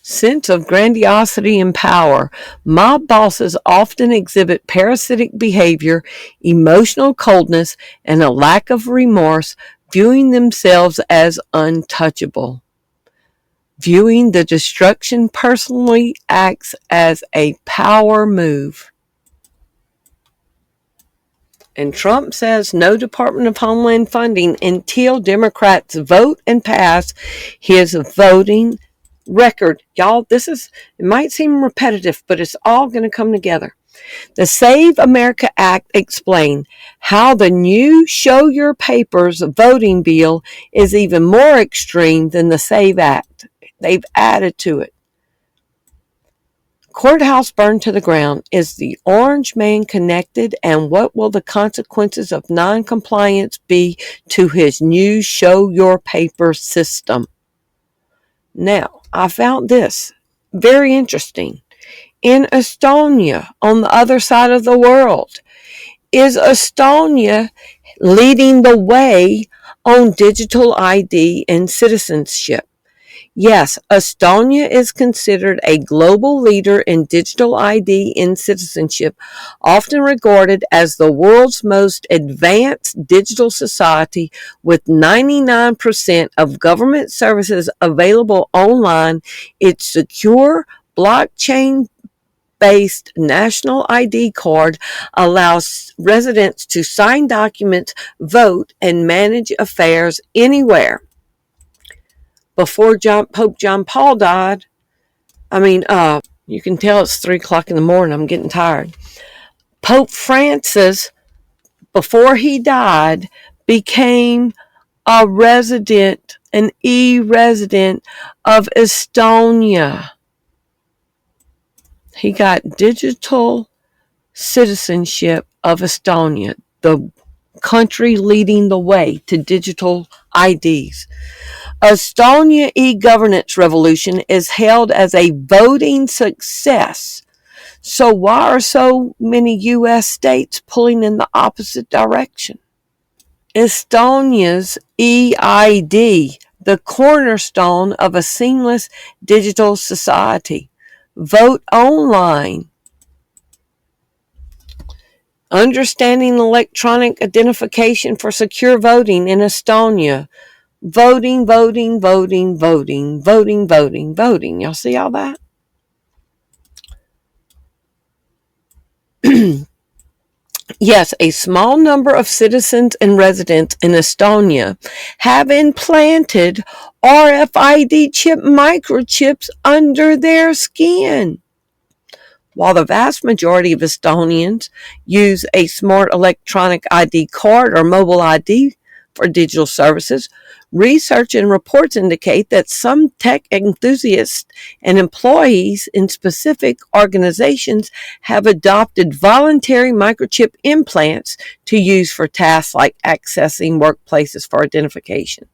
S1: Sense of grandiosity and power. Mob bosses often exhibit parasitic behavior, emotional coldness, and a lack of remorse, viewing themselves as untouchable. Viewing the destruction personally acts as a power move. And Trump says no Department of Homeland funding until Democrats vote and pass his voting record. Y'all, it might seem repetitive, but it's all going to come together. The Save America Act explained how the new Show Your Papers voting bill is even more extreme than the Save Act. They've added to it. Courthouse burned to the ground. Is the orange man connected? And what will the consequences of non-compliance be to his new Show Your Paper system? Now, I found this very interesting. In Estonia, on the other side of the world, is Estonia leading the way on digital ID and citizenship? Yes, Estonia is considered a global leader in digital ID and citizenship, often regarded as the world's most advanced digital society, with 99% of government services available online. Its secure blockchain-based national ID card allows residents to sign documents, vote, and manage affairs anywhere. Before Pope John Paul died, you can tell it's 3 o'clock in the morning. I'm getting tired. Pope Francis, before he died, became an e-resident of Estonia. He got digital citizenship of Estonia, the country leading the way to digital IDs. Estonia e-governance revolution is hailed as a voting success. So why are so many U.S. states pulling in the opposite direction? Estonia's EID, the cornerstone of a seamless digital society. Vote online. Understanding electronic identification for secure voting in Estonia. Voting. Y'all see all that? Yes, a small number of citizens and residents in Estonia have implanted RFID chip microchips under their skin. While the vast majority of Estonians use a smart electronic ID card or mobile ID for digital services, research and reports indicate that some tech enthusiasts and employees in specific organizations have adopted voluntary microchip implants to use for tasks like accessing workplaces for identification.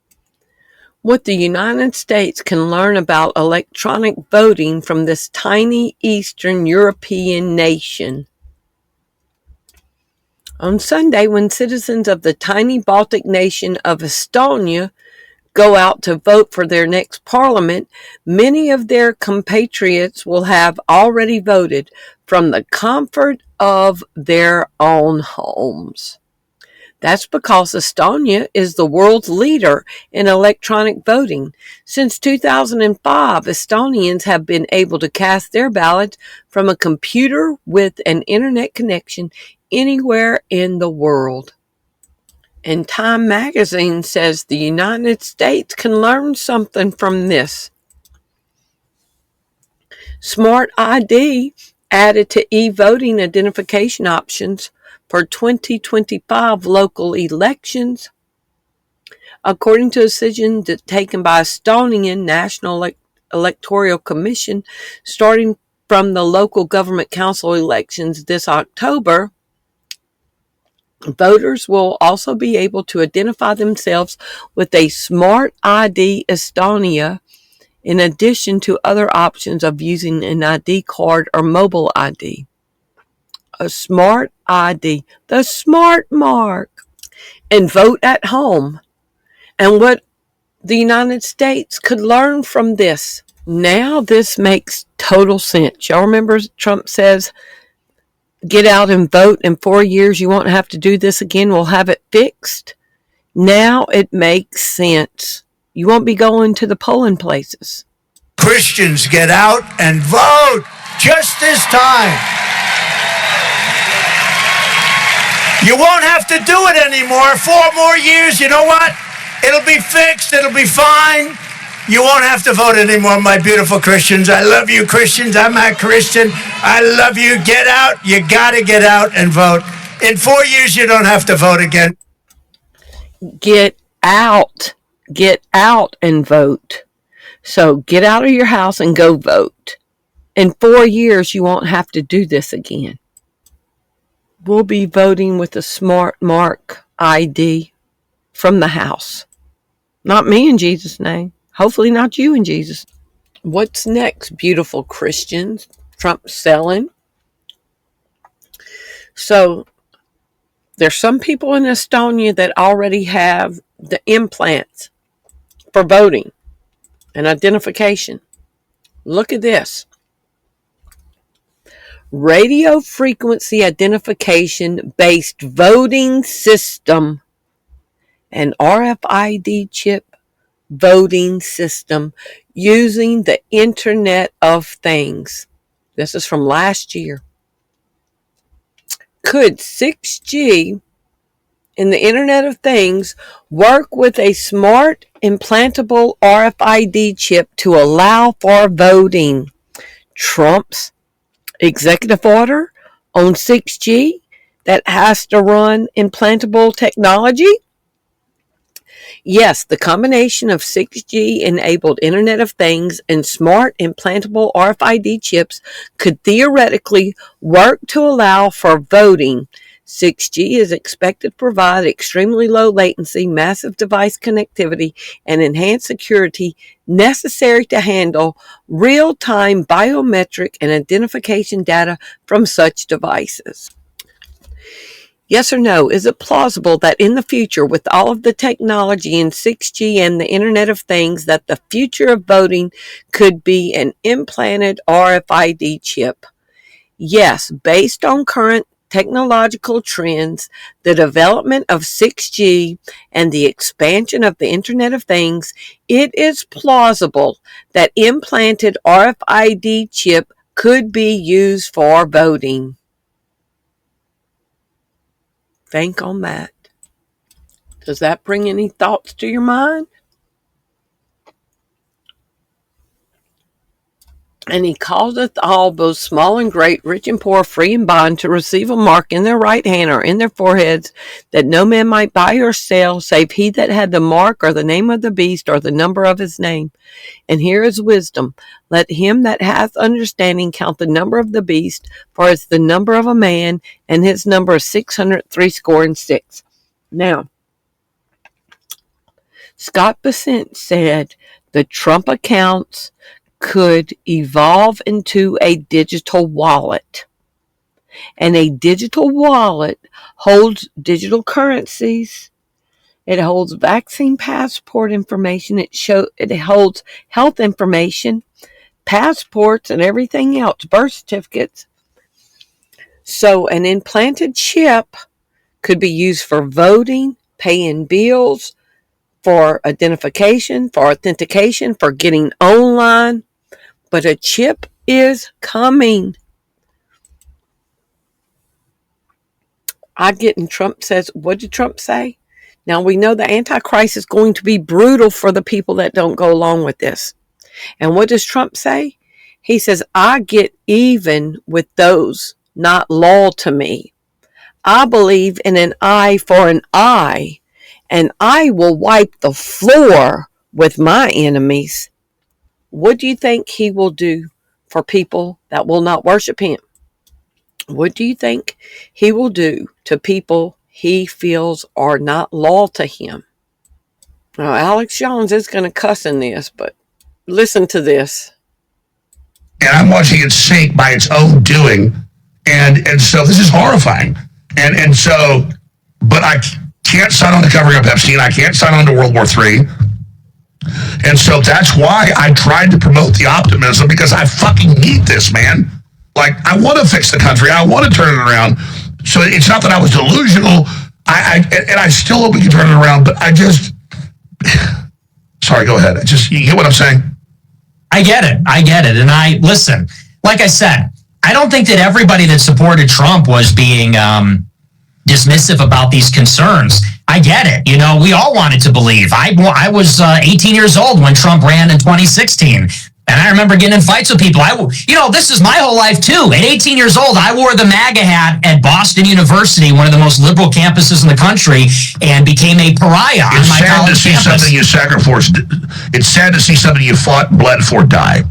S1: What the United States can learn about electronic voting from this tiny Eastern European nation. On Sunday, when citizens of the tiny Baltic nation of Estonia go out to vote for their next parliament, many of their compatriots will have already voted from the comfort of their own homes. That's because Estonia is the world's leader in electronic voting. Since 2005, Estonians have been able to cast their ballots from a computer with an internet connection anywhere in the world. And Time magazine says the United States can learn something from this. Smart ID added to e-voting identification options for 2025 local elections. According to a decision taken by Estonian National Electoral Commission, starting from the local government council elections this October, voters will also be able to identify themselves with a Smart ID Estonia in addition to other options of using an ID card or mobile ID. A Smart ID, the smart mark, and vote at home. And what the United States could learn from this. Now this makes total sense. Y'all remember Trump says, get out and vote in 4 years. You won't have to do this again. We'll have it fixed. Now it makes sense. You won't be going to the polling places.
S10: Christians, get out and vote just this time. You won't have to do it anymore. 4 more years, you know what? It'll be fixed. It'll be fine. You won't have to vote anymore, my beautiful Christians. I love you, Christians. I'm a Christian. I love you. Get out. You got to get out and vote. In 4 years, you don't have to vote again.
S1: Get out. Get out and vote. So get out of your house and go vote. In 4 years, you won't have to do this again. We'll be voting with a Smart Mark ID from the house. Not me in Jesus' name. Hopefully not you in Jesus. What's next, beautiful Christians? Trump's selling. So there's some people in Estonia that already have the implants for voting and identification. Look at this. Radio frequency identification based voting system and RFID chip voting system using the Internet of Things. This is from last year. Could 6G in the Internet of Things work with a smart implantable RFID chip to allow for voting? Trump's executive order on 6G that has to run implantable technology? Yes, the combination of 6G enabled Internet of Things and smart implantable RFID chips could theoretically work to allow for voting. 6G is expected to provide extremely low latency, massive device connectivity, and enhanced security necessary to handle real-time biometric and identification data from such devices. Yes or no, is it plausible that in the future, with all of the technology in 6G and the Internet of Things, that the future of voting could be an implanted RFID chip? Yes, based on current technological trends, the development of 6G, and the expansion of the Internet of Things, it is plausible that implanted RFID chip could be used for voting. Think on that. Does that bring any thoughts to your mind? And he causeth all, both small and great, rich and poor, free and bond, to receive a mark in their right hand or in their foreheads, that no man might buy or sell, save he that had the mark or the name of the beast or the number of his name. And here is wisdom. Let him that hath understanding count the number of the beast, for it's the number of a man, and his number is 666. Now, Scott Bessent said the Trump accounts could evolve into a digital wallet. And a digital wallet holds digital currencies. It holds vaccine passport information. It holds health information, passports, and everything else, birth certificates. So an implanted chip could be used for voting, paying bills, for identification, for authentication, for getting online. But a chip is coming. I get in Trump says, what did Trump say? Now we know the Antichrist is going to be brutal for the people that don't go along with this. And what does Trump say? He says, I get even with those not loyal to me. I believe in an eye for an eye, and I will wipe the floor with my enemies. What do you think he will do for people that will not worship him? What do you think he will do to people he feels are not loyal to him? Now, Alex Jones is going to cuss in this, but listen to this.
S4: And I'm watching it sink by its own doing. And so this is horrifying. And so, but I can't sign on to covering up Epstein. I can't sign on to World War III. And so that's why I tried to promote the optimism, because I fucking need this, man. Like, I want to fix the country. I want to turn it around. So it's not that I was delusional. And I still hope we can turn it around, but I just... Sorry, go ahead. You get what I'm saying?
S12: I get it. And listen, like I said, I don't think that everybody that supported Trump was being dismissive about these concerns. I get it. You know, we all wanted to believe. I was 18 years old when Trump ran in 2016. And I remember getting in fights with people. This is my whole life too. At 18 years old, I wore the MAGA hat at Boston University, one of the most liberal campuses in the country, and became a pariah on my college campus.
S4: It's sad to see something you fought and bled for die.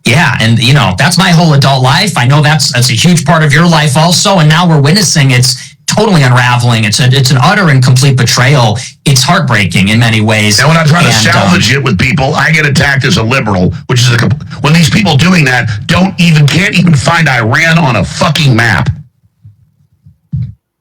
S12: Yeah, and that's my whole adult life. I know that's a huge part of your life also, and now we're witnessing it's totally unraveling. It's an utter and complete betrayal. It's heartbreaking in many ways.
S4: And when I try to salvage it with people, I get attacked as a liberal, which is when these people doing that can't even find Iran on a fucking map.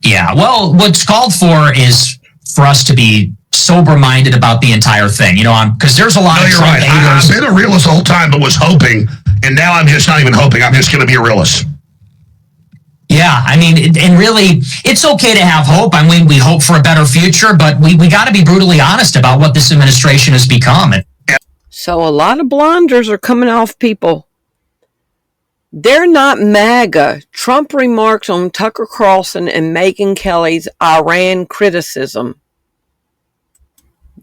S12: Yeah, well, what's called for is for us to be sober-minded about the entire thing, because there's a lot of Trump haters.
S4: I've been a realist the whole time, but was hoping, and now I'm just not even hoping. I'm just going to be a realist.
S12: Yeah, I mean, and really, it's okay to have hope. I mean, we hope for a better future, but we got to be brutally honest about what this administration has become.
S1: So a lot of blunders are coming off people. They're not MAGA. Trump remarks on Tucker Carlson and Megyn Kelly's Iran criticism.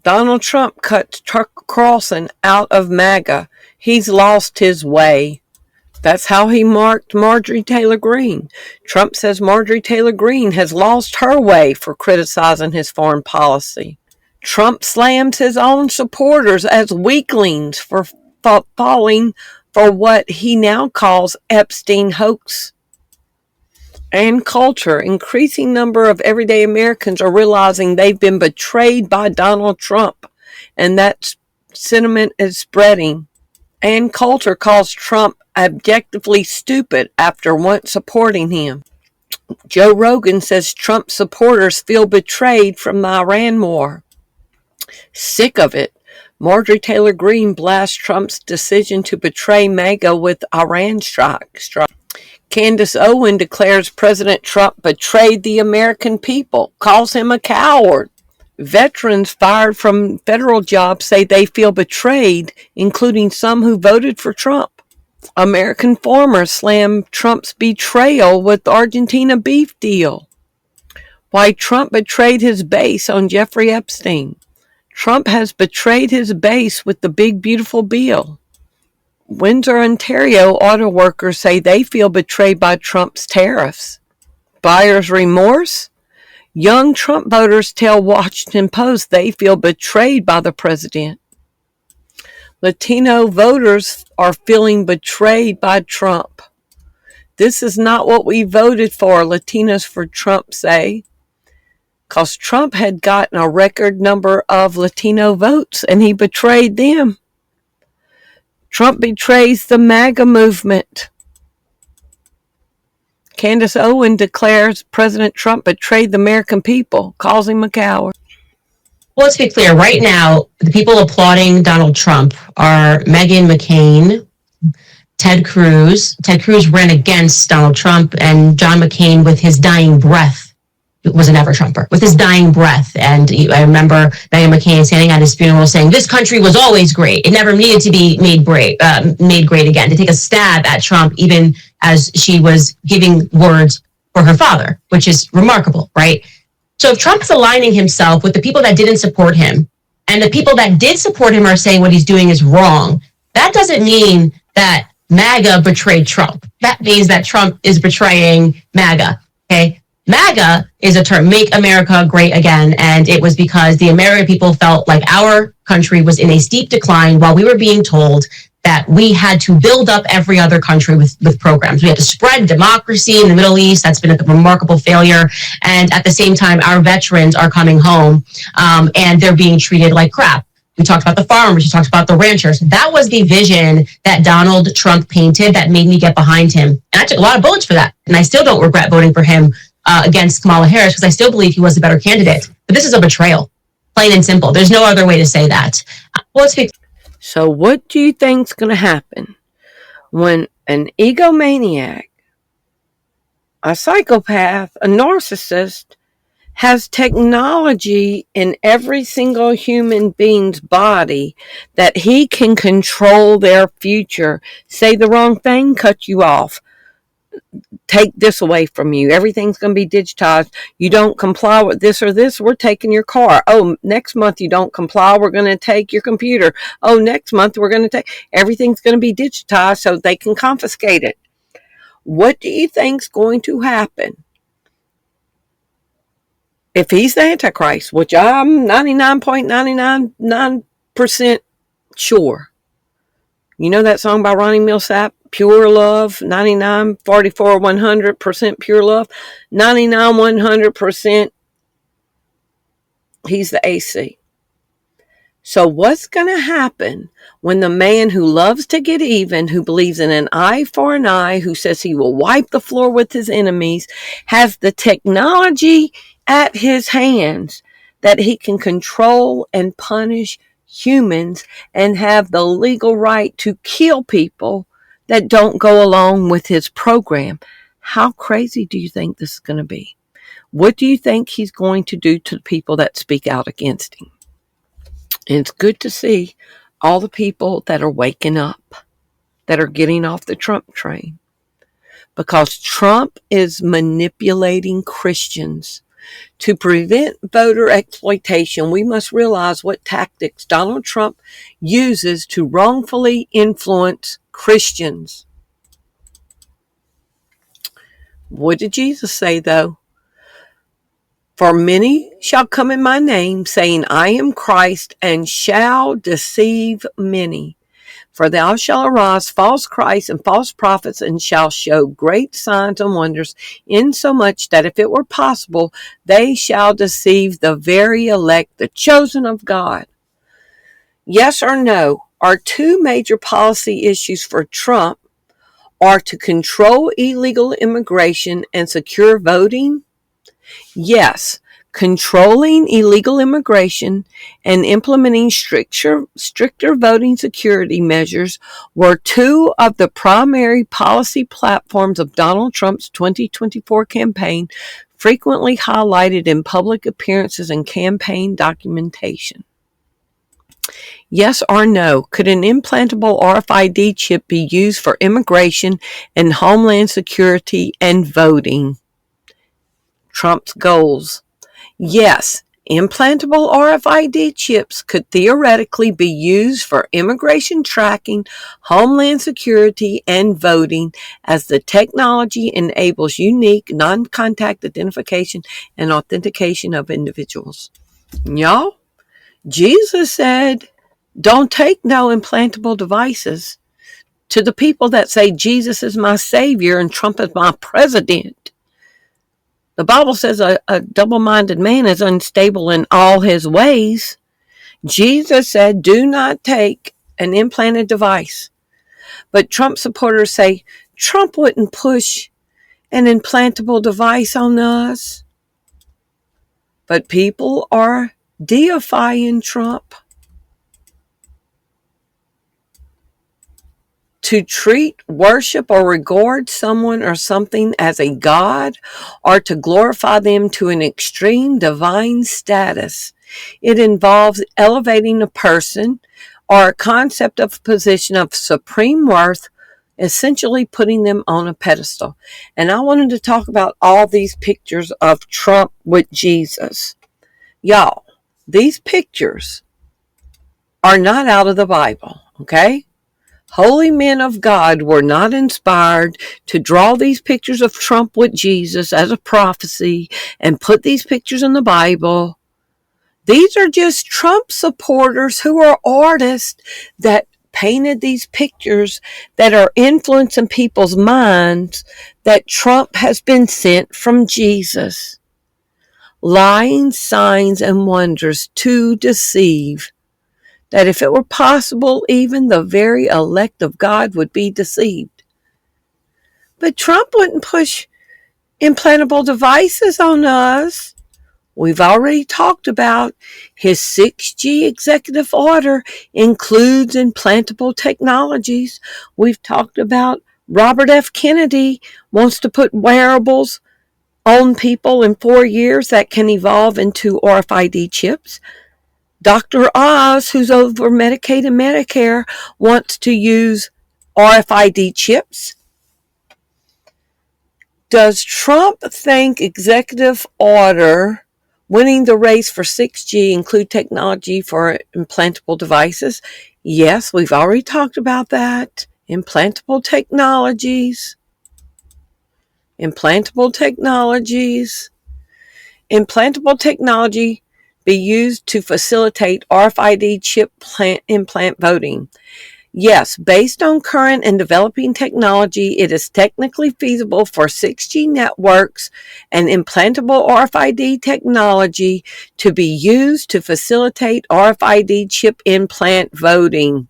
S1: Donald Trump cut Tucker Carlson out of MAGA. He's lost his way. That's how he marked Marjorie Taylor Greene. Trump says Marjorie Taylor Greene has lost her way for criticizing his foreign policy. Trump slams his own supporters as weaklings for falling for what he now calls Epstein hoax. And culture. Increasing number of everyday Americans are realizing they've been betrayed by Donald Trump, and that sentiment is spreading. And culture calls Trump objectively stupid after once supporting him. Joe Rogan says Trump supporters feel betrayed from the Iran war. Sick of it. Marjorie Taylor Greene blasts Trump's decision to betray MAGA with Iran strike. Candace Owen declares President Trump betrayed the American people, calls him a coward. Veterans fired from federal jobs say they feel betrayed, including some who voted for Trump. American farmers slam Trump's betrayal with Argentina beef deal. Why Trump betrayed his base on Jeffrey Epstein. Trump has betrayed his base with the big beautiful bill. Windsor, Ontario auto workers say they feel betrayed by Trump's tariffs. Buyer's remorse? Young Trump voters tell Washington Post they feel betrayed by the president. Latino voters are feeling betrayed by Trump. This is not what we voted for, Latinos for Trump say. Because Trump had gotten a record number of Latino votes and he betrayed them. Trump betrays the MAGA movement. Candace Owen declares President Trump betrayed the American people, calls him a coward.
S14: Well, let's be clear. Right now, the people applauding Donald Trump are Meghan McCain, Ted Cruz. Ted Cruz ran against Donald Trump, and John McCain, with his dying breath, was an ever-Trumper, with his dying breath. And I remember Meghan McCain standing at his funeral saying, this country was always great. It never needed to be made great again, to take a stab at Trump, even as she was giving words for her father, which is remarkable, right? So if Trump is aligning himself with the people that didn't support him, and the people that did support him are saying what he's doing is wrong, that doesn't mean that MAGA betrayed Trump. That means that Trump is betraying MAGA, okay? MAGA is a term, make America great again, and it was because the American people felt like our country was in a steep decline while we were being told that we had to build up every other country with programs. We had to spread democracy in the Middle East. That's been a remarkable failure. And at the same time, our veterans are coming home and they're being treated like crap. We talked about the farmers. We talked about the ranchers. That was the vision that Donald Trump painted that made me get behind him. And I took a lot of bullets for that. And I still don't regret voting for him against Kamala Harris because I still believe he was the better candidate. But this is a betrayal, plain and simple. There's no other way to say that. Well, let's speak.
S1: So what do you think's going to happen when an egomaniac, a psychopath, a narcissist has technology in every single human being's body that he can control their future, say the wrong thing, cut you off, take this away from you. Everything's going to be digitized. You don't comply with this or this, we're taking your car. Oh, next month you don't comply, we're going to take your computer. Oh, next month we're going to take, everything's going to be digitized so they can confiscate it. What do you think's going to happen if he's the Antichrist, which I'm 99.999% sure? You know that song by Ronnie Millsap, Pure Love, 99, 44, 100% pure love, 99, 100% he's the AC. So what's going to happen when the man who loves to get even, who believes in an eye for an eye, who says he will wipe the floor with his enemies, has the technology at his hands that he can control and punish humans and have the legal right to kill people that don't go along with his program? How crazy do you think this is going to be? What do you think he's going to do to the people that speak out against him? And it's good to see all the people that are waking up, that are getting off the Trump train, because Trump is manipulating Christians. To prevent voter exploitation, we must realize what tactics Donald Trump uses to wrongfully influence Christians. What did Jesus say, though? For many shall come in my name, saying, I am Christ, and shall deceive many. For thou shalt arise false Christs and false prophets, and shall show great signs and wonders, insomuch that if it were possible, they shall deceive the very elect, the chosen of God. Yes or no? Our two major policy issues for Trump are to control illegal immigration and secure voting. Yes, controlling illegal immigration and implementing stricter voting security measures were two of the primary policy platforms of Donald Trump's 2024 campaign, frequently highlighted in public appearances and campaign documentation. Yes or no? Could an implantable RFID chip be used for immigration and homeland security and voting? Trump's goals. Yes, implantable RFID chips could theoretically be used for immigration tracking, homeland security, and voting, as the technology enables unique, non-contact identification and authentication of individuals. Y'all, Jesus said, don't take no implantable devices. To the people that say Jesus is my savior and Trump is my president, the Bible says a double-minded man is unstable in all his ways. Jesus said, do not take an implanted device. But Trump supporters say Trump wouldn't push an implantable device on us. But people are deifying Trump. To treat, worship, or regard someone or something as a god, or to glorify them to an extreme divine status. It involves elevating a person or a concept of a position of supreme worth, essentially putting them on a pedestal. And I wanted to talk about all these pictures of Trump with Jesus. Y'all, these pictures are not out of the Bible, okay? Holy men of God were not inspired to draw these pictures of Trump with Jesus as a prophecy and put these pictures in the Bible. These are just Trump supporters who are artists that painted these pictures that are influencing people's minds that Trump has been sent from Jesus. Lying signs and wonders to deceive. That if it were possible, even the very elect of God would be deceived. But Trump wouldn't push implantable devices on us. We've already talked about his 6G executive order includes implantable technologies. We've talked about Robert F. Kennedy wants to put wearables on people in 4 years that can evolve into RFID chips. Dr. Oz, who's over Medicaid and Medicare, wants to use RFID chips. Does Trump think executive order winning the race for 6G include technology for implantable devices? Yes, we've already talked about that. Implantable technologies. Implantable technology be used to facilitate RFID chip implant voting. Yes, based on current and developing technology, it is technically feasible for 6G networks and implantable RFID technology to be used to facilitate RFID chip implant voting.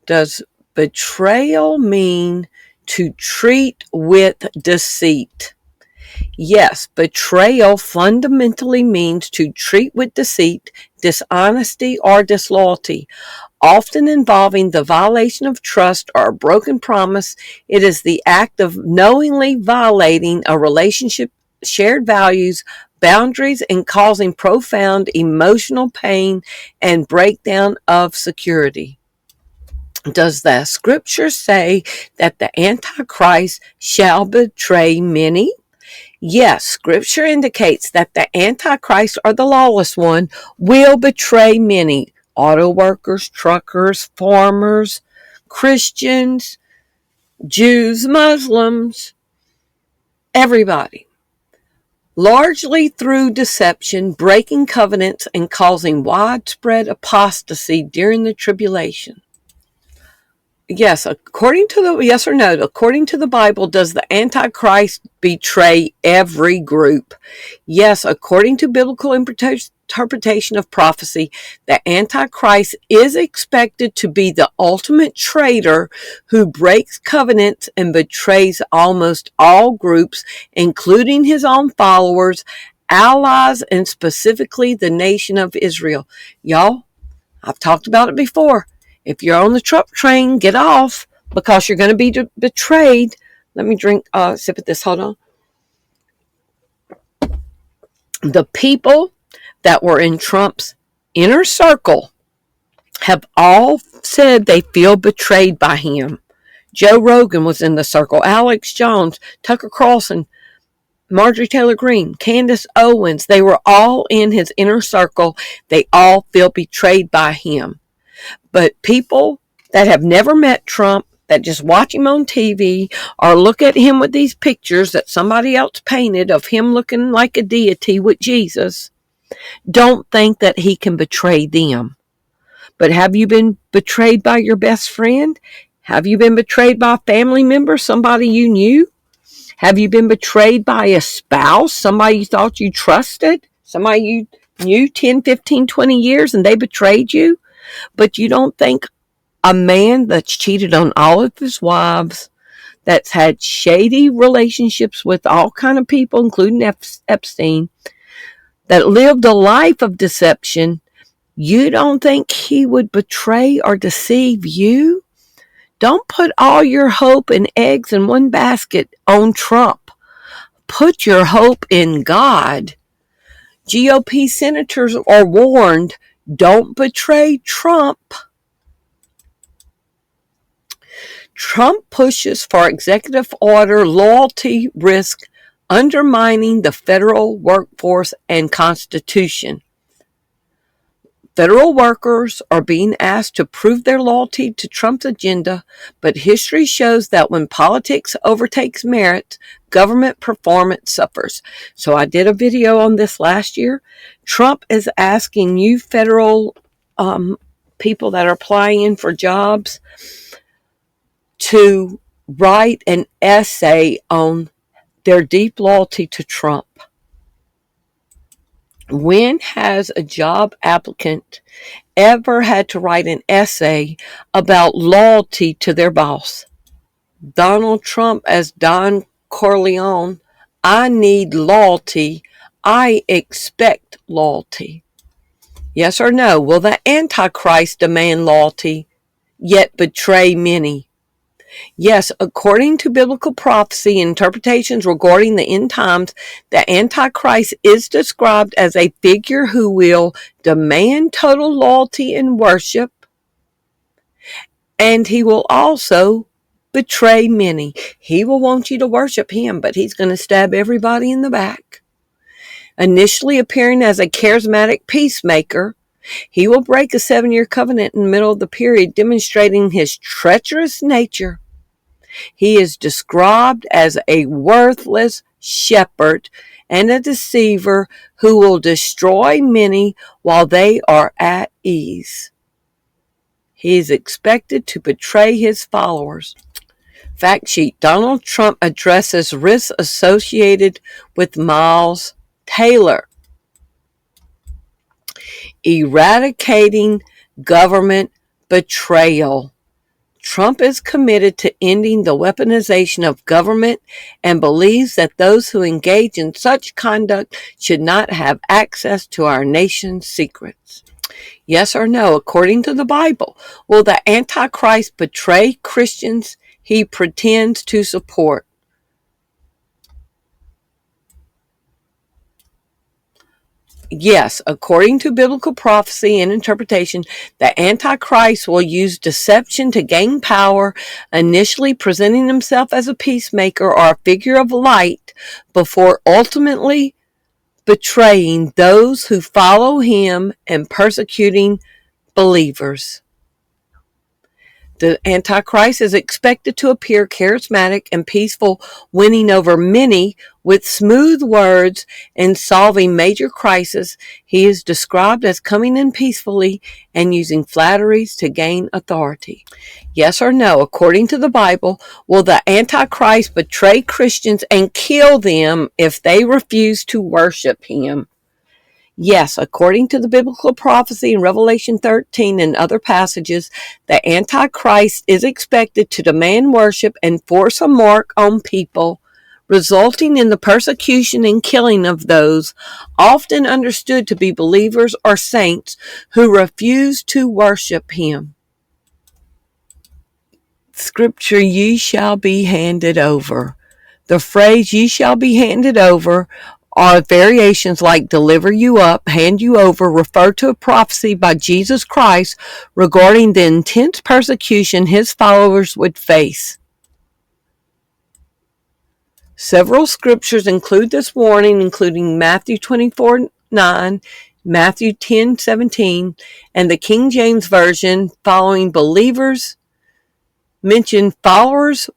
S1: Does betrayal mean to treat with deceit? Yes, betrayal fundamentally means to treat with deceit, dishonesty, or disloyalty, often involving the violation of trust or a broken promise. It is the act of knowingly violating a relationship, shared values, boundaries, and causing profound emotional pain and breakdown of security. Does the scripture say that the Antichrist shall betray many? Yes, scripture indicates that the Antichrist, or the lawless one, will betray many. Auto workers, truckers, farmers, Christians, Jews, Muslims, everybody. Largely through deception, breaking covenants, and causing widespread apostasy during the tribulation. Yes, according to the Bible, does the Antichrist betray every group? Yes, according to biblical interpretation of prophecy, the Antichrist is expected to be the ultimate traitor who breaks covenants and betrays almost all groups, including his own followers, allies, and specifically the nation of Israel. Y'all, I've talked about it before. If you're on the Trump train, get off because you're going to be betrayed. Let me drink a sip of this. Hold on. The people that were in Trump's inner circle have all said they feel betrayed by him. Joe Rogan was in the circle. Alex Jones, Tucker Carlson, Majorie Taylor Greene, Candace Owens. They were all in his inner circle. They all feel betrayed by him. But people that have never met Trump, that just watch him on TV or look at him with these pictures that somebody else painted of him looking like a deity with Jesus, don't think that he can betray them. But have you been betrayed by your best friend? Have you been betrayed by a family member, somebody you knew? Have you been betrayed by a spouse, somebody you thought you trusted, somebody you knew 10, 15, 20 years and they betrayed you? But you don't think a man that's cheated on all of his wives, that's had shady relationships with all kind of people, including Epstein, that lived a life of deception, you don't think he would betray or deceive you? Don't put all your hope and eggs in one basket on Trump. Put your hope in God. GOP senators are warned, don't betray Trump. Trump pushes for executive order loyalty risk undermining the federal workforce and Constitution. Federal workers are being asked to prove their loyalty to Trump's agenda, but history shows that when politics overtakes merit, government performance suffers. So I did a video on this last year. Trump is asking you federal people that are applying for jobs to write an essay on their deep loyalty to Trump. When has a job applicant ever had to write an essay about loyalty to their boss? Donald Trump as Don Corleone, I need loyalty. I expect loyalty. Yes or no? Will the Antichrist demand loyalty, yet betray many? Yes, according to biblical prophecy and interpretations regarding the end times, the Antichrist is described as a figure who will demand total loyalty and worship, and he will also betray many. He will want you to worship him, but he's going to stab everybody in the back. Initially appearing as a charismatic peacemaker, he will break a 7-year covenant in the middle of the period, demonstrating his treacherous nature. He is described as a worthless shepherd and a deceiver who will destroy many while they are at ease. He is expected to betray his followers. Fact sheet: Donald Trump addresses risks associated with Miles Taylor. Eradicating government betrayal. Trump is committed to ending the weaponization of government and believes that those who engage in such conduct should not have access to our nation's secrets. Yes or no, according to the Bible, will the Antichrist betray Christians he pretends to support? Yes, according to biblical prophecy and interpretation, the Antichrist will use deception to gain power, initially presenting himself as a peacemaker or a figure of light, before ultimately betraying those who follow him and persecuting believers. The Antichrist is expected to appear charismatic and peaceful, winning over many with smooth words and solving major crises. He is described as coming in peacefully and using flatteries to gain authority. Yes or no, according to the Bible, will the Antichrist betray Christians and kill them if they refuse to worship him? Yes, according to the biblical prophecy in Revelation 13 and other passages, the Antichrist is expected to demand worship and force a mark on people, resulting in the persecution and killing of those often understood to be believers or saints who refuse to worship him. Scripture, ye shall be handed over. The phrase ye shall be handed over are variations like deliver you up, hand you over, refer to a prophecy by Jesus Christ regarding the intense persecution his followers would face. Several scriptures include this warning, including Matthew 24:9, Matthew 10:17, and the King James Version following believers mention followers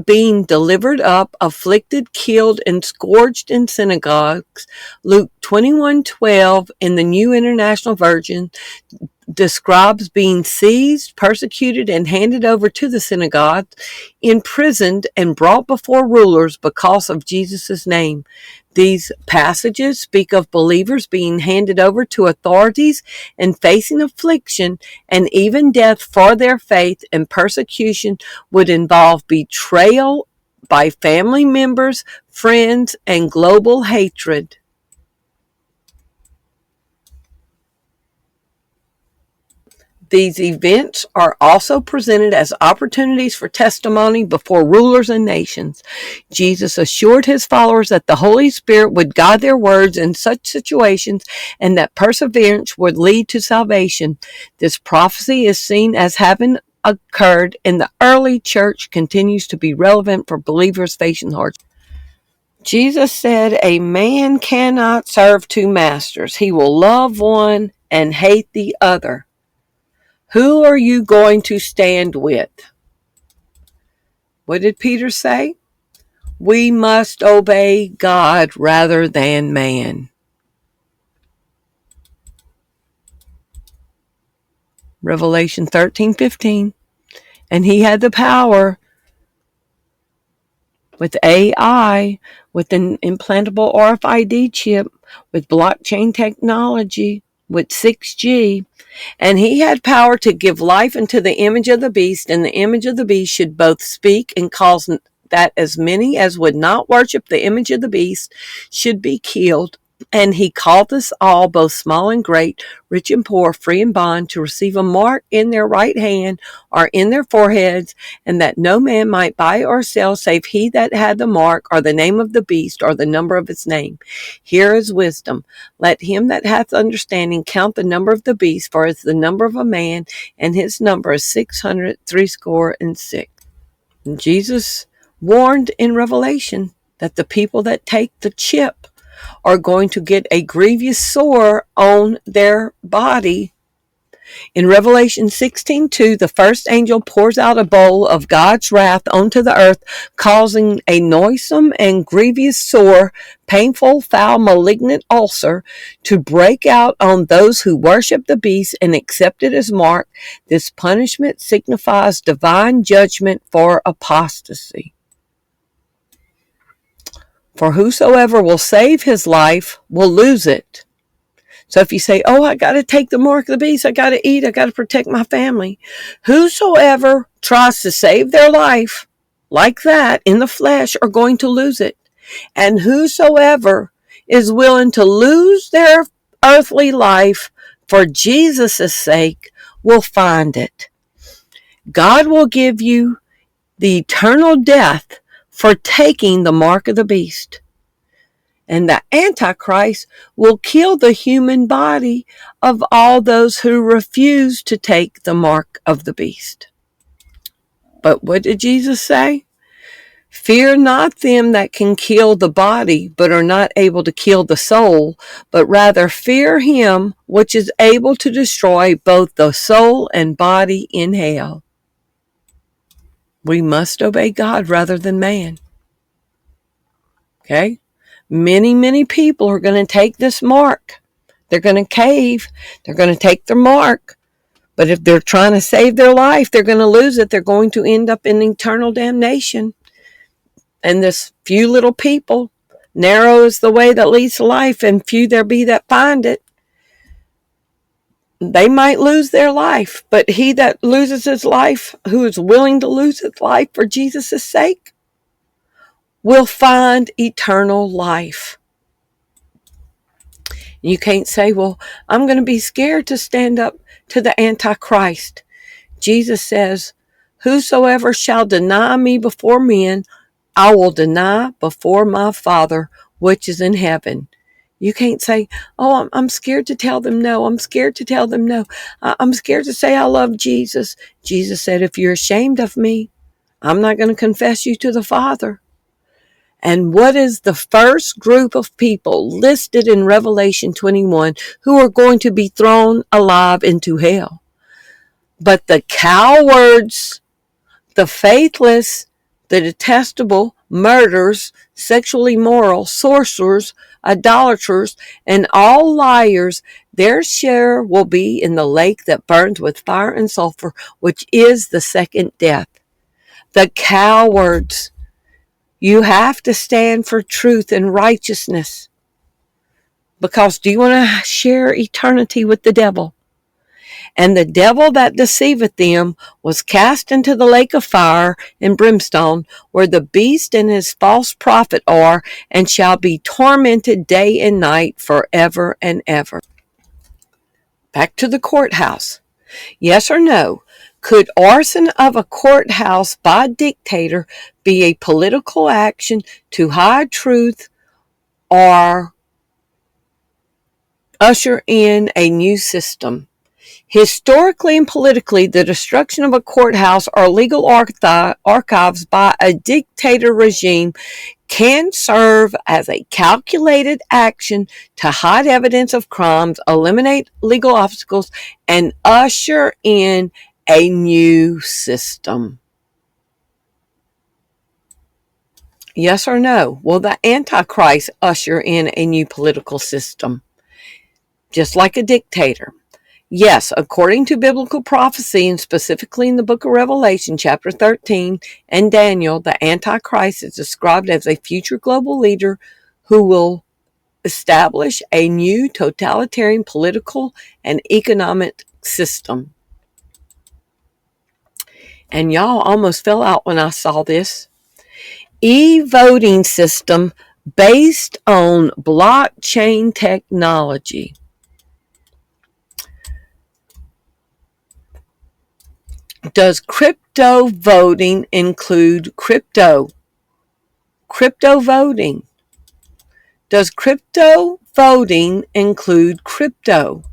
S1: being delivered up, afflicted, killed, and scourged in synagogues. Luke 21:12 in the New International Version describes being seized, persecuted, and handed over to the synagogue, imprisoned, and brought before rulers because of Jesus' name. These passages speak of believers being handed over to authorities and facing affliction and even death for their faith, and persecution would involve betrayal by family members, friends, and global hatred. These events are also presented as opportunities for testimony before rulers and nations. Jesus assured his followers that the Holy Spirit would guide their words in such situations and that perseverance would lead to salvation. This prophecy is seen as having occurred in the early church, continues to be relevant for believers facing hardship. Jesus said, "A man cannot serve two masters. He will love one and hate the other. Who are you going to stand with?" What did Peter say? We must obey God rather than man. Revelation 13:15. And he had the power with AI, with an implantable RFID chip, with blockchain technology, with 6G, and he had power to give life unto the image of the beast, and the image of the beast should both speak and cause that as many as would not worship the image of the beast should be killed. And he called us all, both small and great, rich and poor, free and bond, to receive a mark in their right hand or in their foreheads, and that no man might buy or sell save he that had the mark or the name of the beast or the number of its name. Here is wisdom. Let him that hath understanding count the number of the beast, for it is the number of a man, and his number is 666. And Jesus warned in Revelation that the people that take the chip are going to get a grievous sore on their body. In Revelation 16:2, the first angel pours out a bowl of God's wrath onto the earth, causing a noisome and grievous sore, painful, foul, malignant ulcer to break out on those who worship the beast and accept it as mark. This punishment signifies divine judgment for apostasy. For whosoever will save his life will lose it. So if you say, oh, I got to take the mark of the beast, I got to eat, I got to protect my family. Whosoever tries to save their life like that in the flesh are going to lose it. And whosoever is willing to lose their earthly life for Jesus' sake will find it. God will give you the eternal death for taking the mark of the beast. And the Antichrist will kill the human body of all those who refuse to take the mark of the beast. But what did Jesus say? Fear not them that can kill the body, but are not able to kill the soul, but rather fear him which is able to destroy both the soul and body in hell. We must obey God rather than man. Okay? Many people are going to take this mark. They're going to cave. They're going to take their mark. But if they're trying to save their life, they're going to lose it. They're going to end up in eternal damnation. And this few little people, narrow is the way that leads to life, and few there be that find it. They might lose their life, but he that loses his life, who is willing to lose his life for Jesus' sake, will find eternal life. You can't say, well, I'm going to be scared to stand up to the Antichrist. Jesus says, whosoever shall deny me before men, I will deny before my Father which is in heaven. You can't say, oh, I'm scared to tell them no. I'm scared to tell them no. I'm scared to say I love Jesus. Jesus said, if you're ashamed of me, I'm not going to confess you to the Father. And what is the first group of people listed in Revelation 21 who are going to be thrown alive into hell? But the cowards, the faithless, the detestable, murderers, sexually immoral, sorcerers, idolaters, and all liars, their share will be in the lake that burns with fire and sulfur, which is the second death. The cowards. You have to stand for truth and righteousness. Because do you want to share eternity with the devil? And the devil that deceiveth them was cast into the lake of fire and brimstone, where the beast and his false prophet are, and shall be tormented day and night forever and ever. Back to the courthouse. Yes or no? Could arson of a courthouse by a dictator be a political action to hide truth or usher in a new system? Historically and politically, the destruction of a courthouse or legal archives by a dictator regime can serve as a calculated action to hide evidence of crimes, eliminate legal obstacles, and usher in a new system. Yes or no? Will the Antichrist usher in a new political system, just like a dictator? Yes, according to biblical prophecy, and specifically in the book of Revelation, chapter 13, and Daniel, the Antichrist is described as a future global leader who will establish a new totalitarian political and economic system. And y'all almost fell out when I saw this. E-voting system based on blockchain technology. Does crypto voting include crypto? Crypto voting. Does crypto voting include crypto?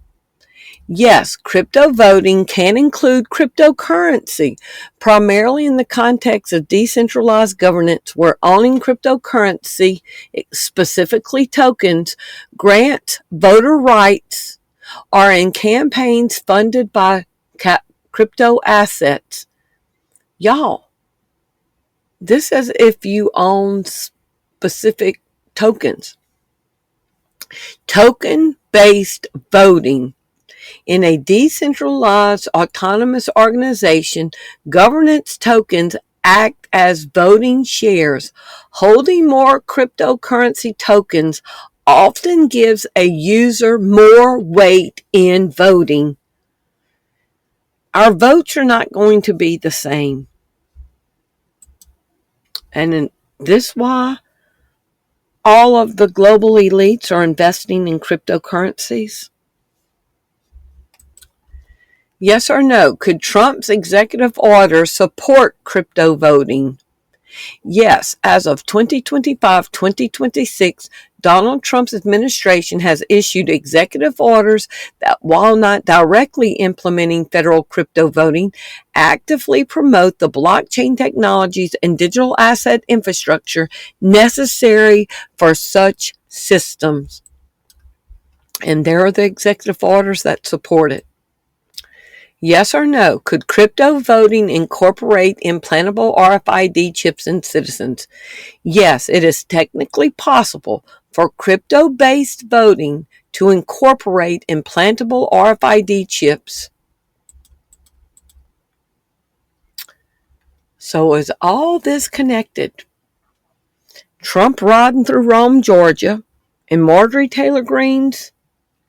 S1: Yes, crypto voting can include cryptocurrency, primarily in the context of decentralized governance where owning cryptocurrency, specifically tokens, grants voter rights, or in campaigns funded by crypto assets. Y'all, this is if you own specific tokens. Token-based voting. In a decentralized autonomous organization, governance tokens act as voting shares. Holding more cryptocurrency tokens often gives a user more weight in voting. Our votes are not going to be the same. And this is why all of the global elites are investing in cryptocurrencies. Yes or no? Could Trump's executive order support crypto voting? Yes, as of 2025-2026, Donald Trump's administration has issued executive orders that, while not directly implementing federal crypto voting, actively promote the blockchain technologies and digital asset infrastructure necessary for such systems. And there are the executive orders that support it. Yes or no? Could crypto voting incorporate implantable RFID chips in citizens? Yes, it is technically possible for crypto-based voting to incorporate implantable RFID chips. So is all this connected? Trump riding through Rome, Georgia, in Marjorie Taylor Greene's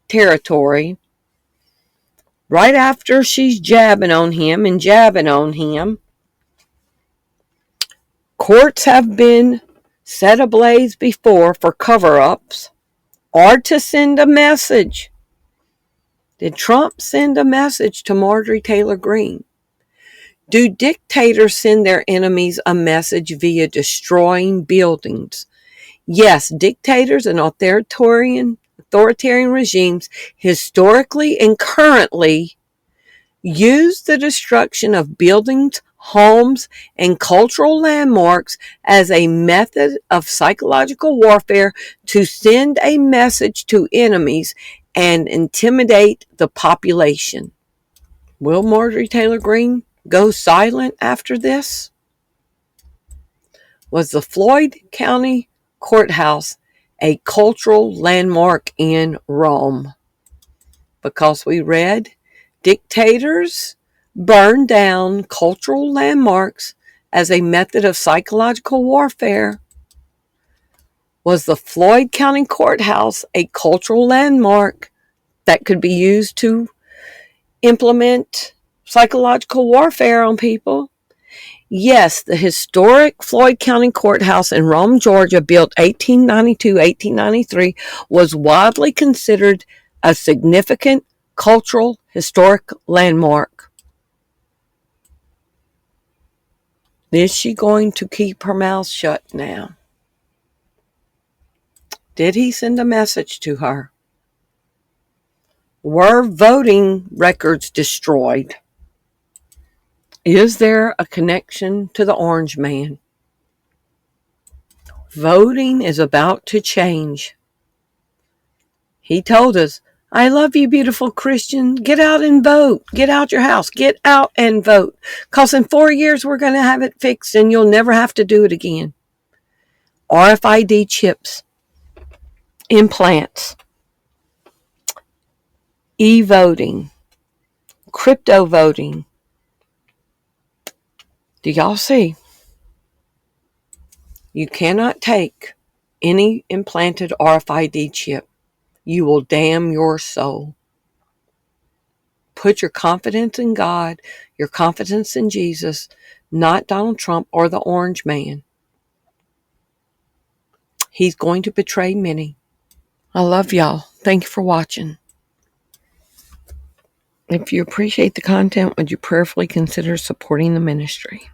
S1: territory, right after she's jabbing on him, courts have been set ablaze before for cover-ups or to send a message. Did Trump send a message to Marjorie Taylor Greene? Do dictators send their enemies a message via destroying buildings? Yes, dictators and authoritarian regimes historically and currently use the destruction of buildings, homes, and cultural landmarks as a method of psychological warfare to send a message to enemies and intimidate the population. Will Marjorie Taylor Greene go silent after this? Was the Floyd County Courthouse a cultural landmark in Rome? Because we read, dictators burn down cultural landmarks as a method of psychological warfare. Was the Floyd County Courthouse a cultural landmark that could be used to implement psychological warfare on people. Yes, the historic Floyd County Courthouse in Rome, Georgia, built 1892-1893, was widely considered a significant cultural historic landmark. Is she going to keep her mouth shut now? Did he send a message to her? Were voting records destroyed? Is there a connection to the Orange Man? Voting is about to change. He told us, I love you, beautiful Christian. Get out and vote. Get out your house. Get out and vote. Because in 4 years, we're going to have it fixed and you'll never have to do it again. RFID chips, implants, e-voting, crypto voting. Do y'all see? You cannot take any implanted RFID chip. You will damn your soul. Put your confidence in God, your confidence in Jesus, not Donald Trump or the Orange Man. He's going to betray many. I love y'all. Thank you for watching. If you appreciate the content, would you prayerfully consider supporting the ministry?